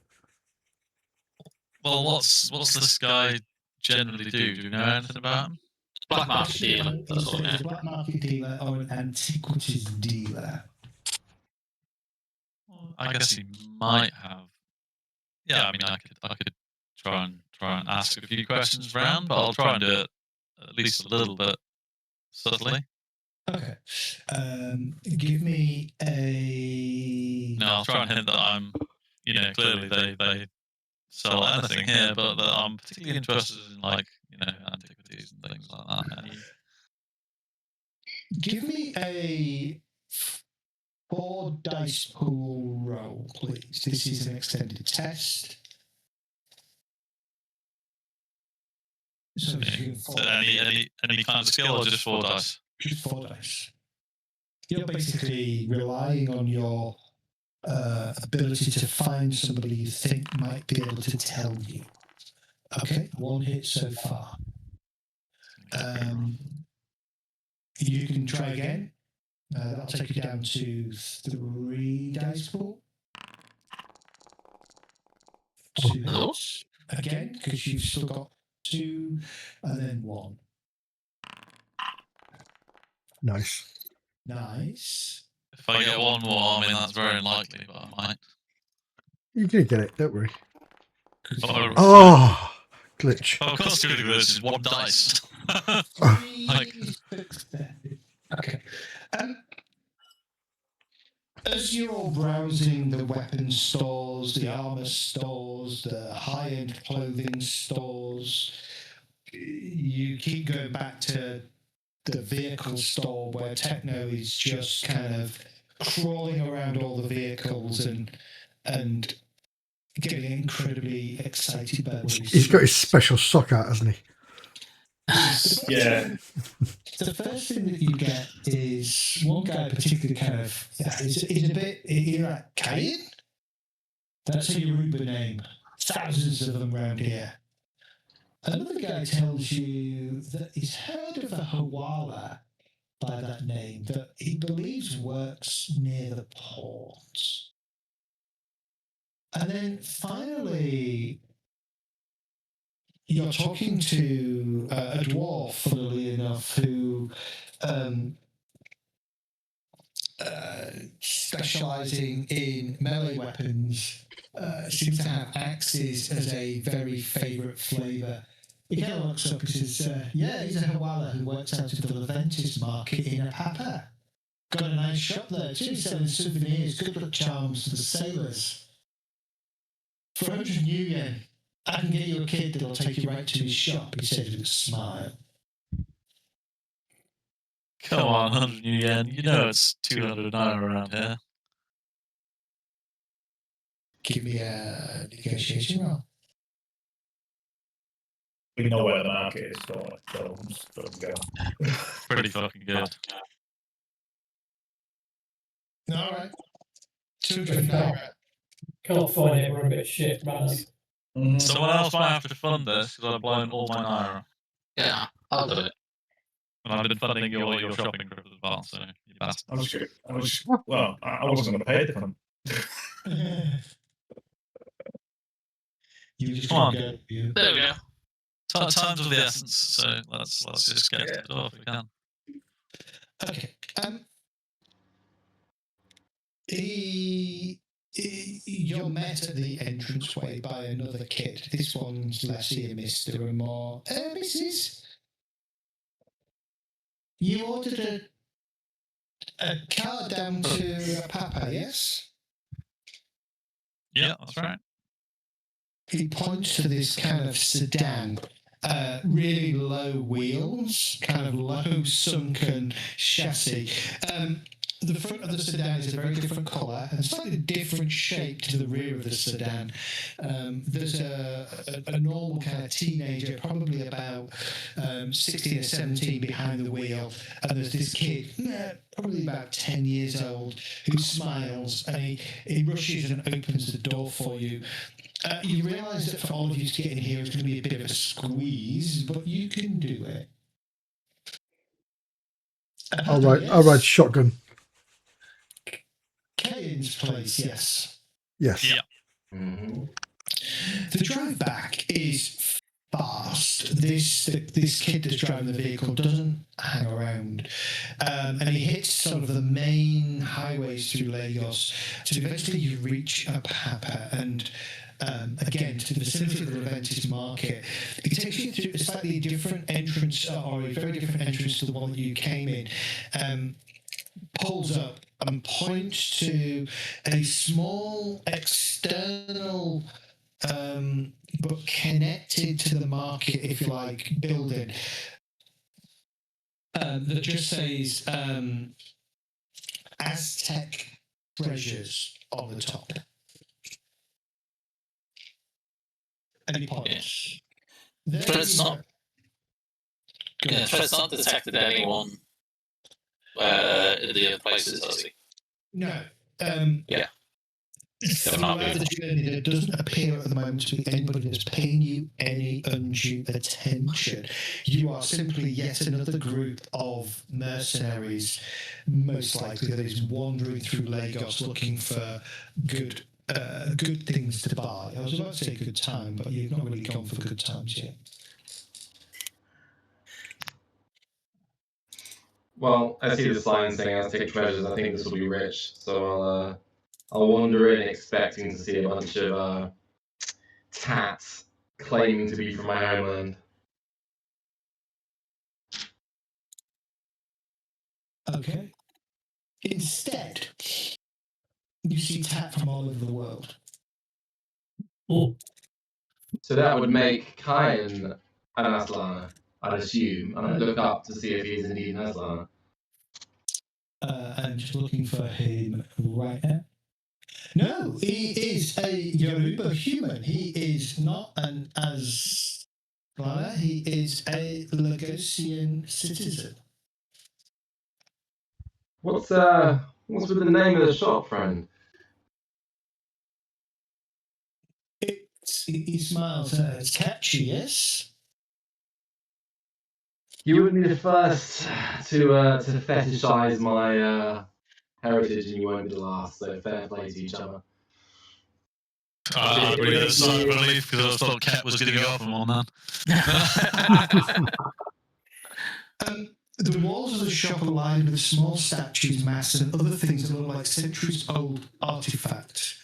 Well, what's this guy generally do? Do you know anything about him? Black market dealer. That's He's all, yeah. a black market dealer or an antiquities dealer. I guess he might have. Yeah, I mean, I could try and ask a few questions around, but I'll try and do it at least a little bit subtly. Okay. Give me a. No, I'll try and hint that I'm, clearly they sell anything here, but that I'm particularly interested in, like, antiquities and things like that. Give me a 4 dice pool roll, please. This is an extended test. So any kind of skill or just 4 dice? Just 4 dice. You're basically relying on your ability to find somebody you think might be able to tell you. Okay, 1 hit so far. You can try again. That'll take you down to 3 dice pool. 2 hits. Again, because you've still got 2 and then 1. Nice. Nice. If I get one more, I mean, that's very unlikely, but I might. You're going to get it, don't worry. Oh, Oh, glitch. of course, critical glitch is 1 dice. Like, Okay. As you're all browsing the weapons stores, the armor stores, the high-end clothing stores, you keep going back to the vehicle store where Techno is just kind of crawling around all the vehicles and getting incredibly excited by what He's got his special sock out, hasn't he? Yeah. The first thing that you get is one guy particularly kind of is a bit, you're like, Cain? That's a Yoruba name. Thousands of them around here. Another guy tells you that he's heard of a Hawala by that name that he believes works near the port. And then finally, you're talking to a dwarf, funnily enough, who specialising in melee weapons, seems to have axes as a very favourite flavour. He kind of looks up and says, yeah, he's a Hawala who works out of the Leventis market in Apapa. Got a nice shop there too, selling souvenirs, good luck charms for the sailors. For 100 Nuyen, I can get you a kid that'll take you right to his shop, he said with a smile. come on, 100 Nuyen. You know it's 200 naira around here. Give me a negotiation roll. We know where the market is, so let's go. Pretty fucking good. All right. 200 naira. Can't find it. We're a bit shit, runners. Someone else might have to fund this because I've blown all my naira. Yeah, I'll do it. And I've been funding your shopping trip as well, so you bastard. I wasn't going to pay the fund. You just Come on. go. You. There we go. Time's of the essence, so let's just get to the door if we can. Okay. You're met at the entranceway by another kid. This one's less here, Mr. and more. Mrs. You ordered a car down to Papa, yes? Yeah, that's right. He points to this kind of sedan, really low wheels, kind of low sunken chassis. The front of the sedan is a very different colour and slightly different shape to the rear of the sedan. There's a normal kind of teenager, probably about 16 or 17 behind the wheel, and there's this kid, probably about 10 years old, who smiles and he rushes and opens the door for you. You realise that for all of you to get in here is going to be a bit of a squeeze, but you can do it. All right, shotgun. Kane's place, yes. Yes. Yeah. Mm-hmm. The drive back is fast. This kid that's driving the vehicle doesn't hang around, and he hits sort of the main highways through Lagos. So eventually you reach Apapa and. Again, to the vicinity of the Leventis market. It takes you through a slightly different entrance, or a very different entrance to the one that you came in. Pulls up and points to a small external, but connected to the market, if you like, building that just says Aztec Treasures on the top. Any points? Fred's not detected anyone in the other places, has he? No. Yeah. Throughout the journey, there doesn't appear at the moment to be anybody that's paying you any undue attention. You are simply yet another group of mercenaries, most likely that is wandering through Lagos looking for good things to buy. I was about to say good time, but you've not really gone for good times yet. Well, I see the sign saying Aztec treasures. I think this will be rich, so I'll wander in expecting to see a bunch of tats claiming to be from my homeland. Okay. Instead, you see tat from all over the world. Oh, So that would make Kyan an Aslana, I'd assume, and I'd look up to see if he is indeed an Aslana. I'm just looking for him right now. No, he is a Yoruba human. He is not an Aslana. He is a Lagosian citizen. What's with the name of the shop, friend? He smiles. It's catchy, yes? You wouldn't be the first to fetishize my heritage, and you won't be the last. So fair play to each other. I breathed a sigh of relief because I thought Cat was going to go off on one man. The walls of the shop are lined with small statues, masks, and other things that look like centuries-old artifacts.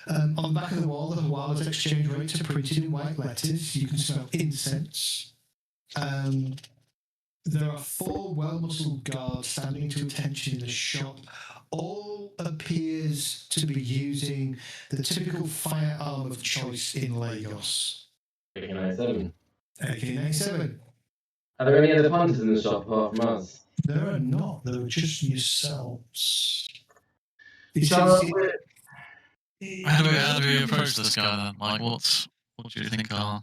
On the back of the wall, the Hawala's exchange rates are printed in white letters. You can smell incense. There are 4 well-muscled guards standing to attention in the shop. All appears to be using the typical firearm of choice in Lagos. AK-97. AK-97. Are there any other punters in the shop apart from us? There are not. There are just yourselves. How do we approach this guy then? Like, what do you think our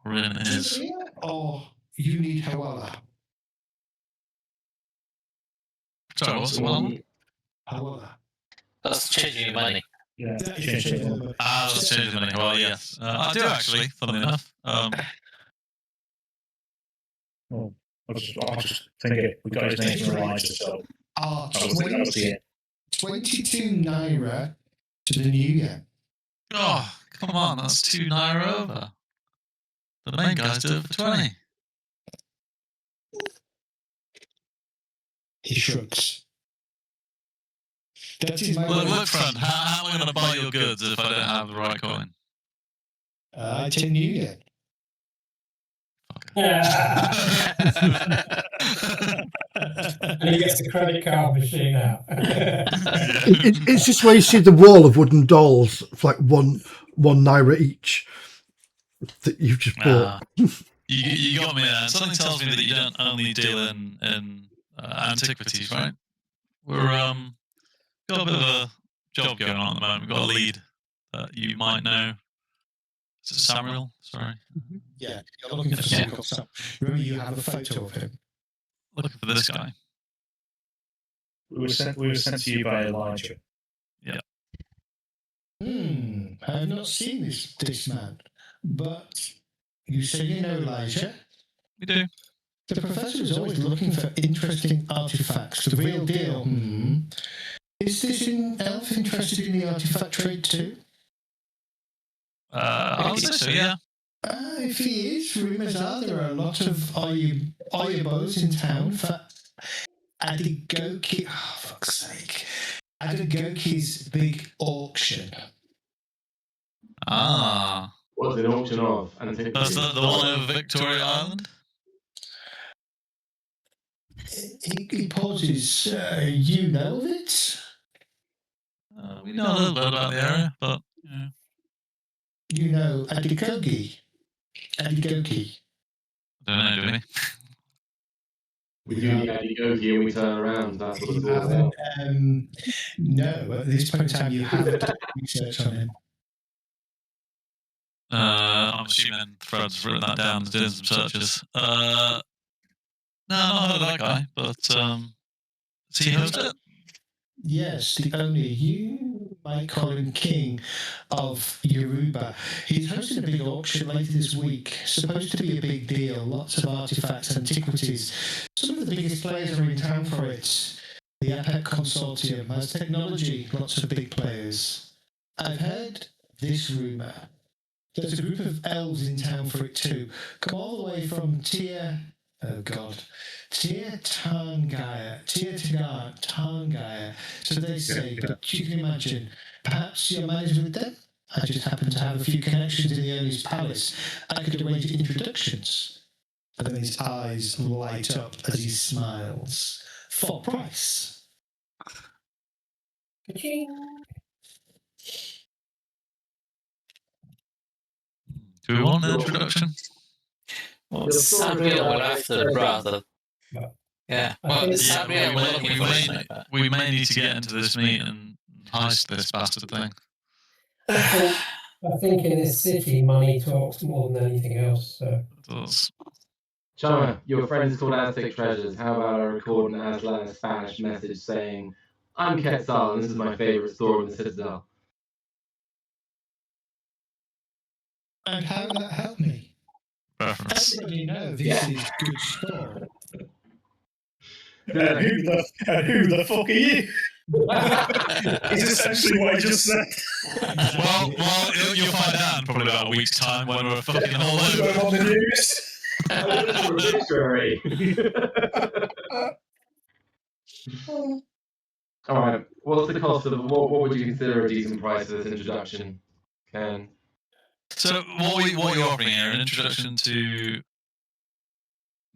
Rin is? Or you need Hawala? Sorry, what's the one? Hawala. That's changing your money. Yeah. That is Change changing it. the money. That's changing money. Well, yes. I do actually, funnily enough. Well, I was just thinking, we got his name from Elijah, so Are that was the 22 naira to the Nuyen. Oh, come on, that's 2 naira over. The main guys do it for 20. He shrugs. That is my Look, friend, how am I going to buy your goods if I don't have the right coin? I take Nuyen. and he gets the credit card machine out. It's just where you see the wall of wooden dolls for like one naira each that you've just bought. You got me there. Something tells me that you don't only deal in antiquities, right? We're got a bit of a job going on at the moment. We've got a lead that you might know. Is it ShadowRun? Sorry. Yeah, you're looking for someone called Sam. Remember, you have a photo of him. Looking for this guy. We were sent to you by Elijah. Yeah. I have not seen this man, but you say you know Elijah. We do. The professor is always looking for interesting artifacts. The real deal. Is this elf interested in the artifact trade too? I would say so, yeah. If he is, rumours are there are a lot of Oyabos in town for Adigoki. Oh, fuck's sake. Adigoki's big auction. What's an auction of? That's the one over Victoria Island? He pauses. You know of it? We know a little bit about the area, but yeah. You know Adigoki? Adigoki. I don't know, do we? We do the Adigoki and we turn around. That's what it's all about. No, at this point in time, you haven't done research on him. I'm assuming Fred's written that down and doing some searches. No, not heard of that guy, but is he hosted? Yes, the only you might call him king of Yoruba. He's hosting a big auction later this week. Supposed to be a big deal. Lots of artifacts, antiquities. Some of the biggest players are in town for it. The APEC Consortium has technology. Lots of big players. I've heard this rumour. There's a group of elves in town for it too. Come all the way from Tia Oh God. Tia Tangaya. So they say, but you can imagine, perhaps your man is with them? I just happen to have a few connections in the owner's palace. I could arrange introductions. And then his eyes light up as he smiles. Full price. Ka-ching. Do we want an introduction? Well, ShadowRun will have to rather. Yeah. I Well, think- ShadowRun will looking for it. We may need to get into this meeting and heist this bastard thing. I think in this city, money talks more than anything else. So. Chummer, your friends called Aztec Treasures. How about I record an Aslan Spanish message saying, I'm Quetzal and this is my favorite store in the Citadel. And how will that help me? Reference. Everybody know this is good store. And who the fuck are you? Is essentially what I just said. Well, you'll find out in probably about a week's time when we're fucking all over. On the news. Alright, what's the cost of what would you consider a decent price for this introduction, Ken? So what are you offering here? An introduction to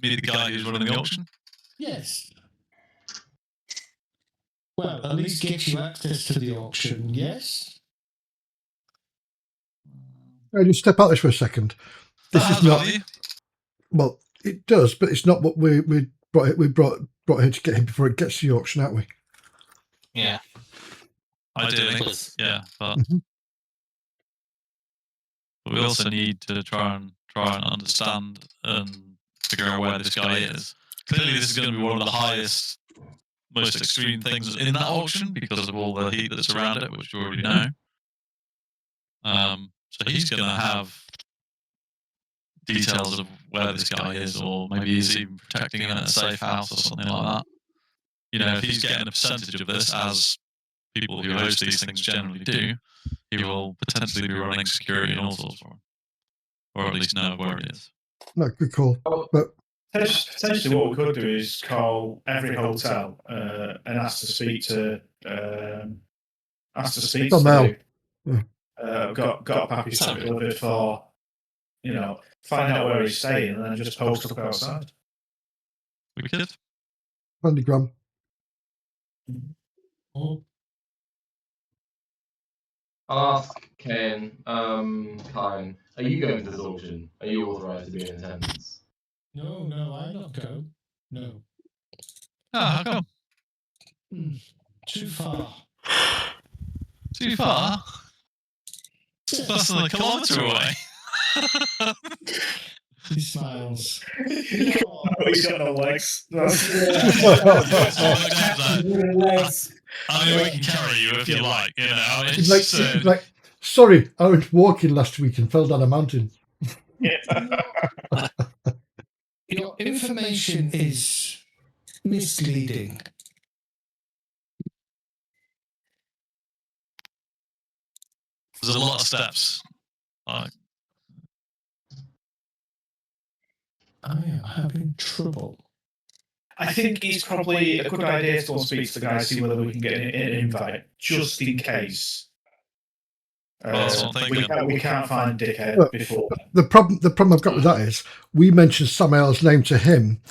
meet the guy who's running the auction? Yes. Well, at least get you access to the auction, yes? Just step out this for a second. This is not. Well, it does, but it's not what we brought. We brought here to get him before it gets to the auction, aren't we? Yeah. Ideally, yeah, but we also need to try and understand and figure out where this guy is. Clearly, this is going to be one of the highest, most extreme things in that auction because of all the heat that's around it, which you already know. So he's going to have details of where this guy is, or maybe he's even protecting him in a safe house or something like that. You know, if he's getting a percentage of this, as people who host these things generally do, he will potentially be running security and all sorts for him, or at least know where it is. No, good call. But Potentially, what we could do is call every hotel and ask to speak to. Somehow. Got a package delivered for. Find out where he's staying and then just post up outside. We could. Pandygram. I'll ask Ken, Karen, are you going to this auction? Are you authorised to be in attendance? No, I not go. No. How come? Too far. Too far? Less than a kilometre away. He smiles. He's got no legs. I mean, we can carry you if you like. You know, It's like, sorry, I went walking last week and fell down a mountain. Your information is misleading. There's a lot of steps. I am having trouble. I think it's probably a good idea to go and speak to the guy, see whether we can get an invite, just in case. We can't find Dickhead before. The problem I've got with that is we mentioned Samael's name to him,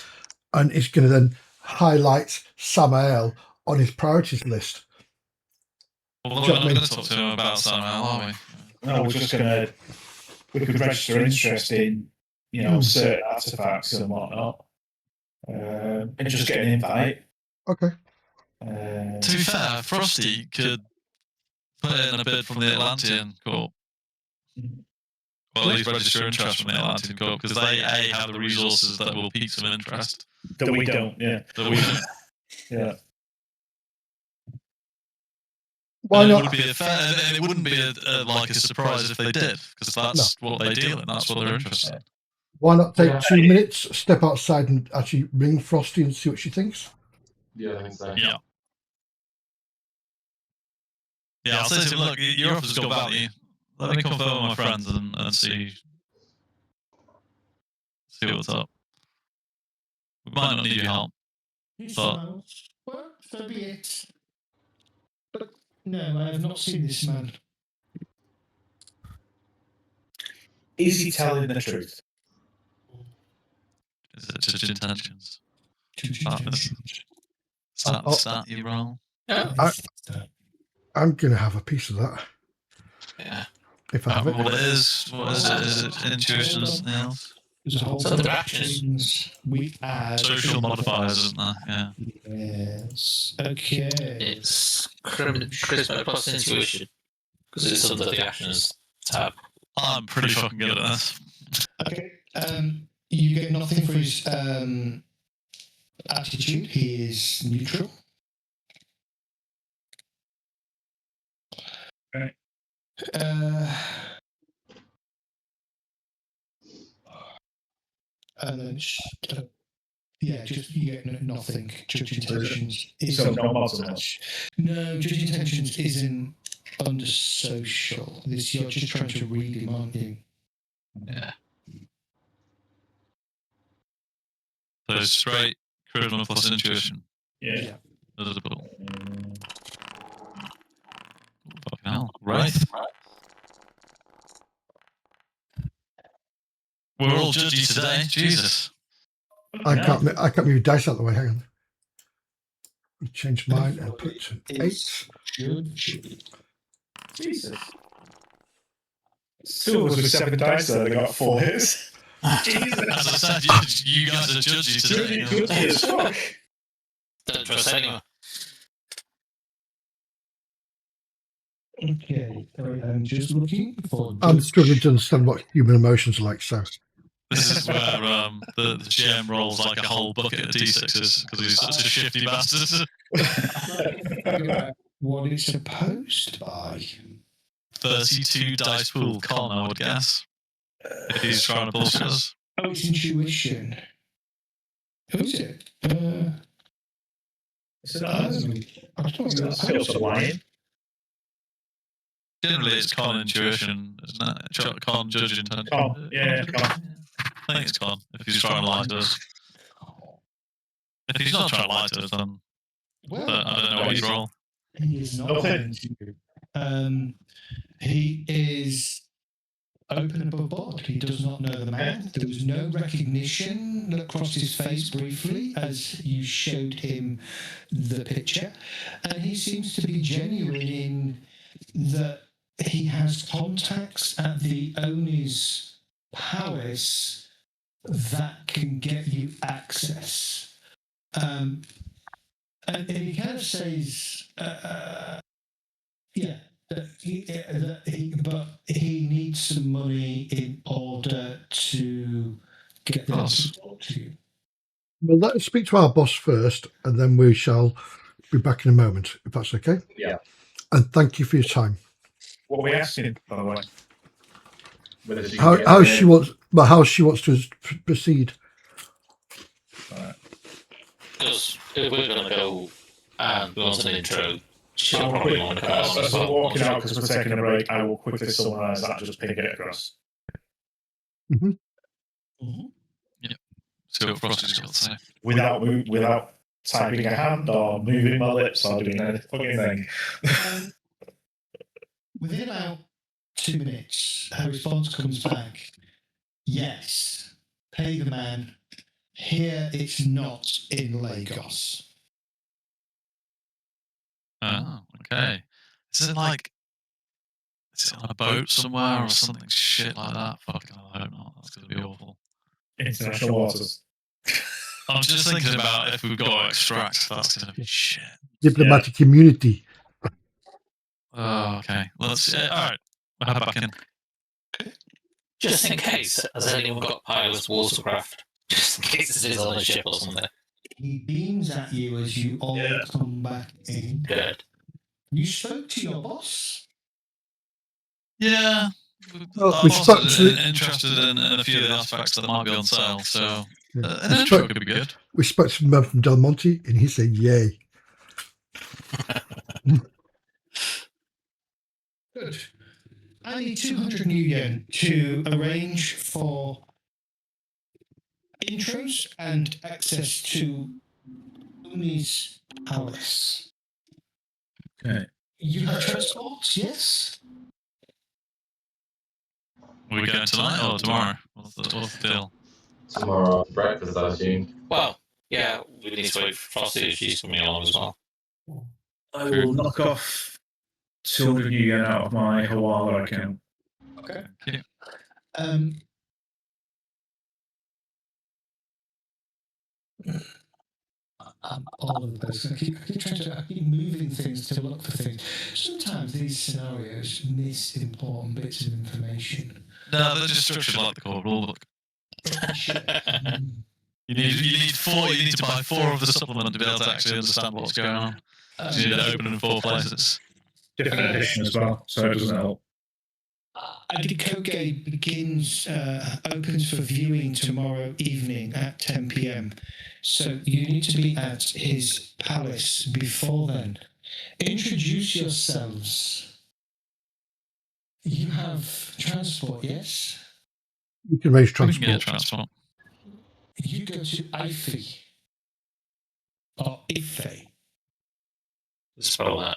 and it's going to then highlight Samael on his priorities list. Well, we're not going to talk to him about Samael, are we? No, we're just going to. We could register interest in, certain artifacts and whatnot, and just get an invite. Okay. To be fair, Frosty could put in a bid from the Atlantean Corp. Well, at least register interest from the Atlantean Corp, because they have the resources that will pique some interest. That we don't, yeah. That we don't. Yeah. Why not? It wouldn't be like a surprise if they did, because that's what they deal in. That's what they're interested in. Why not take 2 minutes, step outside, and actually ring Frosty and see what she thinks? Yeah, I think so. Yeah. Yeah, I'll say to him, look, your offer's got value. Let me confirm with my friends and see what's up. We might not need your help. He But- smiles. Well, so be it. But no, I have not seen this man. Is he telling the truth? Is it judge intentions? Judge That intentions. Is that you roll? Yeah. I'm going to have a piece of that. Yeah. If I have it. What it is? What is it? Is it intuition or something else? There's a whole So bunch the of actions. things we add. Social modifiers, isn't there? Yeah. Yes. Okay. It's charisma plus intuition because it's under the actions tab. I'm pretty fucking good at this. Okay. You get nothing for his attitude. He is neutral. Right. And then, yeah, just you get nothing. Judge intentions is So no mods on that. no. Judge intentions isn't under social. This you're just trying to read him, aren't you? Yeah. So straight charisma plus intuition. Yeah. There's a pool. Fucking hell. Wraith. We're all judgy today. Jesus. I can't move your dice out of the way. Hang on. I'll change mine and put 8. Judge. Jesus. Two of us with 7 dice there, they got 4 hits. Jesus. As I said, you guys are judgy today. Judgy as fuck. Don't trust anyone. Okay, I'm just looking for. I'm struggling to understand what human emotions are like, so. This is where the GM rolls like a whole bucket of D6s because he's such a shifty bastard. What it's opposed by. 32 dice pool con, I would guess. If he's trying to bullshit us. Oh, it's intuition. Who is it? Skills are lying. Generally, it's con intuition, isn't it? Con judge intention. Con, yeah, con. I think it's con, if he's trying to lie to us. If he's not trying to lie to us, then but I don't know what he's roll. He is not. Okay. He is open above board. He does not know the man. There was no recognition that crossed his face briefly as you showed him the picture. And he seems to be genuine in that he has contacts at the owner's palace that can get you access. And he kind of says, but he needs some money in order to get them to talk to you. Well, let us speak to our boss first, and then we shall be back in a moment, if that's okay. Yeah. And thank you for your time. What are we asking, by the way? Whether she How she wants to proceed. Because if we're going to go and we want an intro, she'll probably want to go on As as we're well. walking out because we're taking a break, I will quickly summarise that, just ping it across. See what Frosty's got to say. Without typing a hand or moving my lips or doing any fucking thing. Within about 2 minutes, her response comes back. Yes, pay the man. Here it's not in Lagos. Oh, okay. Is it like... Is it on a boat somewhere or something shit like that? Fucking hell, I hope not. That's going to be awful. International waters. I'm just thinking about if we've got to extract, that's going to be shit. Diplomatic immunity. Oh, okay. Let's... alright. We'll head back in. Just in case, has anyone got pilot's watercraft? Just in case it is on a ship or something. He beams at you as you all come back in. Good. You spoke to your boss? Yeah. Well, Our we boss spoke is to- interested in a few of the aspects that might be on sale, so Yeah. an intro could be good. We spoke to him from Del Monte, and he said, yay. Good. I need 200 Nuyen to arrange for intros and access to Uni's palace. Okay. You have transport, yes? Are we going tonight or tomorrow? What's the deal? Tomorrow after breakfast, I assume. Well, yeah, we need to wait for Frosty if she's coming along as well. I will knock off 200 Nuyen out of my Hawala account. Okay. Yeah. All of those. I keep moving things to look for things. Sometimes these scenarios miss important bits of information. No, they're just structured like the core rulebook. You need four. You need to buy 4 of the supplement to be able to actually understand what's going on. You need to open in 4 places. Different edition as well, so it doesn't help. Adikoge opens for viewing tomorrow evening at 10 p.m. So you need to be at his palace before then. Introduce yourselves. You have transport, yes? You can raise We can transport. get transport. You go to Ife. Or Ife. Spell that.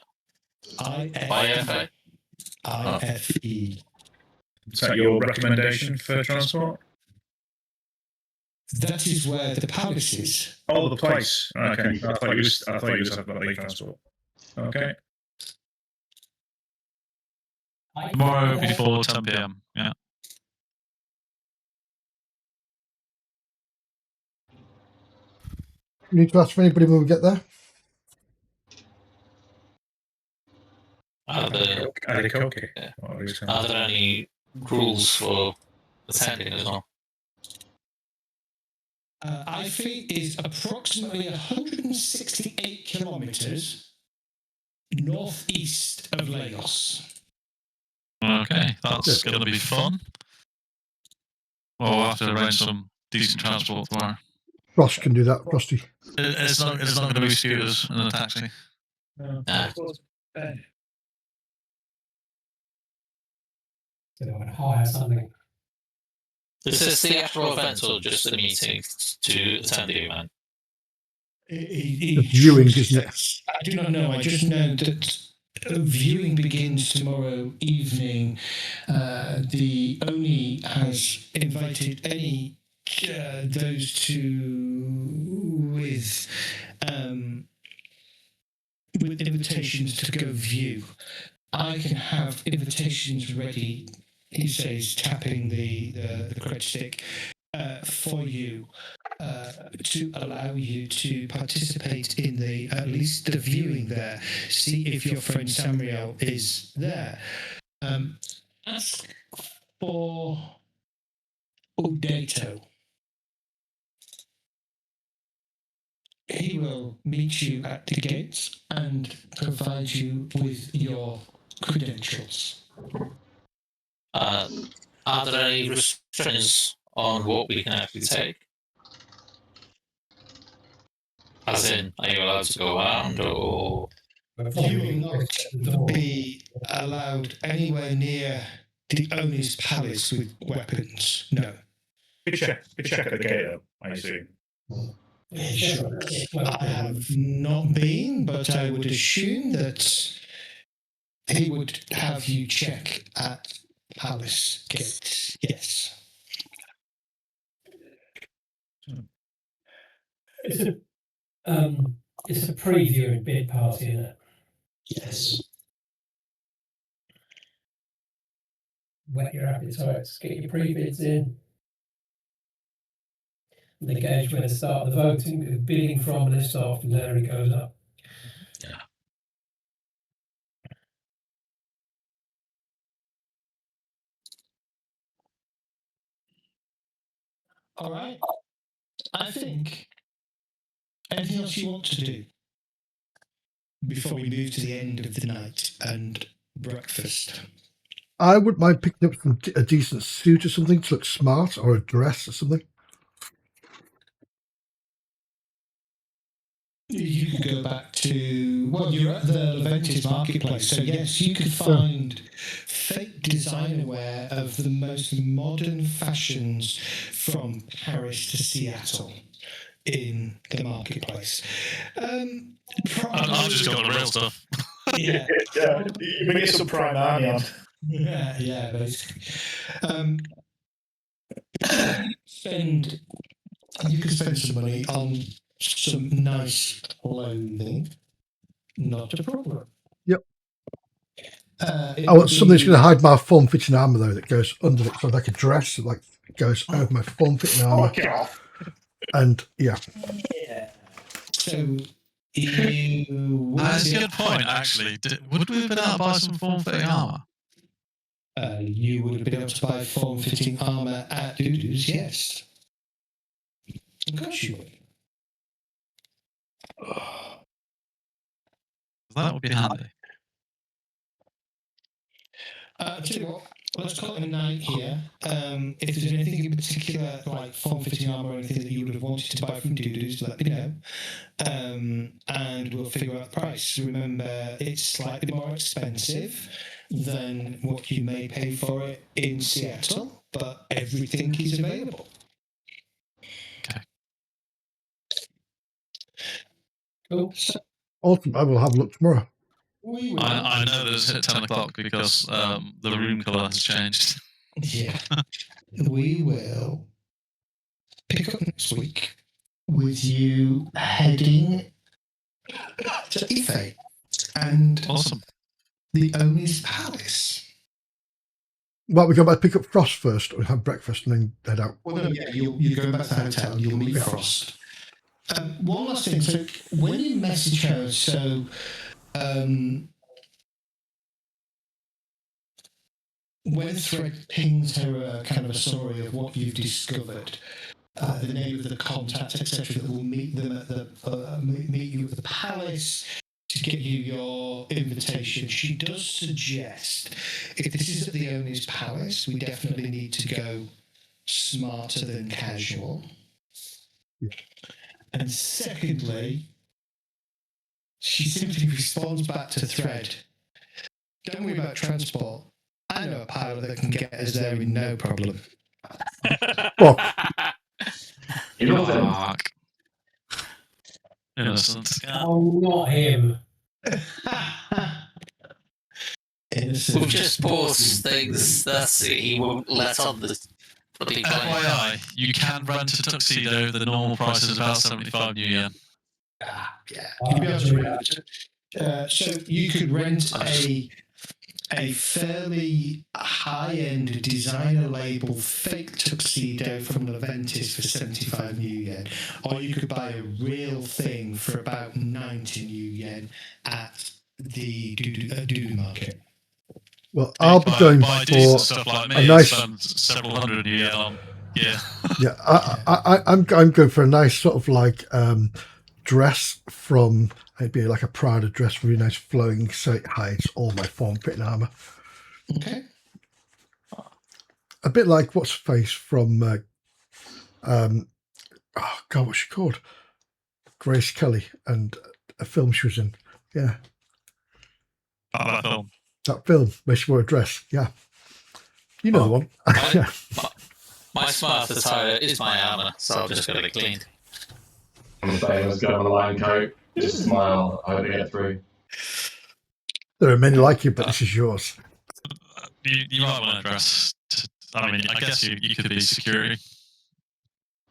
I-F-E. I-F-E. Is that your recommendation for transport? That is where the palace is. Oh, the place. Okay. I thought you was talking about the transport. Okay. Tomorrow before 10 p.m. Yeah. You need to ask for anybody when we get there. Are there any rules for attending as well? Ife is approximately 168 kilometres northeast of Lagos. Okay, that's going to be fun. Well, we'll have to arrange some decent transport tomorrow. Ross can do that, Frosty. It's not going to be scooters and a taxi. Nah. So they want to hire something. Is this the actual event or just a meeting to attend the event? Viewing, isn't it? I do not know. I just know that viewing begins tomorrow evening. The Oni has invited any those two with invitations to go view. I can have invitations ready. He says, tapping the cred stick for you to allow you to participate in at least the viewing there. See if your friend ShadowRun is there. Ask for Udato. He will meet you at the gates and provide you with your credentials. Are there any restrictions on what we can actually take? As in, are you allowed to go around or? Viewing will not be allowed anywhere near the owner's palace with weapons. No. Good check at the gate, though, I assume. I have not been, but I would assume that he would have you check at palace gates. Yes. It's a previewing bid party, isn't it? Yes. Whet your appetites, get your pre-bids in. And they gauge where to start the voting, the bidding from, and they start from there and it goes up. Yeah. All right. I think anything else you want to do before we move to the end of the night and breakfast? I wouldn't mind picking up a decent suit or something to look smart, or a dress or something. You could go back to, well, you're at the Leventis marketplace, so yes, you could find fake designer wear of the most modern fashions from Paris to Seattle in the marketplace. I've just got the real stuff. Yeah. You can get some Prime Army on. Yeah, basically. You could spend some money on some nice clothing. Not a problem. Yep. I want something that's going to hide my form-fitting armor, though, that goes under it, so like a dress that like goes over my form-fitting armor. And yeah. So That's a good point, actually. Would we have been able to buy some form-fitting armor? You would have been able to buy form-fitting armor at Doodoo's, yes. Of course you would. That would be handy. Tell you what, let's call it a night here. If there's anything in particular, like form-fitting armor or anything that you would have wanted to buy from Doodoo's, let me know. And we'll figure out the price. Remember, it's slightly more expensive than what you may pay for it in Seattle, but everything is available. Okay. Cool. Awesome. I will have a look tomorrow. I know that it's at 10 o'clock because the room colour has changed. Yeah. We will pick up next week with you heading to Ife and Awesome. the Oni's Palace. Well, we go back to pick up Frost first, or have breakfast and then head out. Well, no, yeah, you go back to the hotel, you'll meet Frost. One last thing, so when you message her, so when Thread pings her a kind of a summary of what you've discovered, the name of the contact, etc., that will meet them at the meet you at the palace to get you your invitation, she does suggest if this is at the owner's palace, we definitely need to go smarter than casual. Yeah. And secondly, she simply responds back to Thread, don't worry about transport. I know a pilot that can get us there with no problem. Well, Mark. Innocent. Oh, not him. Innocent. We've just paused things that he won't let on the bloody plane. FYI, you can rent a tuxedo. The normal price is about 75 New Yen. Yeah. So you could rent a fairly high-end designer label fake tuxedo from Leventis for 75 New Yen, or you could buy a real thing for about 90 New Yen at the Doodoo market. well, I'll be going buy for decent stuff like me, a nice. spend several hundred New Yen on. Yeah. Yeah, I'm going for a nice sort of like dress from maybe like a Prada dress, really nice flowing, so it hides all my form-fitting armor. Okay. A bit like what's her face from oh god, what's she called? Grace Kelly, and a film she was in. Yeah, That film. that film where she wore a dress. Yeah, you know the one. Yeah. My smart attire is my armour, so I've just got it cleaned. I'm saying, let's go on the line coat. Just smile. I hope I get through. There are many like you, but this is yours. You might want to dress. I mean, I guess you could be security.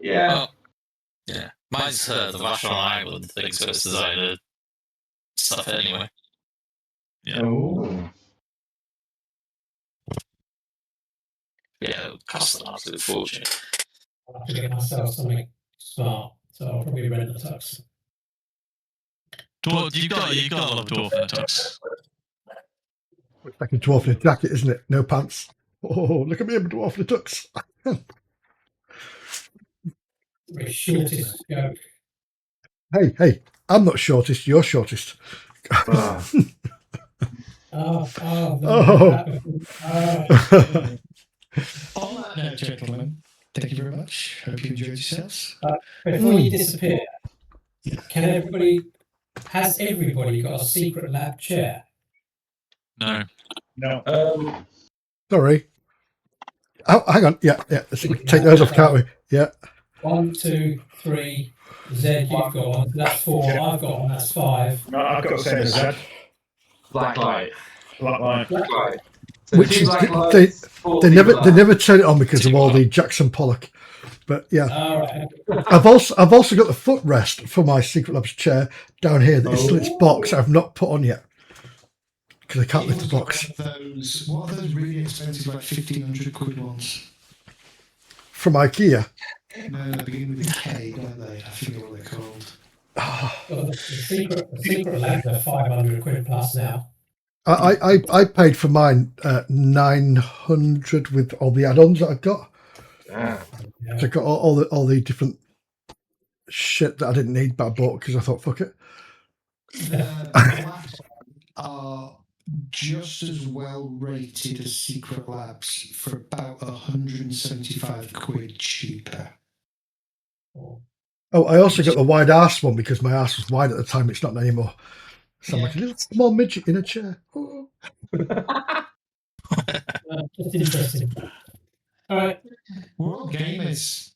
Yeah. Well, yeah. Mine's the Vashon Island thing, so it's designer stuff anyway. Yeah. Oh. Yeah, it would cost an absolute fortune. I'll have to get myself something smart, so I'll probably rent the tux. You got a lot of dwarf in a tux. It's like a dwarf in a jacket, isn't it? No pants. Oh, look at me, I'm a dwarf in a tux. The shortest joke. Hey, I'm not shortest, you're shortest. Ah. Oh. On that note, gentlemen, thank you very much. Hope you enjoyed yourselves. Before you disappear, Has everybody got a secret lab chair? No. No. Sorry. Oh, hang on. Yeah. So we can take those off, can't we? Yeah. 1, 2, 3. Zed, you've got one. That's 4. I've got one. That's 5. No, I've got the same as that. Black light. Black light. Black light. So Which two is black lights, four they people never left. turn it on because of all the Jackson Pollock. But yeah. All right. I've also got the footrest for my Secret Labs chair down here that is its box I've not put on yet because I can't lift the box. What are those really expensive, like 1,500 quid ones? From IKEA. No, they begin with a K, don't they? I forget what they're called. Well, the secret labs are 500 quid plus now. I paid for mine 900 with all the add-ons that I've got. Yeah. So I got all the different shit that I didn't need, but I bought because I thought, fuck it. The labs are just as well rated as Secret Labs for about 175 quid cheaper. Oh, I also got the wide arse one because my arse was wide at the time. It's not anymore. So I'm like a little small midget in a chair. Oh. Just interesting. All right. We're all gamers.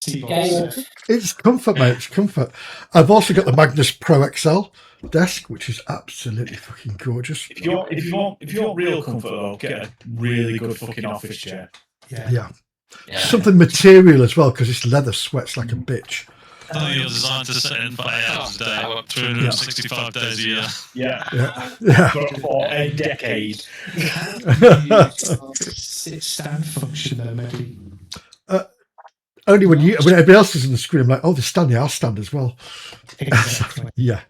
Gamers. It's comfort, mate. It's comfort. I've also got the Magnus Pro XL desk, which is absolutely fucking gorgeous. If you want real comfort though, get a really good fucking office chair. Yeah. Something material as well because this leather sweats like a bitch. I think you're designed to sit in for 8 hours a day, 365 days a year. Yeah. For a decade. Stand function though, maybe. Only when everybody else is on the screen, I'm like, oh, there's stand. I'll stand as well. Exactly. Yeah.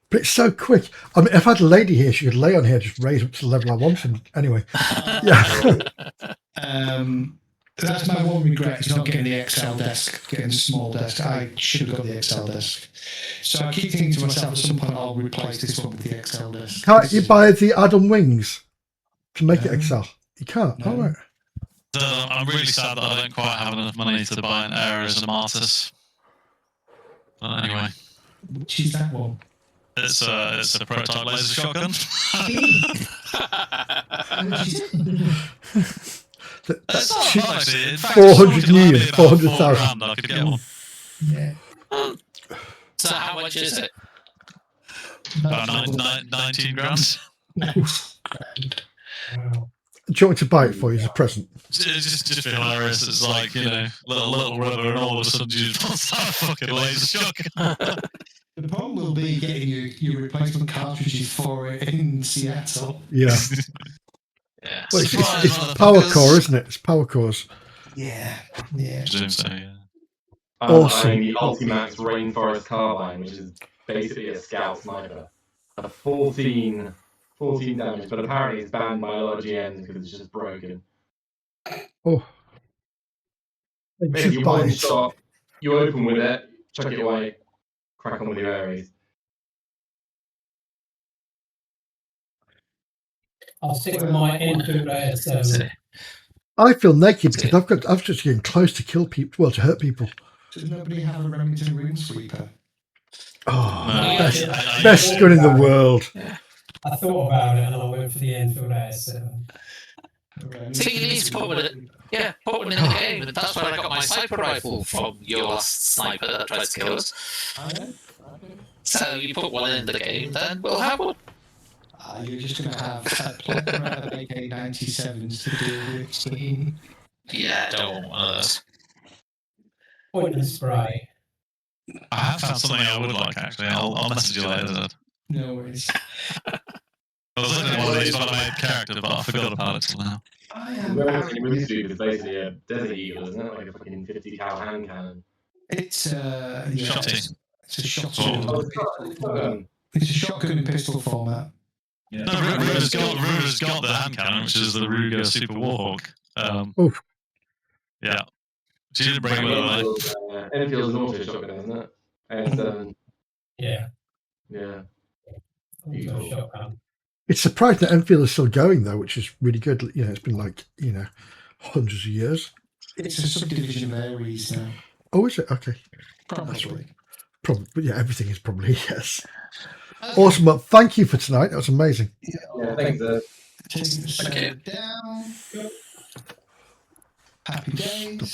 But it's so quick. I mean, if I had a lady here, she could lay on here, just raise up to the level I want. And anyway, yeah. That's my one regret, is not getting the XL desk, getting a small desk. I should have got the XL desk. So I keep thinking to myself, at some point I'll replace this one with the XL desk. Can't you buy the add-on wings to make it XL? You can't. No. All right. I'm really sad that I don't quite have enough money to buy an Ares and Martis. But anyway, Which is that one? it's a prototype laser shotgun. It's not Cheap. bad, actually. In fact, 400 Nuyen, Nuyen, 400,000. I could get one. Yeah. So how much is it? About 19 grand. Wow. Do you want me to buy it for you as a present? It's just hilarious. It's like, little rubber, and all of a sudden you just want that fucking laser shotgun. The problem will be getting your replacement cartridges for it in Seattle. Yeah. Yeah. Well, it's power core, isn't it? It's power cores. Yeah. Presume so, yeah. Awesome. I'm the Ultimax Rainforest Carbine, which is basically a scout sniper. 14 damage, but apparently it's banned by a lot of GMs because it's just broken. Oh. Basically, one shot, you open with it, chuck it away, crack on with your Ares. I'll stick with my Enfield AS7. I feel naked because I've just getting close to kill people, well, to hurt people. Does nobody have a Remington Runesweeper? Oh, No. best gun in the world. I thought about it and I went for the Enfield AS7. So you need to put one in the game, and that's where I got my sniper rifle from your last sniper that tried to kill us. So you put one in the game, then we'll have one. You're just going to have a plethora of AK-97s to deal with soon. Yeah, I don't want one of those. Point and spray. I have found something I would like, actually. I'll message you later, Zed. No worries. I was looking at one of these when I made character, but I forgot about it till now. Remington Runesweeper is basically a Desert Eagle, isn't it? Like a fucking 50 cal hand cannon. It's Shotty. It's a shotgun. It's a shotgun in pistol format. Yeah. No, Ruder's got the hand cannon, which is the Ruger Super Warhawk. Oof. Yeah. She didn't bring it with her. Enfield's an auto shotgun, isn't it? And Yeah. yeah. Also shotgun. It's surprising that Enfield is still going, though, which is really good. It's been like, hundreds of years. It's a subdivision of Ares now. Oh, is it? Okay. Probably. Probably, but yeah, everything is probably yes. Awesome. Well, thank you for tonight. That was amazing. Yeah, thanks. Take the Okay. down. Happy days.